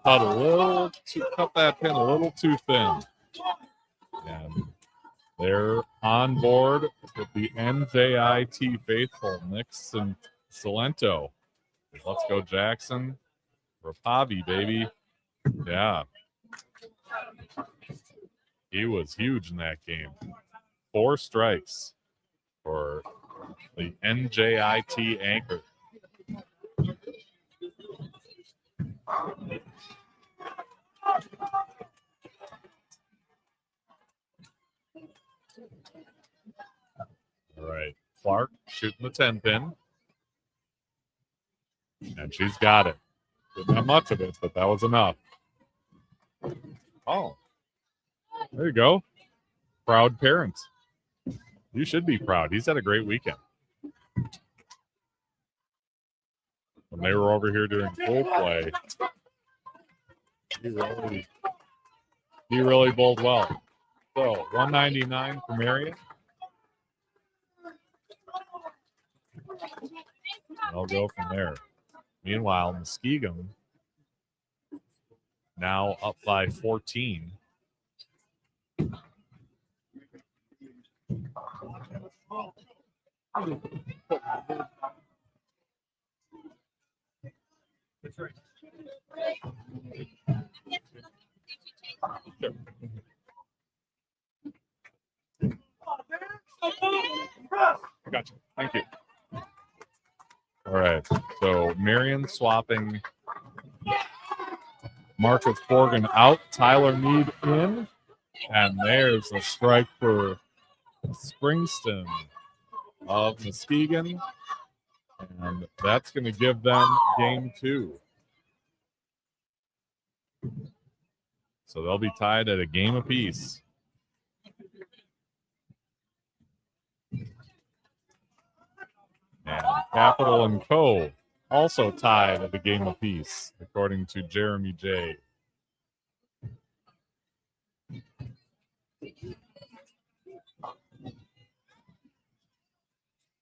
cut that pin a little too thin. And they're on board with the NJIT faithful, Nix and Salento. Let's go, Jackson. Rapavi, baby. Yeah. He was huge in that game. 4 strikes for the NJIT anchor. All right. Clark shooting the 10 pin. And she's got it. Didn't have much of it, but that was enough. Oh. There you go. Proud parents. You should be proud. He's had a great weekend. When they were over here doing full play, he really bowled well. So 199 for Marion. I'll go from there. Meanwhile, Muskegon now up by 14. Gotcha. Thank you. All right. So Marion swapping Marcus Borgen out, Tyler Mead in, and there's a strike for Springston of Muskegon, and that's going to give them game 2. So they'll be tied at a game apiece. And Capital and Co. also tied at a game apiece, according to Jeremy J.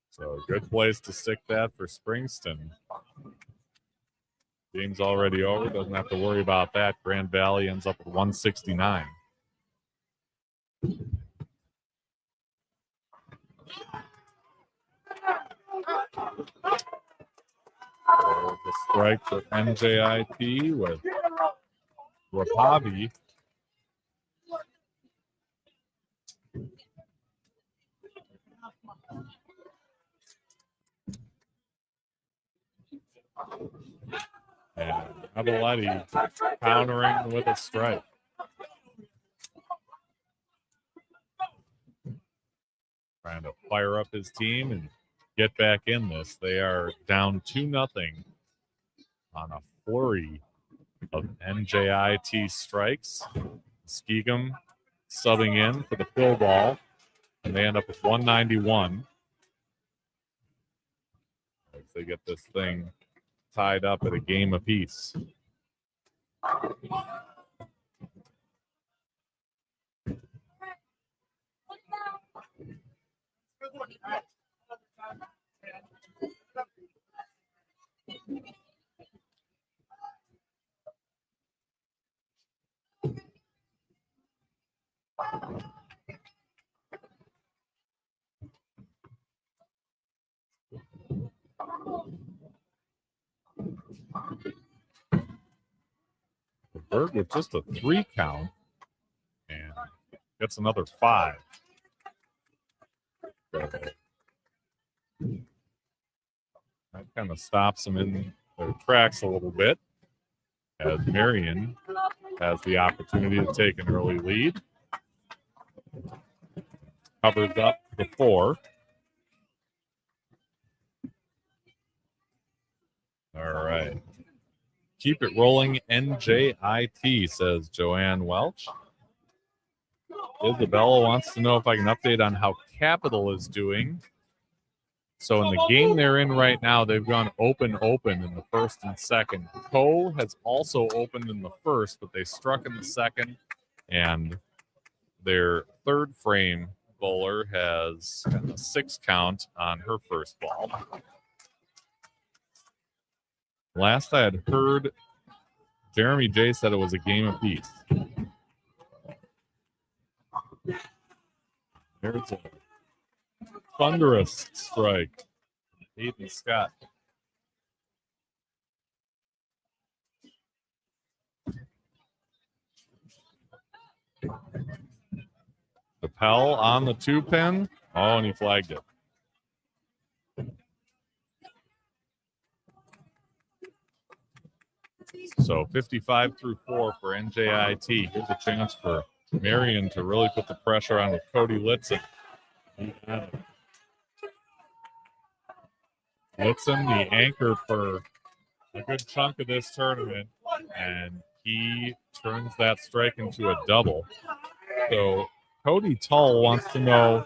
So a good place to stick that for Springston. Game's already over. Doesn't have to worry about that. Grand Valley ends up at 169. So the strike for NJIT with Rapavi. And Rebeletti countering with a strike. Trying to fire up his team and get back in this. They are down 2-0 on a flurry of NJIT strikes. Skegum subbing in for the fill ball, and they end up with 191. As they get this thing tied up at a game apiece. Berg with just a 3 count and gets another 5. So that kind of stops them in their tracks a little bit as Marion has the opportunity to take an early lead. Covers up the 4. All right. Keep it rolling, NJIT, says Joanne Welch. Isabella wants to know if I can update on how Capital is doing. So in the game they're in right now, they've gone open in the first and second. Co has also opened in the first, but they struck in the second. And their third frame bowler has a 6 count on her first ball. Last I had heard, Jeremy J said it was a game apiece. There's a thunderous strike. Ethan Scott. Capel on the 2-pin. Oh, and he flagged it. So 55 through 4 for NJIT. Here's a chance for Marion to really put the pressure on Cody Litzen. Litzen, the anchor for a good chunk of this tournament, and he turns that strike into a double. So Cody Tull wants to know,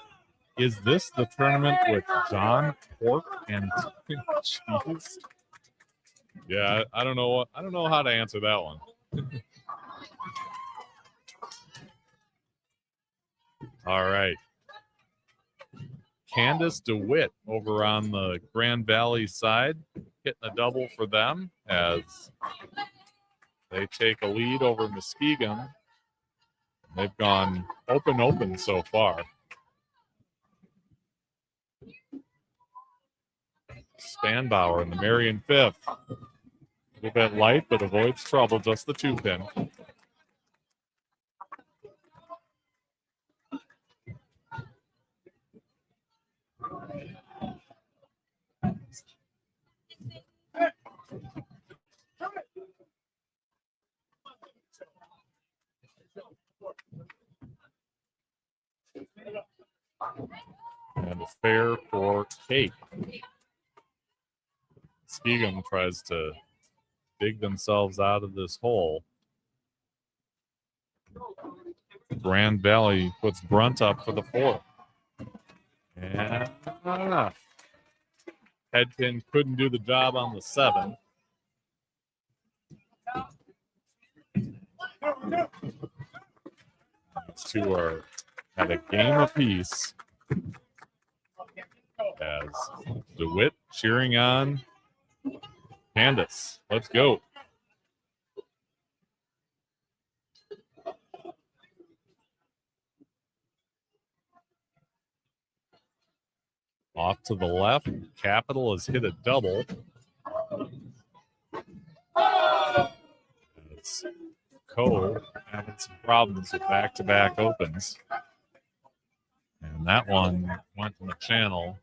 is this the tournament with John Pork and cheese? Yeah, I don't know how to answer that one. All right. Candace DeWitt over on the Grand Valley side, hitting a double for them as they take a lead over Muskegon. They've gone open so far. Spanbauer in the Marion 5th. A little bit light, but avoids trouble, just the 2-pin. And a fair for Kate. Skegum tries to dig themselves out of this hole. Grand Valley puts Brunt up for the 4th. And headpin couldn't do the job on the 7. These two are at a game apiece as DeWitt cheering on Candace. Let's go. Off to the left, Capital has hit a double. It's Cole having some problems with back-to-back opens. And that one went in the channel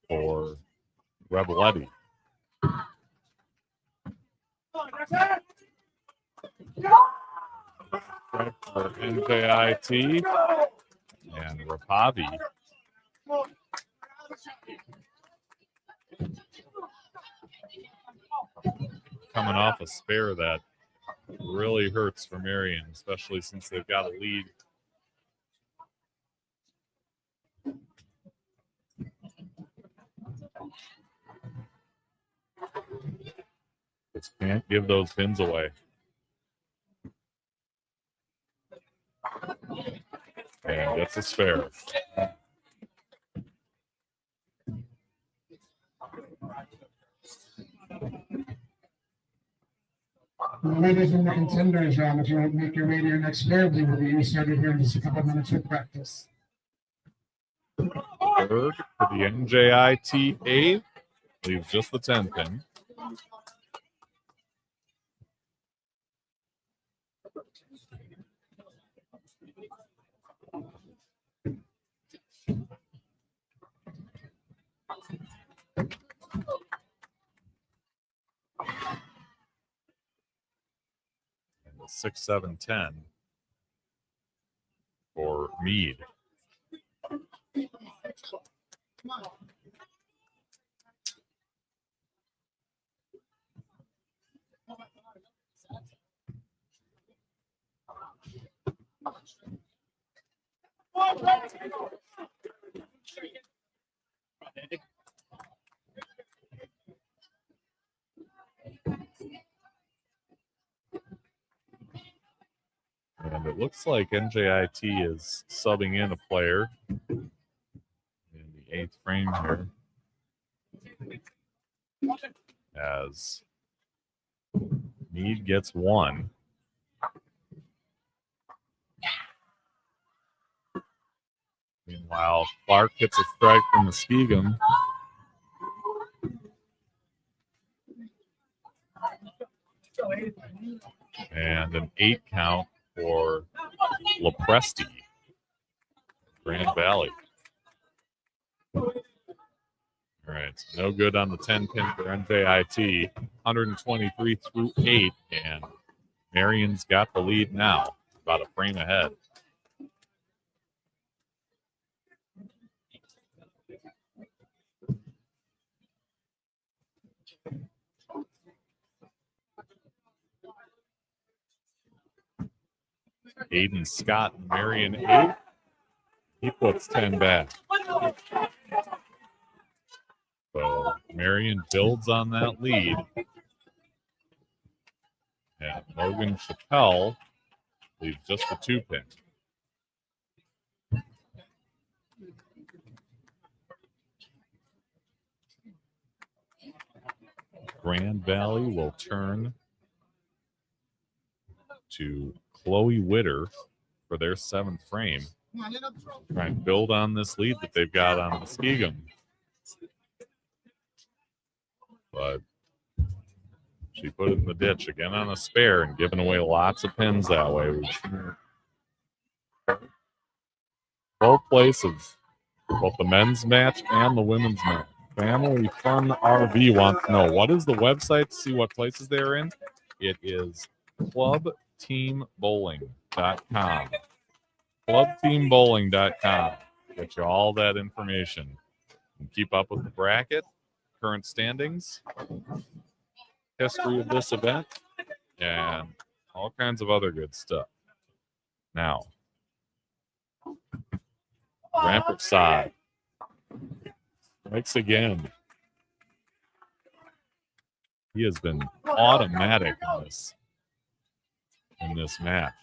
for Rebeletti. Right for NJIT and Rapavi. Coming off a spare that really hurts for Marion, especially since they've got a lead. Just can't give those pins away. And gets a spare. Ladies in the contenders round, if you want to make your way to your next spare, we will be started here in just a couple of minutes with practice. Third for the NJIT A leaves just the 10 pin. And 6, 7, 10 for Meade. And it looks like NJIT is subbing in a player in the 8th frame here, as Meade gets 1. Meanwhile, Clark gets a strike from Muskegon. And an 8 count for Lopresti, Grand Valley. All right, no good on the 10 pin for NJIT. 123 through 8, and Marion's got the lead now, about a frame ahead. Aiden Scott, Marion 8. He puts 10 back. So Marion builds on that lead. And Logan Chappelle leaves just the 2 pin. Grand Valley will turn to Chloe Witter for their 7th frame. Try and build on this lead that they've got on Muskegon. But she put it in the ditch again on a spare and giving away lots of pins that way. Both place of both the men's match and the women's match. Family Fun RV wants to know, what is the website to see what places they're in? It is clubteambowling.com. Clubteambowling.com. Get you all that information. And keep up with the bracket, current standings, history of this event, and all kinds of other good stuff. Now, Rampart side strikes again. He has been automatic in this match.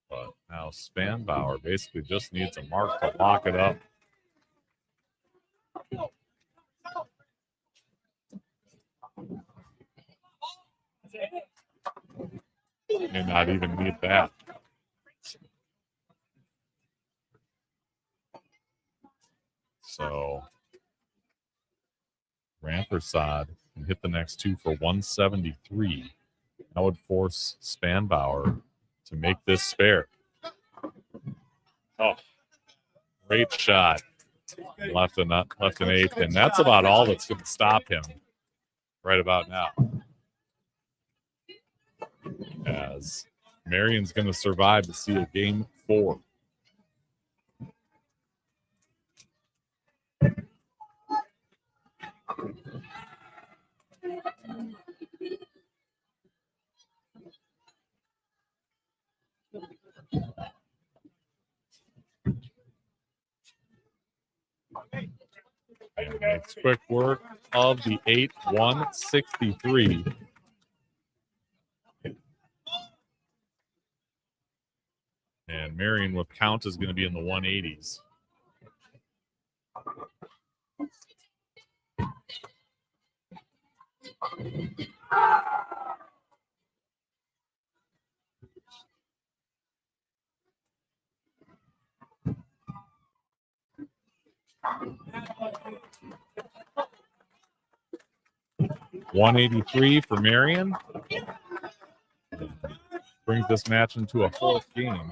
But now Spanbauer basically just needs a mark to lock it up. May not even need that. So Rampersad can hit the next 2 for 173. That would force Spanbauer to make this spare. Oh, great shot. left an eighth, and that's about all that's going to stop him right about now. As Marion's going to survive to see a game 4. And makes quick work of the 8, 163. And Marion with count is going to be in the 180s. .183 for Marion. Brings this match into a 4th game.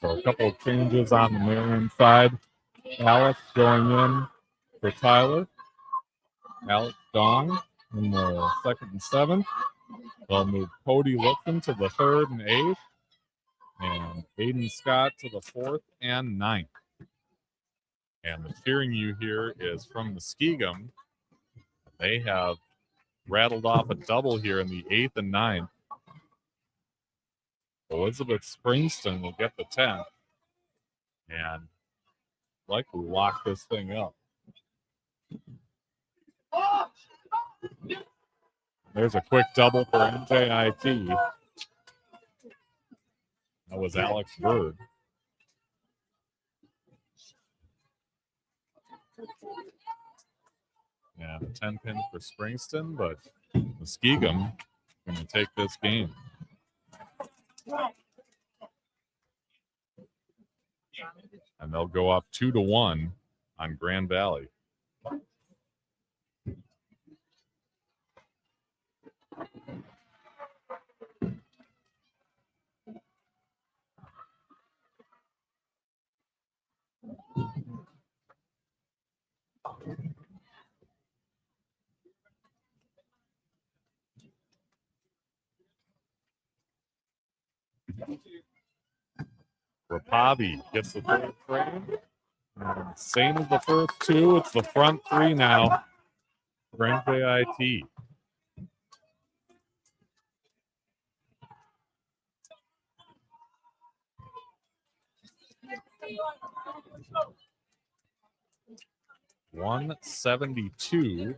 So a couple of changes on the Marion side. Alex going in for Tyler. Alex Dong in the 2nd and 7th. They'll move Cody Lipton to the 3rd and 8th. And Aiden Scott to the 4th and 9th. And the cheering you hear is from Muskegum. They have rattled off a double here in the 8th and 9th. Elizabeth Springston will get the 10th and likely lock this thing up. There's a quick double for NJIT. That was Alex Bird. And a 10 pin for Springston, but Muskegum going to take this game. And they'll go up 2-1 on Grand Valley. Rapavi gets the 3rd frame. And same as the first 2, it's the front 3 now. Grand JIT. .172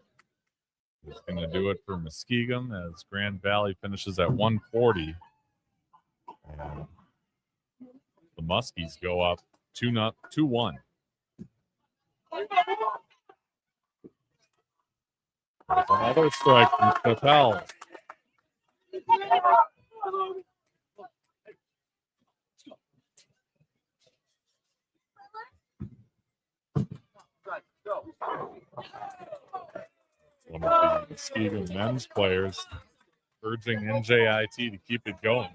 is going to do it for Muskegum as Grand Valley finishes at 140. And the Muskies go up 2-1. There's another strike from Patel. One of the Muskegon men's players urging NJIT to keep it going.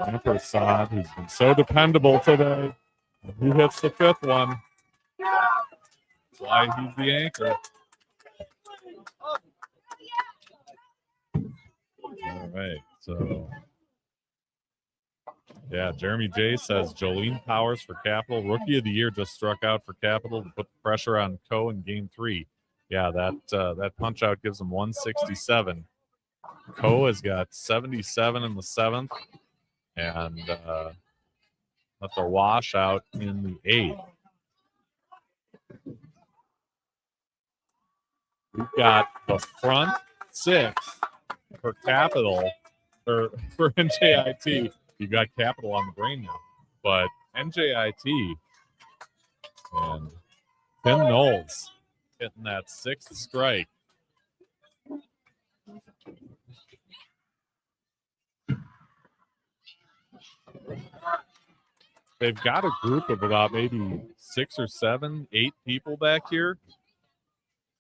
Ampersand, who's been so dependable today. He hits the 5th one. That's why he's the anchor. All right, so yeah, Jeremy J says Jolene Powers for Capital. Rookie of the Year just struck out for Capital to put pressure on Co in Game 3. Yeah, that punch out gives him 167. Co has got 77 in the 7th and left a washout in the 8th. We've got the front six for Capital, or for NJIT. You've got Capital on the brain now, but NJIT and Tim Knowles hitting that sixth strike. They've got a group of about maybe 6 or 7, 8 people back here,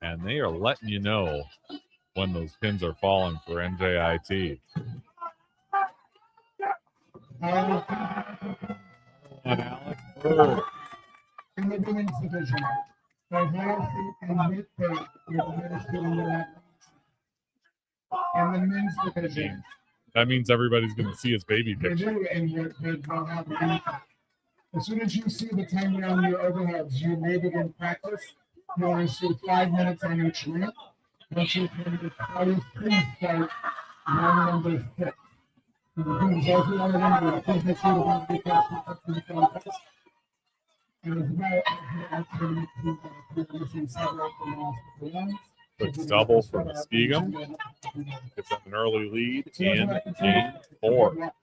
and they are letting you know when those pins are falling for NJIT. And Alex Bird. In the women's division, Ohio State and Winkle in the men's division. That means everybody's going to see his baby They picture. do, and they'll have the impact. As soon as you see the timer on your overheads, you may begin practice. You'll receive 5 minutes on each lap. Once you finish, please start round number 6. Please make sure to be careful of the contest. And as well as you're missing several from the last rounds. Quick double from Muskegum. Gives them an early lead in game 4.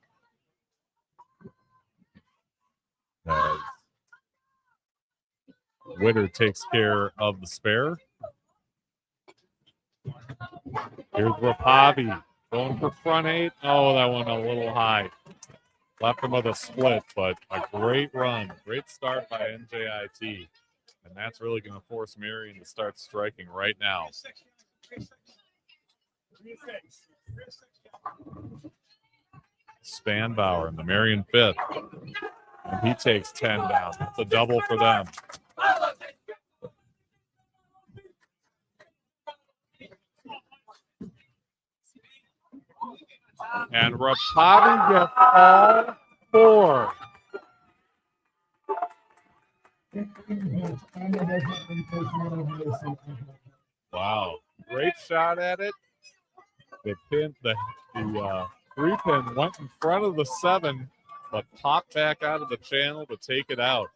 As Witter takes care of the spare. Here's Rapavi going for front 8. Oh, that one a little high. Left him with a split, but a great run. Great start by NJIT. And that's really going to force Marion to start striking right now. Spanbauer in the Marion 5th. And he takes 10 down. It's a double for them. And Rapavi gets all 4. Wow. Great shot at it. The 3-pin went in front of the 7, but popped back out of the channel to take it out.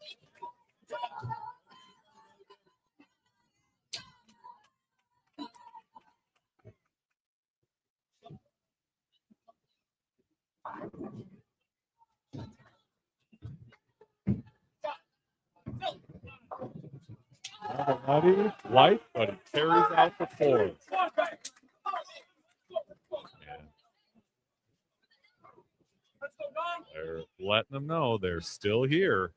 Nutty, light, but he carries out the 4. They're letting them know they're still here.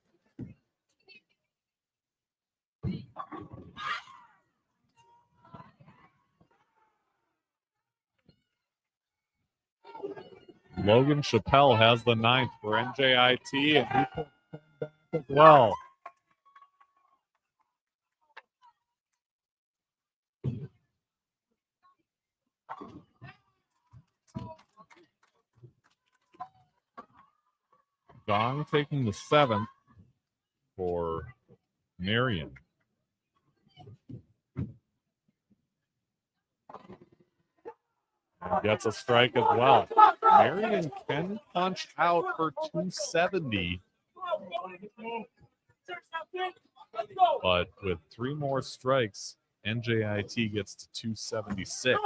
Logan Chappelle has the 9th for NJIT, and he puts 10 back as well. Gong taking the 7th for Marion. And gets a strike as well. Marion can punch out for 270. But with 3 more strikes, NJIT gets to 276.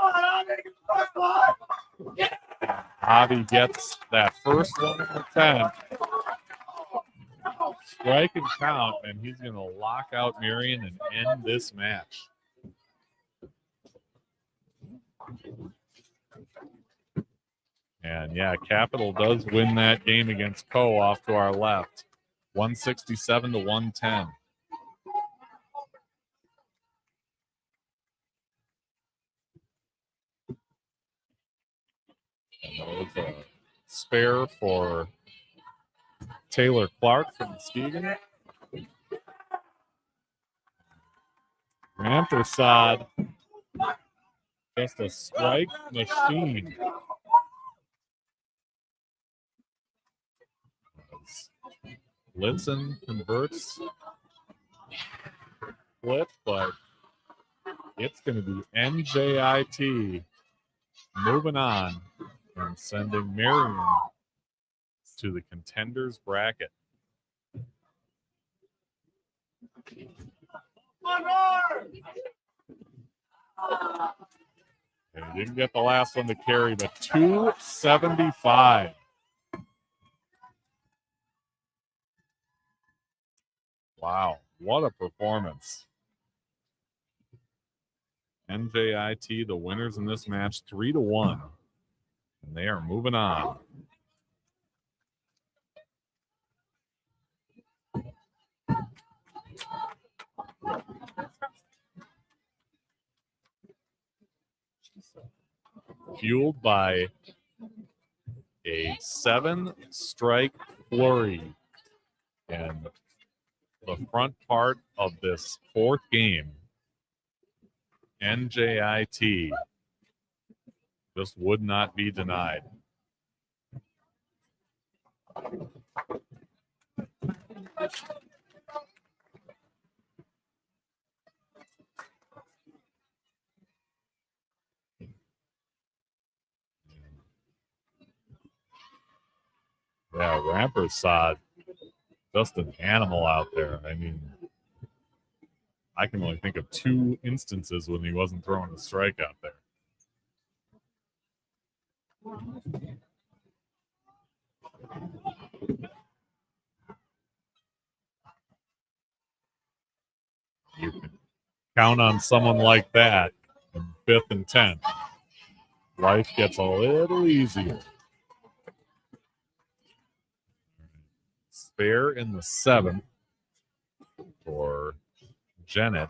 Javi gets that first one in the 10. Strike and count, and he's going to lock out Marion and end this match. And yeah, Capital does win that game against Co off to our left. 167 to 110. And that was a spare for Taylor Clark from Muskegon. Rampersad, just a strike machine. Linson converts flip, but it's going to be NJIT moving on and sending Marion to the contenders bracket. And he didn't get the last one to carry, but 275. Wow, what a performance. NJIT, the winners in this match, 3-1. And they are moving on. Fueled by a 7-strike flurry. And the front part of this fourth game, NJIT just would not be denied. Yeah, Rampersad, just an animal out there. I mean, I can only think of 2 instances when he wasn't throwing a strike out there. You can count on someone like that in 5th and 10th. Life gets a little easier. Spare in the 7th for Jennett.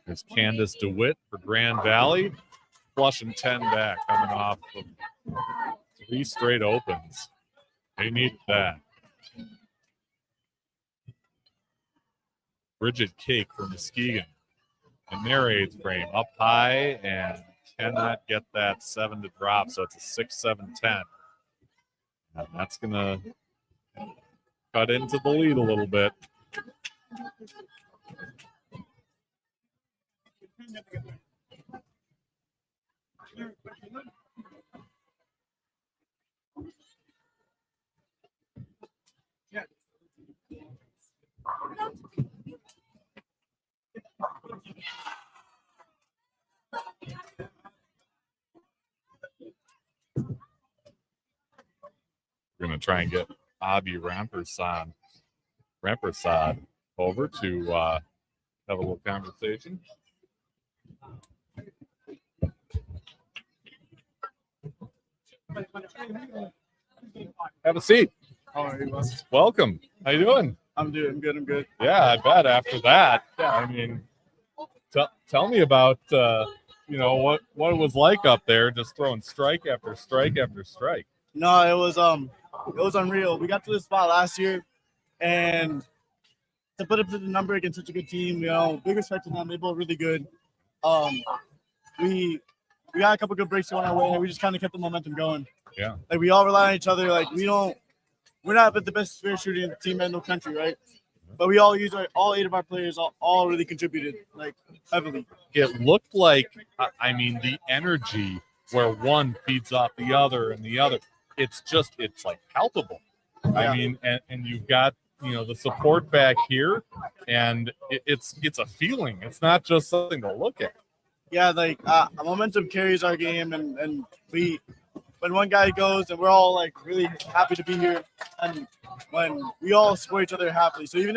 There's Candace DeWitt for Grand Valley. Flushing 10 back, coming off of 3 straight opens. They need that. Bridget Cake for Muskegon in their 8th frame, up high and cannot get that 7 to drop, so it's a 6-7-10. And that's going to cut into the lead a little bit. We're going to try and get Abby Rampersad over to have a little conversation. Have a seat. How are you, Wes? Welcome. How you doing? I'm good. I'm good. Yeah, I bet after that. Yeah, I mean, tell me about what it was like up there, just throwing strike after strike after strike. No, it was unreal. We got to this spot last year, and to put up to the number against such a good team, big respect to them. They both really good. We got a couple good breaks on our way. We just kind of kept the momentum going. Yeah. Like we all rely on each other. Like we're not the best spare shooting team in the country, right? But we all all 8 of our players all really contributed like heavily. It looked like, I mean, the energy where one feeds off the other and the other. It's like palpable. Yeah. I mean, and you've got, the support back here, and it's a feeling. It's not just something to look at. Yeah, like momentum carries our game, and when one guy goes, and we're all like really happy to be here, and when we all support each other happily. So even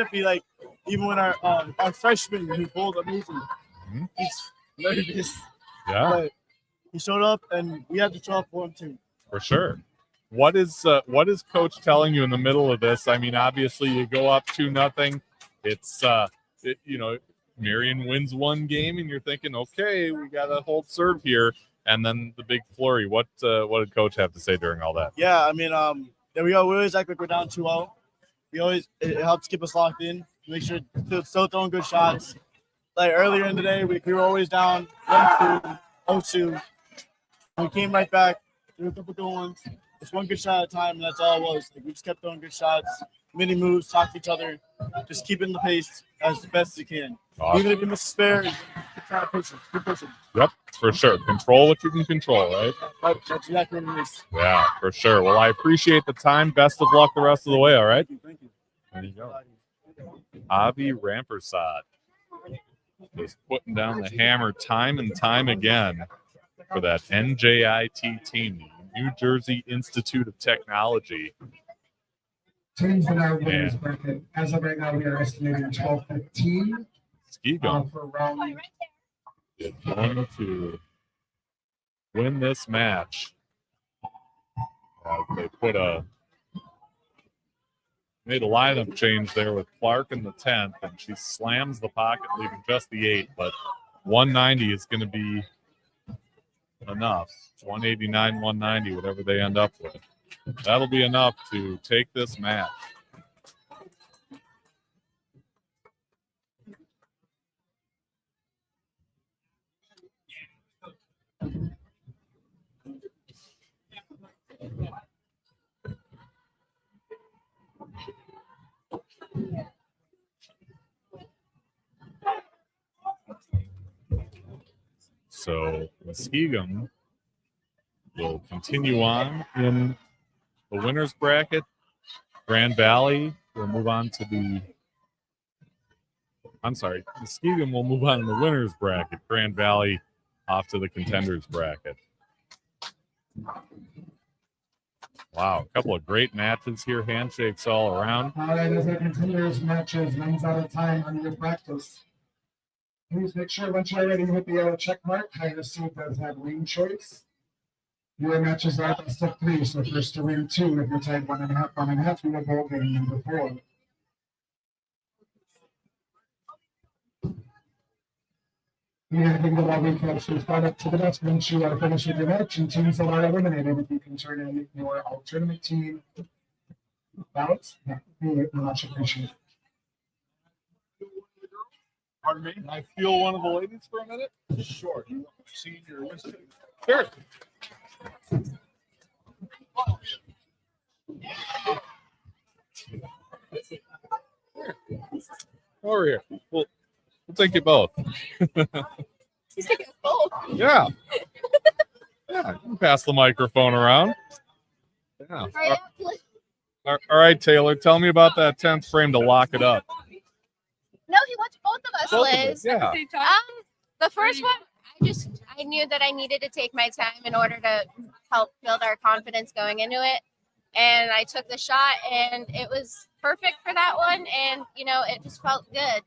when our freshman who bowled amazing, he's nervous. Yeah, but he showed up, and we had to show up for him too. For sure. What is Coach telling you in the middle of this? I mean, obviously you go up 2-0. It's Marion wins one game, and you're thinking, okay, we got to hold serve here, and then the big flurry. What did Coach have to say during all that? Yeah, I mean, we always act like we're down 2-0. It helps keep us locked in, make sure to still throwing good shots. Like earlier in the day, we were always down 1-2, 0-2. We came right back, threw a couple good ones. Just one good shot at a time, and that's all it was. Like, we just kept throwing good shots, mini moves, talk to each other, just keeping the pace as best as you can. Awesome. Even if you miss a spare, you try to push it. Keep pushing. Yep, for sure. Control what you can control, right? That's exactly what it is. Yeah, for sure. Well, I appreciate the time. Best of luck the rest of the way, all right? Thank you. There you go. Avi Rampersad is putting down the hammer time and time again for that NJIT team, the New Jersey Institute of Technology. Teams in our winners bracket. As of right now, we are estimating 12-15. Skigum For round is going to win this match. They made a lineup change there with Clark in the 10th, and she slams the pocket, leaving just the 8. But 190 is going to be enough. 189, 190, whatever they end up with. That'll be enough to take this match. So Muskegon will continue on in the winners bracket. Grand Valley will move on to the. I'm sorry, Muskegon will move on in the winners bracket. Grand Valley off to the contenders bracket. Wow, a couple of great matches here. Handshakes all around. All right, as our contenders matches runs out of time on your practice. Please make sure once you're ready with the yellow check mark, higher seed does have lane choice. Your matches are best of 3, so first to win 2. If you're tied 1.5, you will go game number 4. You have to get all the captures brought up to the desk once you are finished with your match, and teams that are eliminated, if you can turn in your alternate team ballots, that would be much appreciated. Pardon me? Can I feel one of the ladies for a minute? Sure. You want to see your list? Sure. Over here. We'll take you both. Yeah. Yeah. You can pass the microphone around. Yeah. All right, Taylor. Tell me about that 10th frame to lock it up. No, he wants both of us, Both of Liz. us, yeah. The first one, I knew that I needed to take my time in order to help build our confidence going into it. And I took the shot, and it was perfect for that one. And, it just felt good,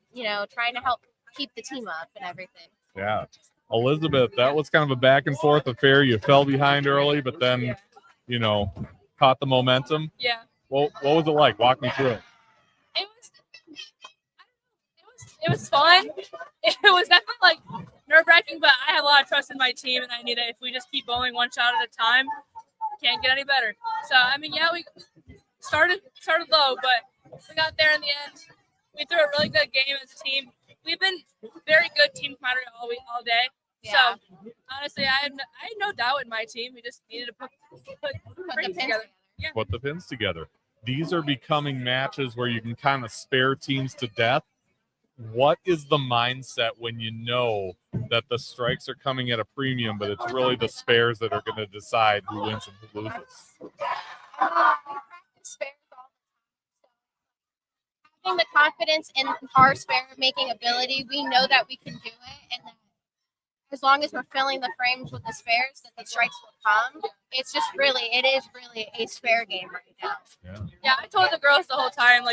trying to help keep the team up and everything. Yeah. Elizabeth, that was kind of a back and forth affair. You fell behind early, but then, caught the momentum. Yeah. Well, what was it like? Walk me through it. It was fun. It was definitely nerve-wracking, but I have a lot of trust in my team, and I knew that if we just keep bowling one shot at a time, can't get any better. So we started low, but we got there in the end. We threw a really good game as a team. We've been very good team camaraderie all day. Yeah. So honestly, I had no doubt in my team. We just needed to put the pins together. Yeah. Put the pins together. These are becoming matches where you can kind of spare teams to death. What is the mindset when you know that the strikes are coming at a premium, but it's really the spares that are going to decide who wins and who loses? We practice spares all the time. So having the confidence in our spare making ability, we know that we can do it, and that as long as we're filling the frames with the spares, that the strikes will come. It is really a spare game right now. Yeah, I told the girls the whole time,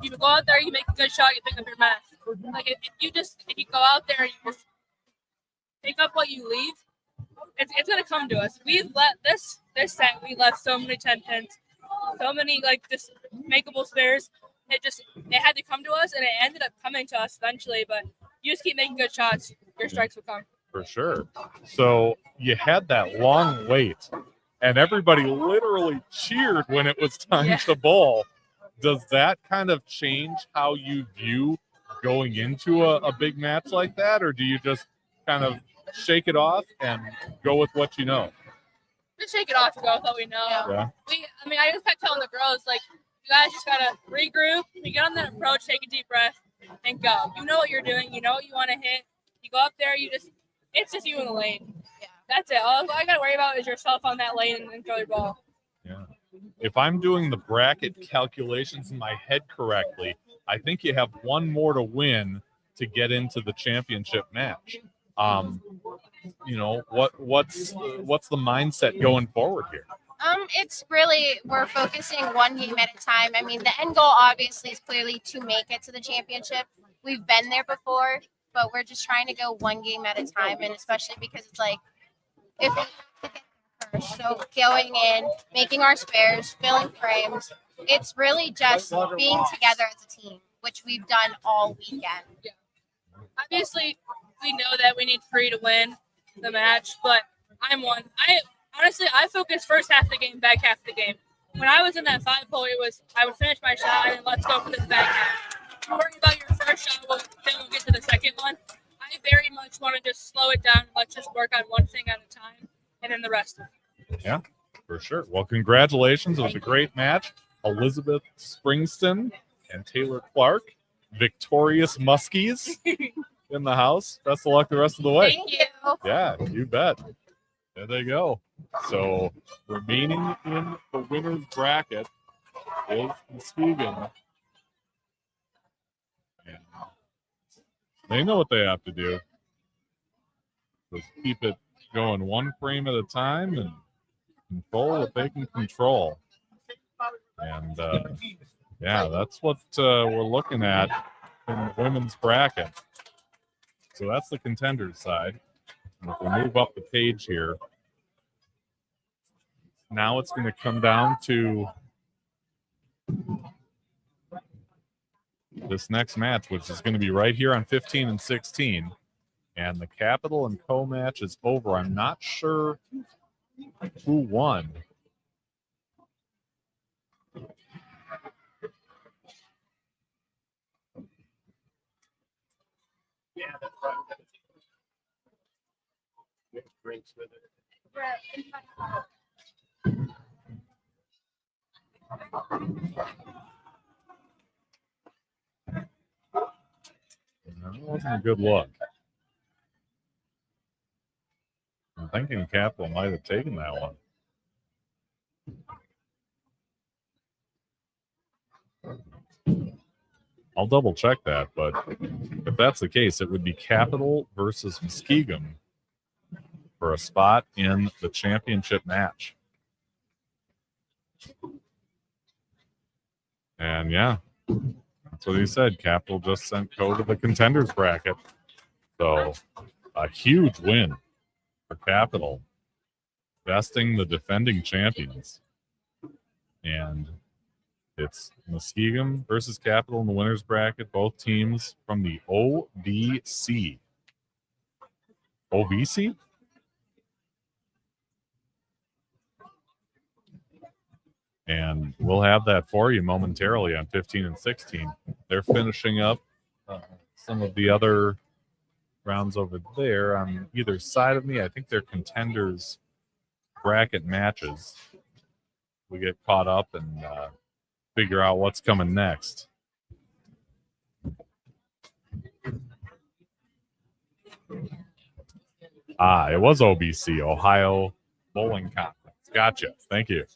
you go out there, you make a good shot, you pick up your mess. If you go out there and you just pick up what you leave, it's gonna come to us. We've let this set, we left so many 10 pins, so many just makeable spares. It had to come to us, and it ended up coming to us eventually. But you just keep making good shots, your strikes will come. For sure. So you had that long wait, and everybody literally cheered when it was time to bowl. Does that kind of change how you view going into a big match like that, or do you just kind of shake it off and go with what you know? Just shake it off and go with what we know. Yeah. I just kept telling the girls, you guys just gotta regroup. You get on that approach, take a deep breath, and go. You know what you're doing. You know what you want to hit. You go up there. It's just you in the lane. Yeah. That's it. All I gotta worry about is yourself on that lane and throw your ball. Yeah. If I'm doing the bracket calculations in my head correctly, I think you have one more to win to get into the championship match. What's the mindset going forward here? It's really, we're focusing one game at a time. I mean, the end goal obviously is clearly to make it to the championship. We've been there before, but we're just trying to go one game at a time, and especially because it's like, if we have to get there first, so going in, making our spares, filling frames, it's really just being together as a team, which we've done all weekend. Yeah. Obviously, we know that we need 3 to win the match, but I'm one. I focus first half of the game, back half of the game. When I was in that 5-hole, it was I would finish my shot and then let's go for this back half. Worrying about your first shot, then we'll get to the second one. I very much want to just slow it down and let's just work on one thing at a time, and then the rest of it. Yeah, for sure. Well, congratulations. It was a great match. Elizabeth Springston and Taylor Clark, victorious Muskies in the house. Best of luck the rest of the way. Thank you. Yeah, you bet. There they go. So remaining in the winner's bracket is Muskegon. And they know what they have to do. Just keep it going one frame at a time and control what they can control. And that's what we're looking at in the women's bracket. So that's the contenders side. And if we move up the page here, now it's going to come down to this next match, which is going to be right here on 15 and 16. And the Capital and Co match is over. I'm not sure who won. Yeah, that's right. Get drinks with it. That wasn't a good look. I'm thinking Capital might have taken that one. I'll double check that, but if that's the case, it would be Capital versus Muskegon for a spot in the championship match. And yeah, that's what he said. Capital just sent Co to the contenders bracket. So a huge win for Capital, besting the defending champions. And it's Muskegon versus Capital in the winners bracket. Both teams from the OVC. OVC? And we'll have that for you momentarily on 15 and 16. They're finishing up some of the other rounds over there on either side of me. I think they're contenders bracket matches. We get caught up and figure out what's coming next. It was OBC, Ohio Bowling Conference. Gotcha. Thank you.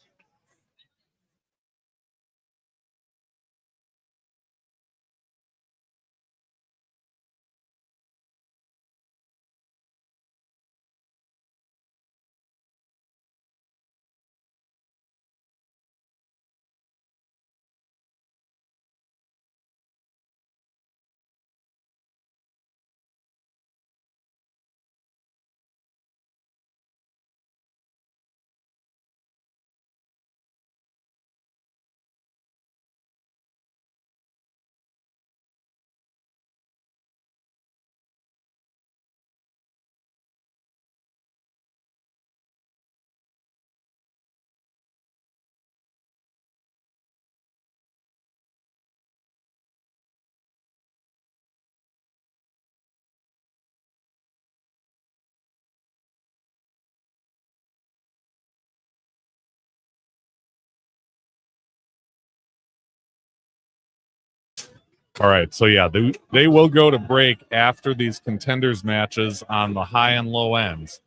All right, so yeah, they will go to break after these contenders matches on the high and low ends.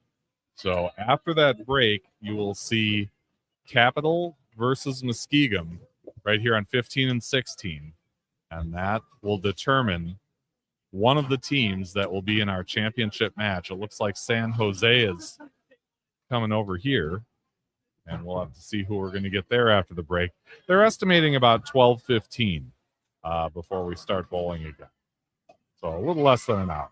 So after that break, you will see Capital versus Muskegon right here on 15 and 16. And that will determine one of the teams that will be in our championship match. It looks like San Jose is coming over here, and we'll have to see who we're going to get there after the break. They're estimating about 12:15 before we start bowling again. So a little less than an hour.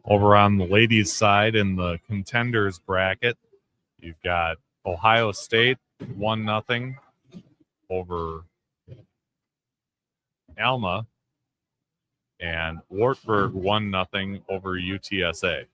Over on the ladies' side in the contenders bracket, you've got Ohio State 1-0 over Alma, and Wartburg 1-0 over UTSA.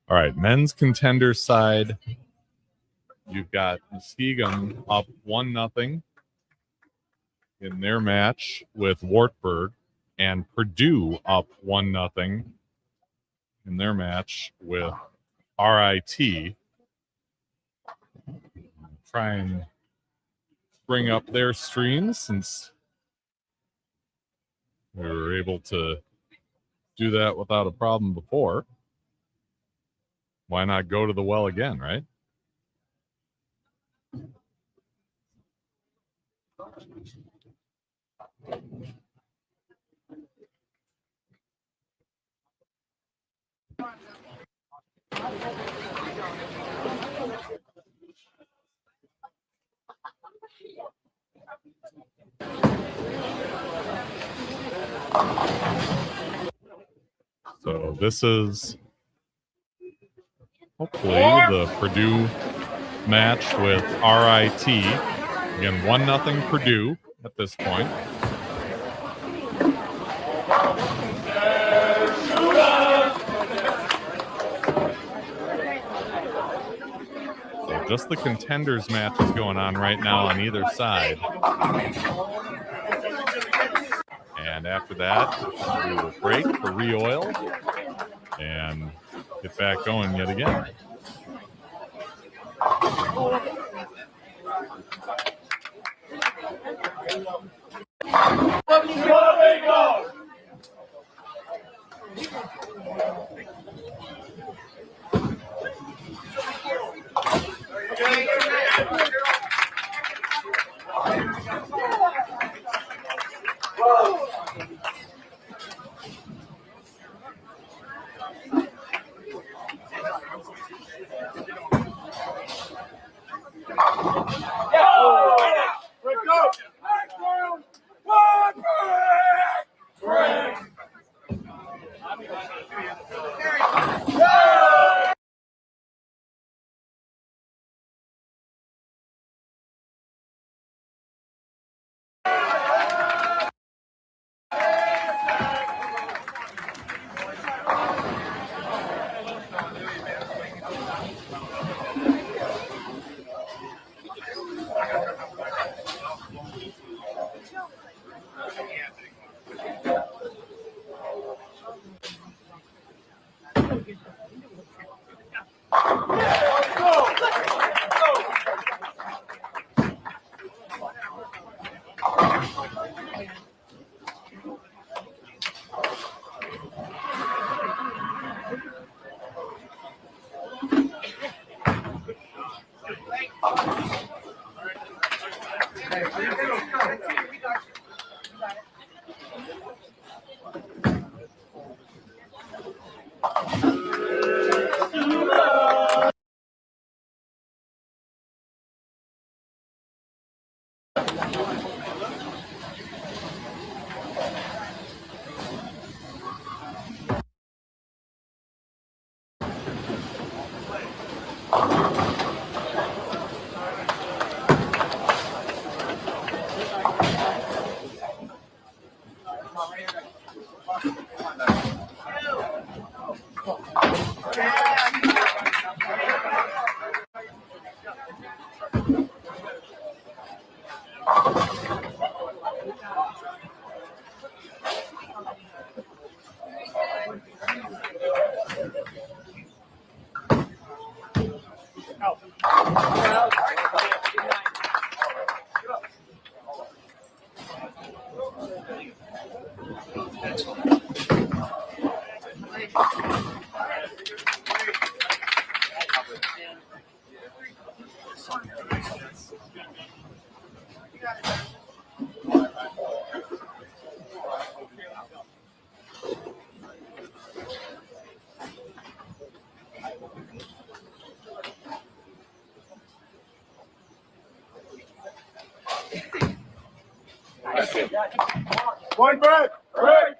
All right, men's contenders side, you've got Muskegon up 1-0 in their match with Wartburg, and Purdue up 1-0 in their match with RIT. Try and bring up their streams since we were able to do that without a problem before. Why not go to the well again, right? So this is hopefully the Purdue match with RIT. Again, 1-0 Purdue at this point. So just the contenders match is going on right now on either side. And after that, we will break for re-oil and get back going yet again. Point break. Break.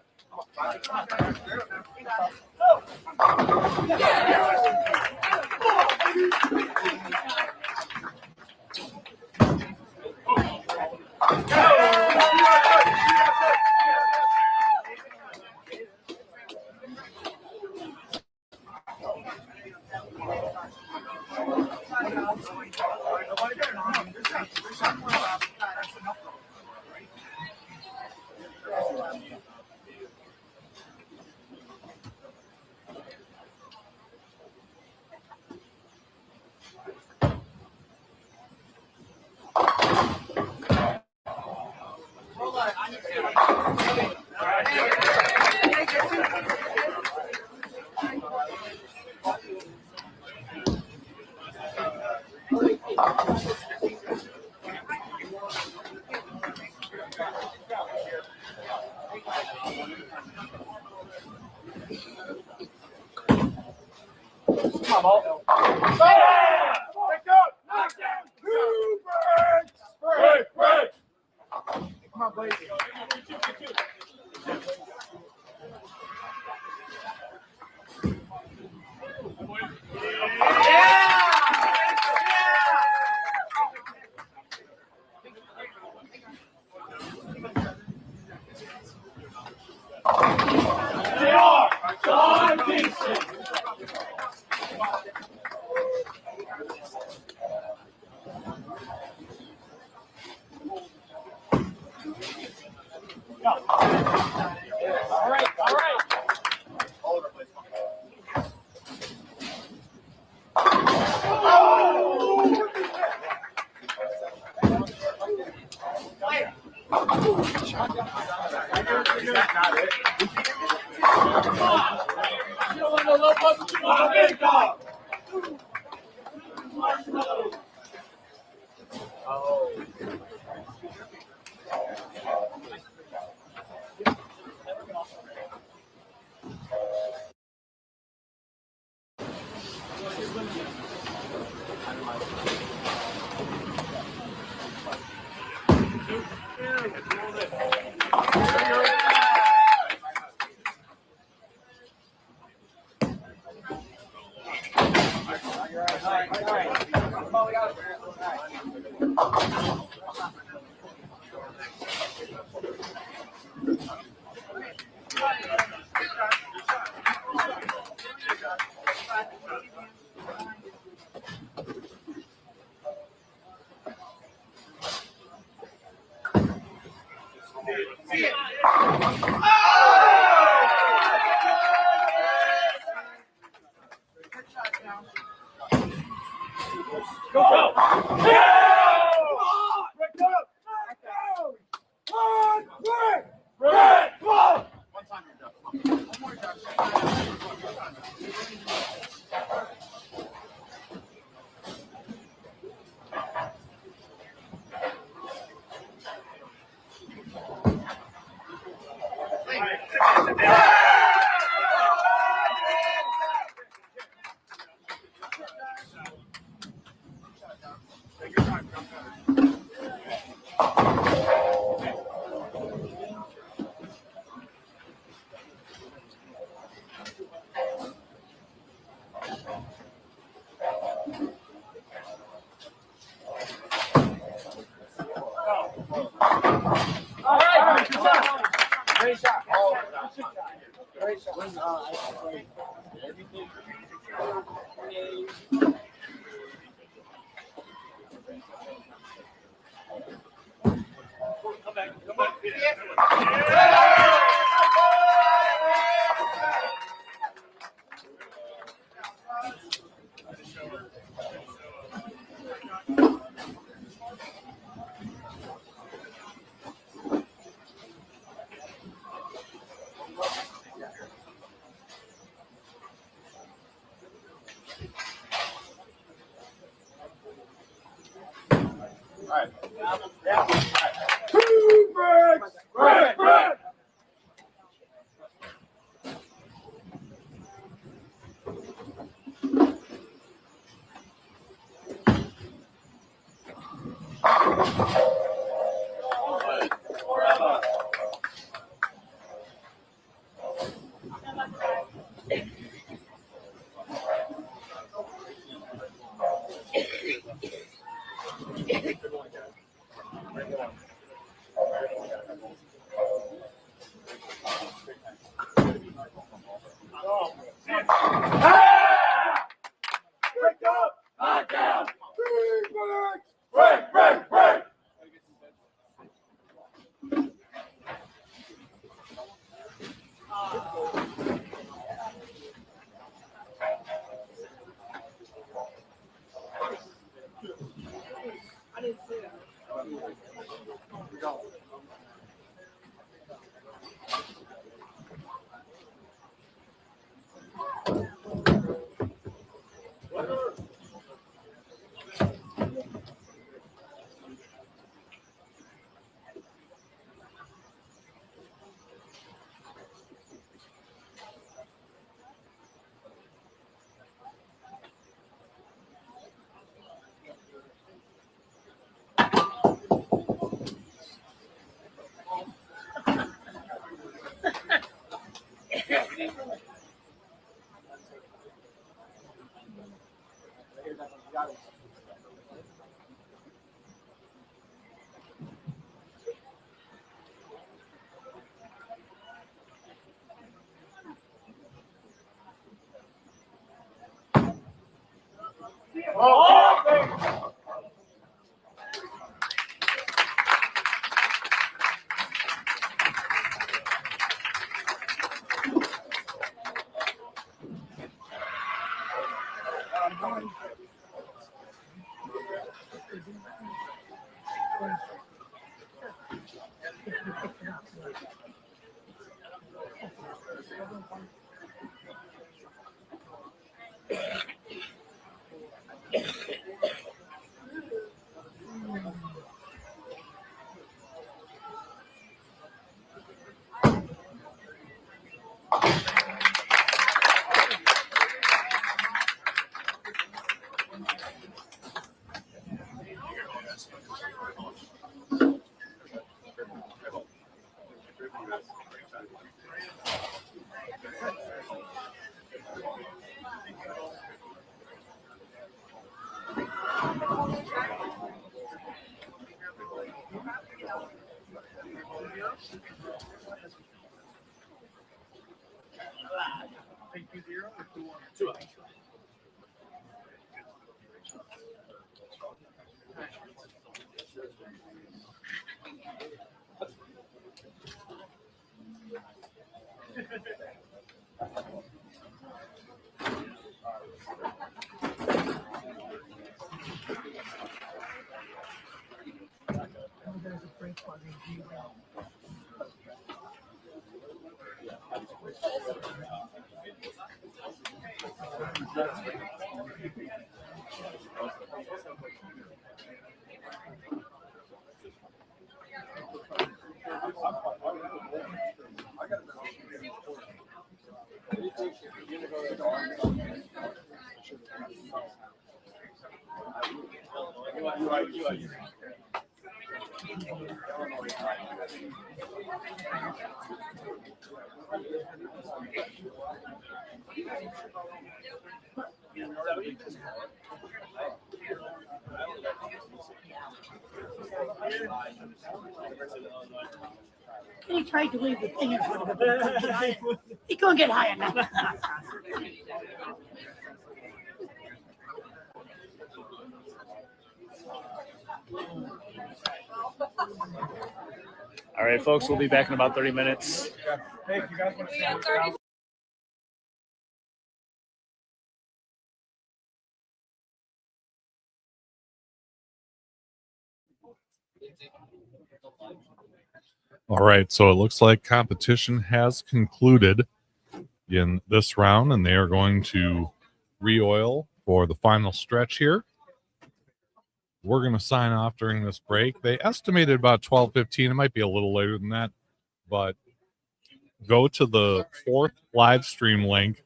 He tried to leave the thing in front of him. He couldn't get high enough. All right, folks, we'll be back in about 30 minutes. Hey, if you guys want to stand around. All right, so it looks like competition has concluded in this round, and they are going to re-oil for the final stretch here. We're going to sign off during this break. They estimated about 12:15. It might be a little later than that, but go to the 4th live stream link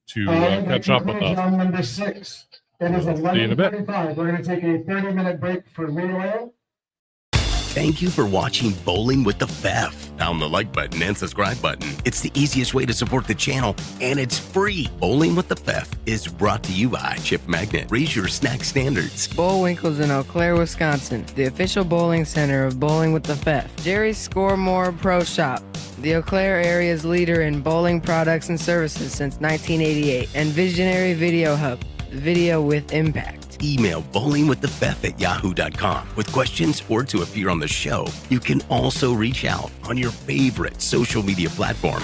to catch up with us. Round number 6. It is See you in a bit. 11:45. We're going to take a 30-minute break for re-oil. Thank you for watching Bowling with the Fef. Pound the like button and subscribe button. It's the easiest way to support the channel, and it's free. Bowling with the Fef is brought to you by Chip Magnet. Raise your snack standards. Winkle's in Eau Claire, Wisconsin, the official bowling center of Bowling with the Fef. Jerry's Score More Pro Shop, the Eau Claire area's leader in bowling products and services since 1988, and Visionary Video Hub, video with impact. Email bowlingwiththefef@yahoo.com with questions or to appear on the show. You can also reach out on your favorite social media platform.